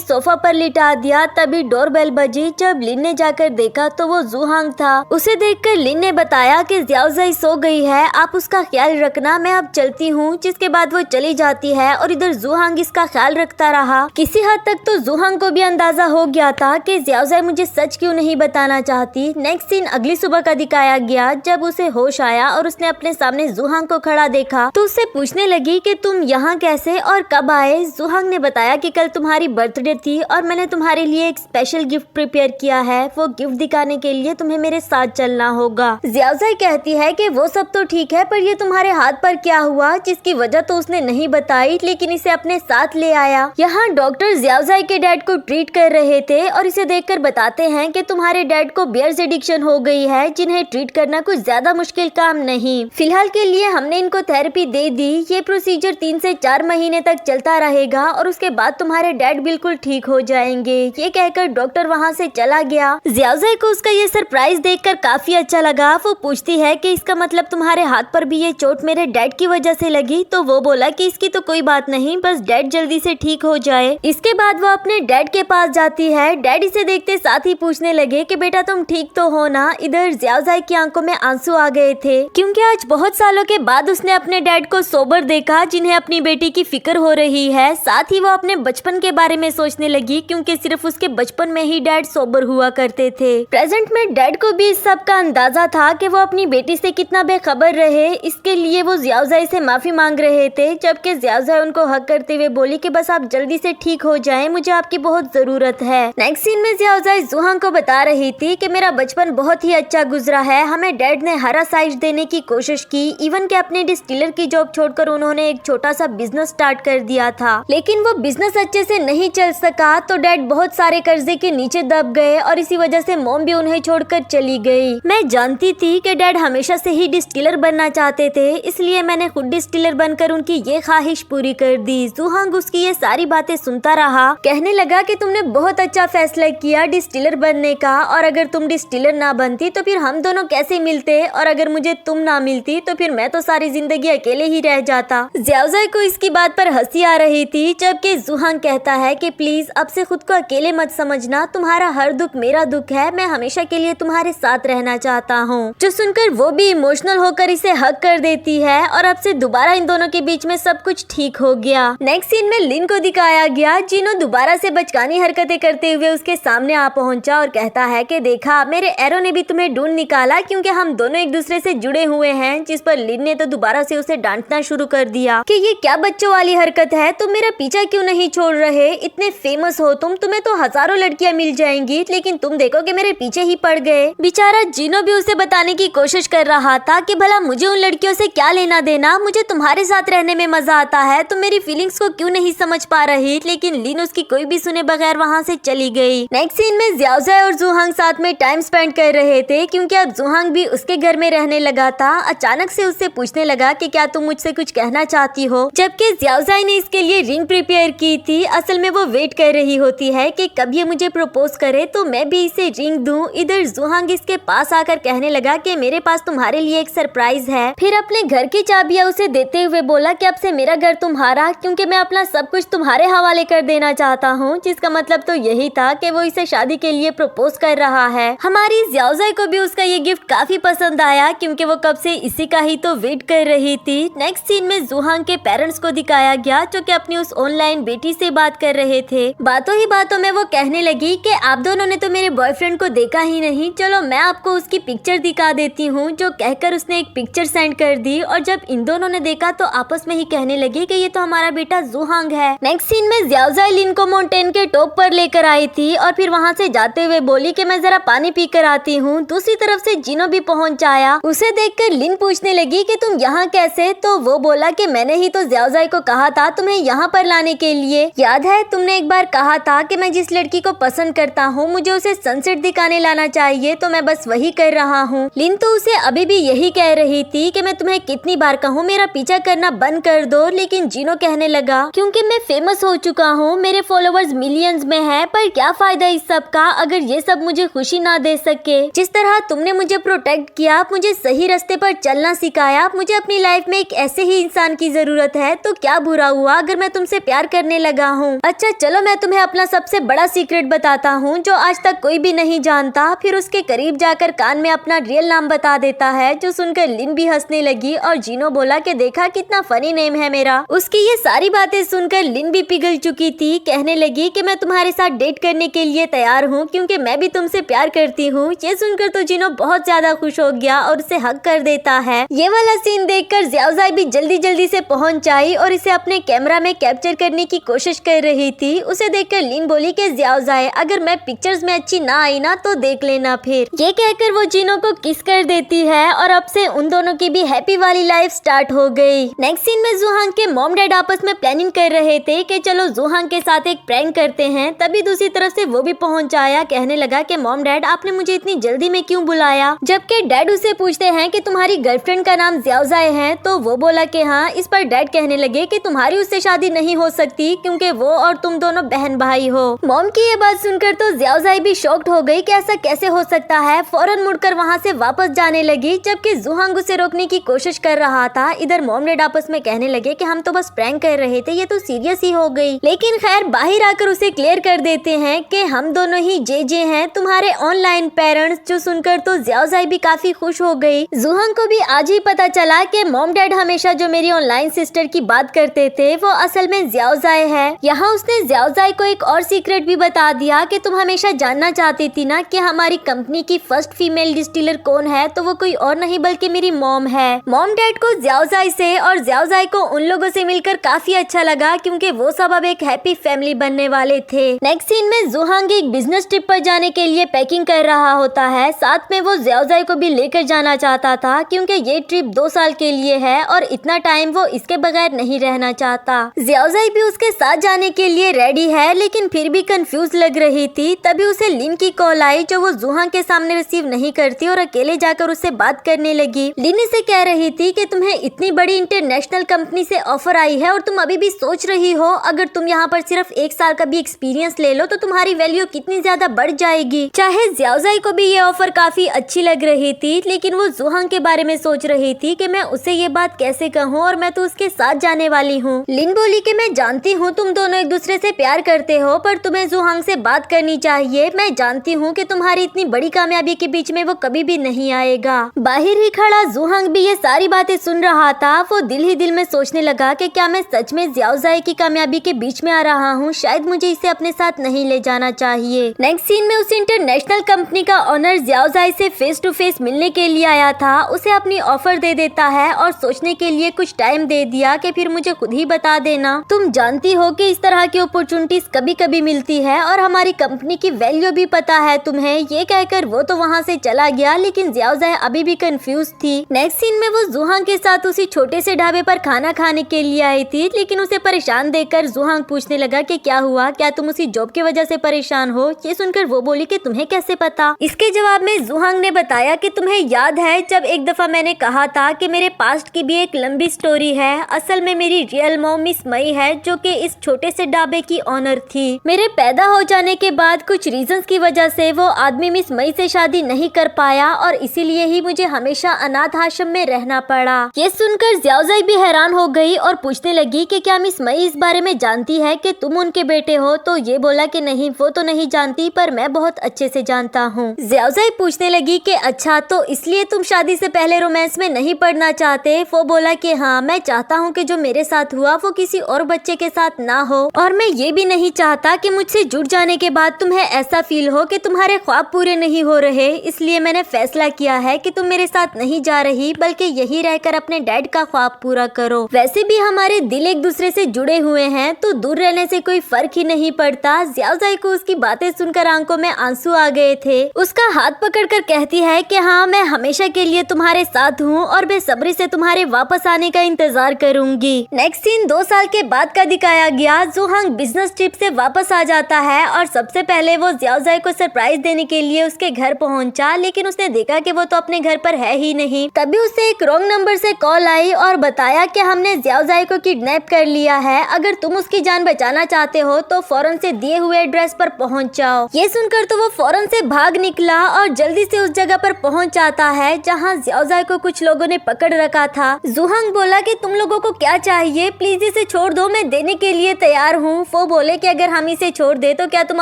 सोफा पर लिटा दिया। तभी डोरबेल बजी। जब लिन ने जाकर देखा तो वो जूहांग था। उसे देखकर लिन ने बताया कि ज़ियाओज़ाई सो गई है, आप उसका ख्याल रखना, मैं अब चलती हूँ। जिसके बाद वो चली जाती है और इधर जूहांग इसका ख्याल रखता रहा। किसी हद तक तो जूहांग को भी अंदाजा हो गया था कि ज़ियाओज़ाई मुझे सच क्यों नहीं बताना चाहती। नेक्स्ट सीन अगली सुबह का दिखाया गया, जब उसे होश आया और उसने अपने सामने जूहांग को खड़ा देखा तो उससे पूछने लगी कि तुम यहाँ कैसे और कब आए। जूहांग ने बताया कि कल तुम्हारी बर्थडे थी और मैंने तुम्हारे लिए एक स्पेशल गिफ्ट प्रिपेयर किया है। वो गिफ्ट दिखाने के लिए तुम्हें मेरे साथ चलना होगा। ज़ियाओज़ाई कहती है कि वो सब तो ठीक है, पर ये तुम्हारे हाथ पर क्या हुआ, जिसकी वजह तो उसने नहीं बताई, लेकिन इसे अपने साथ ले आया। यहाँ डॉक्टर ज़ियाओज़ाई के डैड को ट्रीट कर रहे थे और इसे देखकर बताते हैं कि तुम्हारे डैड को बियर्स एडिक्शन हो गई है, जिन्हें ट्रीट करना कुछ ज्यादा मुश्किल काम नहीं। फिलहाल के लिए हमने इनको थेरेपी दे दी। ये प्रोसीजर 3 से 4 महीने तक चलता रहेगा और उसके बाद तुम्हारे डैड बिल्कुल ठीक हो जाएंगे। ये कहकर डॉक्टर वहाँ से चला गया। ज़ियाओज़ाई को उसका ये सरप्राइज देखकर काफी अच्छा लगा। वो पूछती है कि इसका मतलब तुम्हारे हाथ पर भी ये चोट मेरे डैड की वजह से लगी। तो वो बोला कि इसकी तो कोई बात नहीं, बस डैड जल्दी से ठीक हो जाए। इसके बाद वो अपने डैड के पास जाती है। डैड इसे देखते साथ ही पूछने लगे कि बेटा तुम ठीक तो हो ना। इधर ज़ियाओज़ाई की आंखों में आंसू आ गए थे, क्योंकि आज बहुत सालों के बाद उसने अपने डैड को सोबर देखा, जिन्हें अपनी बेटी की फिक्र हो रही है। साथ ही वो अपने बचपन के बारे में सोचने लगी, क्योंकि सिर्फ उसके बचपन में ही डैड सोबर हुआ करते थे। प्रेजेंट में डैड को भी इस सब का अंदाजा था कि वो अपनी बेटी से कितना बेखबर रहे। इसके लिए वो ज़ियाओज़ाई से माफी मांग रहे थे, जबकि ज़ियाओज़ाई उनको हक करते हुए बोली कि बस आप जल्दी से ठीक हो जाएं, मुझे आपकी बहुत जरूरत है। नेक्स्ट सीन में ज़ियाओज़ाई जूहांग को बता रही थी कि मेरा बचपन बहुत ही अच्छा गुजरा है। हमें डैड ने हरा साइज देने की कोशिश की, इवन के अपने डिस्टिलर की जॉब छोड़कर उन्होंने एक छोटा सा बिजनेस स्टार्ट कर दिया था, लेकिन वो बिजनेस अच्छे से नहीं चल सका। तो डैड बहुत सारे कर्जे के नीचे दब गए और इसी वजह से मॉम भी उन्हें छोड़कर चली गई। मैं जानती थी कि डैड हमेशा से ही डिस्टिलर बनना चाहते थे, इसलिए मैंने खुद डिस्टिलर बनकर उनकी ये ख्वाहिश पूरी कर दी। जूहांग उसकी ये सारी बातें सुनता रहा, कहने लगा कि तुमने बहुत अच्छा फैसला किया डिस्टिलर बनने का, और अगर तुम डिस्टिलर ना बनती तो फिर हम दोनों कैसे मिलते, और अगर मुझे तुम ना मिलती तो फिर मैं तो सारी जिंदगी अकेले ही रह जाता। ज़ियाओज़ाई को इसकी बात पर हंसी आ रही थी, जबकि जूहांग कहता है कि प्लीज अब से खुद को अकेले मत समझना, तुम्हारा हर दुख मेरा दुख है, मैं हमेशा के लिए तुम्हारे साथ रहना चाहता हूँ। जो सुनकर वो भी इमोशनल होकर इसे हक कर देती है और अब से दोबारा इन दोनों के बीच में सब कुछ ठीक हो गया। नेक्स्ट सीन में लिन को दिखाया गया, जिनो दोबारा से बचकानी हरकतें करते हुए उसके सामने आ पहुंचा और कहता है कि देखा, मेरे एरो ने भी तुम्हें ढूंढ निकाला, क्योंकि हम दोनों एक दूसरे से जुड़े हुए हैं। जिस पर लिन ने तो दोबारा से उसे डांटना शुरू कर दिया कि ये क्या बच्चों वाली हरकत है, तुम मेरा पीछा क्यों नहीं छोड़ रहे, इतने फेमस हो तुम, तुम्हें तो हजारों लड़कियां मिल जाएंगी, लेकिन तुम देखो कि मेरे पीछे ही पड़ गए। बेचारा जिनो भी उसे बताने की कोशिश कर रहा था कि भला मुझे उन लड़कियों से क्या लेना देना, मुझे तुम्हारे साथ रहने में मजा आता है, तुम मेरी फीलिंग्स को क्यों नहीं समझ पा रही। लेकिन लिन उसकी कोई भी सुने बगैर वहाँ से चली गई। नेक्स्ट सीन में ज़ियाओज़ाई और जूहांग साथ में टाइम स्पेंड कर रहे थे, क्योंकि अब जूहांग भी उसके घर में रहने लगा था। अचानक से उससे पूछने लगा कि क्या तुम मुझसे कुछ कहना चाहती हो, जबकि ज़ियाओज़ाई ने इसके लिए रिंग प्रिपेयर की थी। असल में वो वेट कर रही होती है कि कब ये मुझे प्रपोज करे तो मैं भी इसे रिंग दूं। इधर जूहांग इसके पास आकर कहने लगा कि मेरे पास तुम्हारे लिए एक सरप्राइज है। फिर अपने घर की चाबियां उसे देते हुए बोला कि अब से मेरा घर तुम्हारा, क्योंकि मैं अपना सब कुछ तुम्हारे हवाले कर देना चाहता हूँ। जिसका मतलब तो यही था कि वो इसे शादी के लिए प्रपोज कर रहा है। हमारी ज़्याओज़ाई को भी उसका ये गिफ्ट काफी पसंद आया, क्योंकि वो कब से इसी का ही तो वेट कर रही थी। नेक्स्ट सीन में जुहांग के पेरेंट्स को दिखाया गया, जो कि अपनी उस ऑनलाइन बेटी से बात कर रहे थे। बातों ही बातों में वो कहने लगी कि आप दोनों ने तो मेरे बॉयफ्रेंड को देखा ही नहीं, चलो मैं आपको उसकी पिक्चर दिखा देती हूँ। जो कहकर उसने एक पिक्चर सेंड कर दी और जब इन दोनों ने देखा तो आपस में ही कहने लगे कि ये तो हमारा बेटा जुहांग है। नेक्स्ट सीन में ज़्याओज़ाई लिन को माउंटेन के टॉप पर लेकर आई थी और फिर वहाँ से जाते हुए बोली कि मैं जरा पानी पी कर आती हूँ। दूसरी तरफ से जिनो भी पहुँच आया। उसे देखकर लिन पूछने लगी कि तुम यहाँ कैसे, तो वो बोला कि मैंने ही तो ज़्याओज़ाई को कहा था तुम्हें यहाँ पर लाने के लिए। याद है तुमने एक बार कहा था कि मैं जिस लड़की को पसंद करता हूँ मुझे उसे सनसेट दिखाने लाना चाहिए, तो मैं बस वही कर रहा हूँ। लिन तो उसे अभी भी यही कह रही थी कि मैं तुम्हें कितनी बार कहूँ मेरा पीछा करना बंद कर दो, लेकिन जिनो कहने लगा क्योंकि मैं फेमस हो चुका हूँ, मेरे फॉलोवर्स मिलियंस में है, पर क्या फायदा इस सब का अगर ये सब मुझे खुशी ना दे सके। जिस तरह तुमने मुझे प्रोटेक्ट किया, मुझे सही रास्ते पर चलना सिखाया, मुझे अपनी लाइफ में एक ऐसे ही इंसान की जरूरत है, तो क्या बुरा हुआ अगर मैं तुमसे प्यार करने लगा हूँ। अच्छा चलो मैं तुम्हें अपना सबसे बड़ा सीक्रेट बताता हूँ जो आज तक कोई भी नहीं जानता। फिर उसके करीब जाकर कान में अपना रियल नाम बता देता है, जो सुनकर लिन भी हंसने लगी और जिनो बोला कि देखा कितना फनी नेम है मेरा। उसकी ये सारी बातें सुनकर लिन भी पिघल चुकी थी। कहने लगी कि मैं तुम्हारे साथ डेट करने के लिए तैयार हूँ, क्योंकि मैं भी तुमसे प्यार करती हूँ। ये सुनकर तो जिनो बहुत ज्यादा खुश हो गया और उसे हक कर देता है। ये वाला सीन देखकर ज़्याओज़ाई भी जल्दी जल्दी से पहुंच आई और इसे अपने कैमरा में कैप्चर करने की कोशिश कर रही थी। उसे देखकर लिन बोली कि ज़्याओज़ाई अगर मैं पिक्चर्स में अच्छी ना आई ना तो देख लेना। फिर ये कहकर वो जिनो को किस कर देती है और अब से उन दोनों की भी हैप्पी वाली लाइफ स्टार्ट हो गई। नेक्स्ट सीन में जुहांग के मॉम डैड आपस में प्लानिंग कर रहे थे कि चलो जुहांग के साथ एक प्रैंक करते हैं। तभी दूसरी तरफ से वो भी पहुंच आया। कहने लगा कि मॉम डैड आपने मुझे इतनी जल्दी में क्यों बुलाया। जबकि डैड उसे पूछते हैं कि तुम्हारी गर्लफ्रेंड का नाम ज़्याओज़ाई है, तो वो बोला कि हाँ। इस पर डैड कहने लगे कि तुम्हारी उससे शादी नहीं हो सकती, क्योंकि वो और तुम दोनों बहन भाई हो। मॉम की ये बात सुनकर तो ज़्याओज़ाई भी शॉक्ड हो गई कि ऐसा कैसे हो सकता है। फौरन मुड़कर वहाँ से वापस जाने लगी, जबकि जुहांग उसे रोकने की कोशिश कर रहा था। इधर मॉम डैड आपस में कहने लगे कि हम तो बस प्रैंक कर रहे थे, ये तो सीरियस ही हो गई। लेकिन खैर बाहर आकर उसे क्लियर कर देते हैं कि हम दोनों ही जे हैं, तुम्हारे ऑनलाइन पेरेंट्स। जो सुनकर तो ज़्याओज़ाई भी काफी खुश हो गई। जुहांग को भी आज ही पता चला कि मॉम डैड हमेशा जो मेरी ऑनलाइन सिस्टर की बात करते थे वो असल में ज़्याओज़ाई है। यहाँ उसने ज़्याओज़ाई को एक और सीक्रेट भी बता दिया कि तुम हमेशा जानना चाहती थी ना कि हमारी कंपनी की फर्स्ट फीमेल डिस्टिलर कौन है, तो वो कोई और नहीं बल्कि मेरी मॉम है। मॉम डैड को ज़्याओज़ाई से और ज़्याओज़ाई को उन लोगों से मिलकर काफी अच्छा लगा, क्योंकि वो सब अब एक हैप्पी फैमिली बनने वाले थे। नेक्स्ट सीन में जुहांग एक बिजनेस ट्रिप पर जाने के लिए पैकिंग कर रहा होता है। साथ में वो ज़्याओज़ाई को भी लेकर जाना चाहता था, क्योंकि ये ट्रिप 2 साल के लिए है और इतना टाइम वो इसके बगैर नहीं रहना चाहता। ज़्याओज़ाई भी उसके साथ जाने के लिए रेडी है, लेकिन फिर भी कंफ्यूज लग रही थी। तभी उसे लिन की कॉल आई, जो वो जुहांग के सामने रिसीव नहीं करती और अकेले जाकर उससे बात करने लगी। लिन इसे कह रही थी कि तुम्हें इतनी बड़ी इंटरनेशनल कंपनी से ऑफर आई है और तुम अभी भी सोच रही हो अगर तुम यहाँ पर सिर्फ 1 साल का भी एक्सपीरियंस ले लो तो तुम्हारी वैल्यू कितनी ज्यादा बढ़ जाएगी। चाहे ज़्याओज़ाई को भी ये ऑफर काफी अच्छी लग रही थी, लेकिन वो जुहांग के बारे में सोच रही थी कि मैं उसे ये बात कैसे कहूँ और मैं तो उसके साथ जाने वाली हूँ। लिन बोली कि मैं जानती हूँ तुम दोनों एक दूसरे से प्यार करते हो, पर तुम्हें जुहांग से बात करनी चाहिए। मैं जानती हूँ कि तुम्हारी इतनी बड़ी कामयाबी के बीच में वो कभी भी नहीं आएगा। बाहर ही खड़ा जुहांग भी ये सारी बातें सुन रहा था। वो दिल ही दिल में सोचने लगा कि क्या मैं सच में ज़्याओज़ाई की कामयाबी के बीच में आ रहा हूँ, शायद मुझे इसे अपने साथ नहीं ले जाना चाहिए। नेक्स्ट सीन में उस इंटरनेशनल कंपनी का ओनर ज़्याओज़ाई से फेस टू फेस मिलने के लिए आया था। उसे अपनी ऑफर दे देता है और सोचने के लिए कुछ टाइम दे दिया कि फिर मुझे खुद ही बता देना। तुम जानती हो कि इस तरह की अपॉर्चुनिटीज कभी कभी मिलती है और हमारी कंपनी की वैल्यू भी पता है तुम्हें। ये कहकर वो तो वहाँ से चला गया, लेकिन ज़्याओज़ाई अभी भी कंफ्यूज थी। नेक्स्ट सीन में वो जुहांग के साथ उसी छोटे से ढाबे पर खाना खाने के लिए आई थी, लेकिन उसे परेशान देखकर जुहांग पूछने लगा कि क्या हुआ, क्या तुम उसी जॉब की वजह से परेशान हो। ये सुनकर वो बोली कि तुम्हें कैसे पता। इसके जवाब में जुहांग ने बताया कि तुम्हें याद है जब एक दफा मैंने कहा था कि मेरे पास्ट की भी एक लंबी स्टोरी है। असल में मेरी रियल मॉम मिस मई है, जो कि इस छोटे से ढाबे की ऑनर थी। मेरे पैदा हो जाने के बाद कुछ रीजंस की वजह से वो आदमी मिस मई से शादी नहीं कर पाया और इसीलिए ही मुझे हमेशा अनाथ आश्रम में रहना पड़ा। ये सुनकर ज़ियाओज़ाई भी हैरान हो गई और पूछने लगी कि क्या मिस मई इस बारे में जानती है कि तुम उनके बेटे हो। तो ये बोला कि नहीं, वो तो नहीं जानती, पर मैं बहुत अच्छे से जानता हूँ। ज़ियाओज़ाई पूछने लगी कि अच्छा, तो इसलिए तुम शादी से पहले रोमांस में नहीं पड़ना चाहते? वो बोला कि हाँ, मैं चाहता हूँ कि जो मेरे साथ हुआ वो किसी और बच्चे के साथ ना हो, और मैं ये भी नहीं चाहता कि मुझसे जुड़ जाने के बाद तुम्हें ऐसा फील हो कि तुम्हारे ख्वाब पूरे नहीं हो रहे। इसलिए मैंने फैसला किया है कि तुम मेरे साथ नहीं जा रही, बल्कि यही रहकर अपने डैड का ख्वाब पूरा करो। वैसे भी हमारे दिल एक दूसरे से जुड़े हुए हैं, तो दूर रहने से कोई फर्क ही नहीं पड़ता। ज़ियाओज़ाई को उसकी बातें सुनकर आंखों में आंसू आ गए थे। उसका हाथ पकड़कर कहती है कि हाँ, मैं हमेशा के लिए तुम्हारे साथ हूँ और बेसब्री से तुम्हारे वापस आने का इंतजार करूंगी। नेक्स्ट सीन 2 साल के बाद का दिखाया गया। ज़ुहांग बिजनेस ट्रिप से वापस आ जाता है और सबसे पहले वो ज़ियाओज़ाई को सरप्राइज देने के लिए उसके घर पहुंचा, लेकिन उसने देखा कि वो तो अपने घर पर है ही नहीं। तभी उसे एक रॉन्ग नंबर से कॉल आई और बताया कि हमने ज़ियाओज़ाई को किडनैप कर लिया है। अगर तुम उसकी जान बचाना चाहते हो तो फौरन से दिए हुए एड्रेस पर पहुंच जाओ। ये सुनकर तो वो फौरन से भाग निकला और जल्दी से उस जगह पर पहुंच जाता है जहां ज़ियाओज़ाई को कुछ लोगों ने पकड़ रखा था। ज़ुहांग बोला कि तुम लोगों को क्या चाहिए, प्लीज इसे छोड़ दो, मैं देने के लिए तैयार हूँ। वो बोले कि अगर हम इसे छोड़ दे तो क्या तुम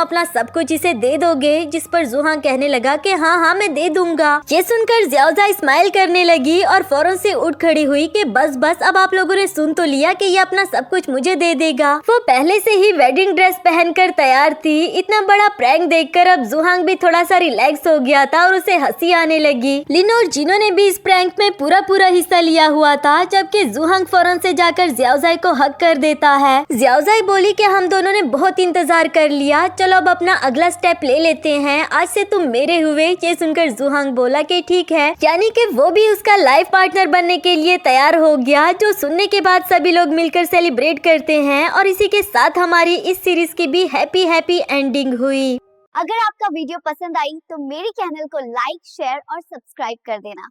अपना सब कुछ इसे दे दोगे? जिस पर ज़ुहांग कहने लगा कि हाँ हाँ, मैं दे दूंगा। ये सुनकर ज़ियाओज़ाई स्माइल करने लगी और फौरन से उठ खड़ी हुई कि बस बस, अब आप लोगों ने सुन तो लिया कि ये अपना सब कुछ मुझे दे देगा। वो पहले से ही वेडिंग ड्रेस पहनकर तैयार थी। इतना बड़ा प्रैंक देखकर अब ज़ुहांग भी थोड़ा सा रिलैक्स हो गया था और उसे हंसी आने लगी। लिन और जिनो ने भी इस प्रैंक में पूरा हिस्सा लिया हुआ था, जबकि ज़ुहांग फौरन से जाकर ज़ियाओज़ाई को हक कर देता है। ज़ियाओज़ाई बोली कि हम दोनों ने बहुत इंतजार कर लिया, चलो अब अपना अगला स्टेप ले लेते हैं, आज से तुम मेरे हुए। ये सुनकर ज़ुहांग बोला कि ठीक है, यानी कि वो भी उसका लाइफ पार्टनर बनने के लिए तैयार हो गया। जो सुनने के बाद सभी लोग मिलकर सेलिब्रेट करते हैं और इसी के साथ हमारी इस सीरीज की भी हैप्पी एंडिंग हुई। अगर आपका वीडियो पसंद आई तो मेरे चैनल को लाइक, शेयर और सब्सक्राइब कर देना।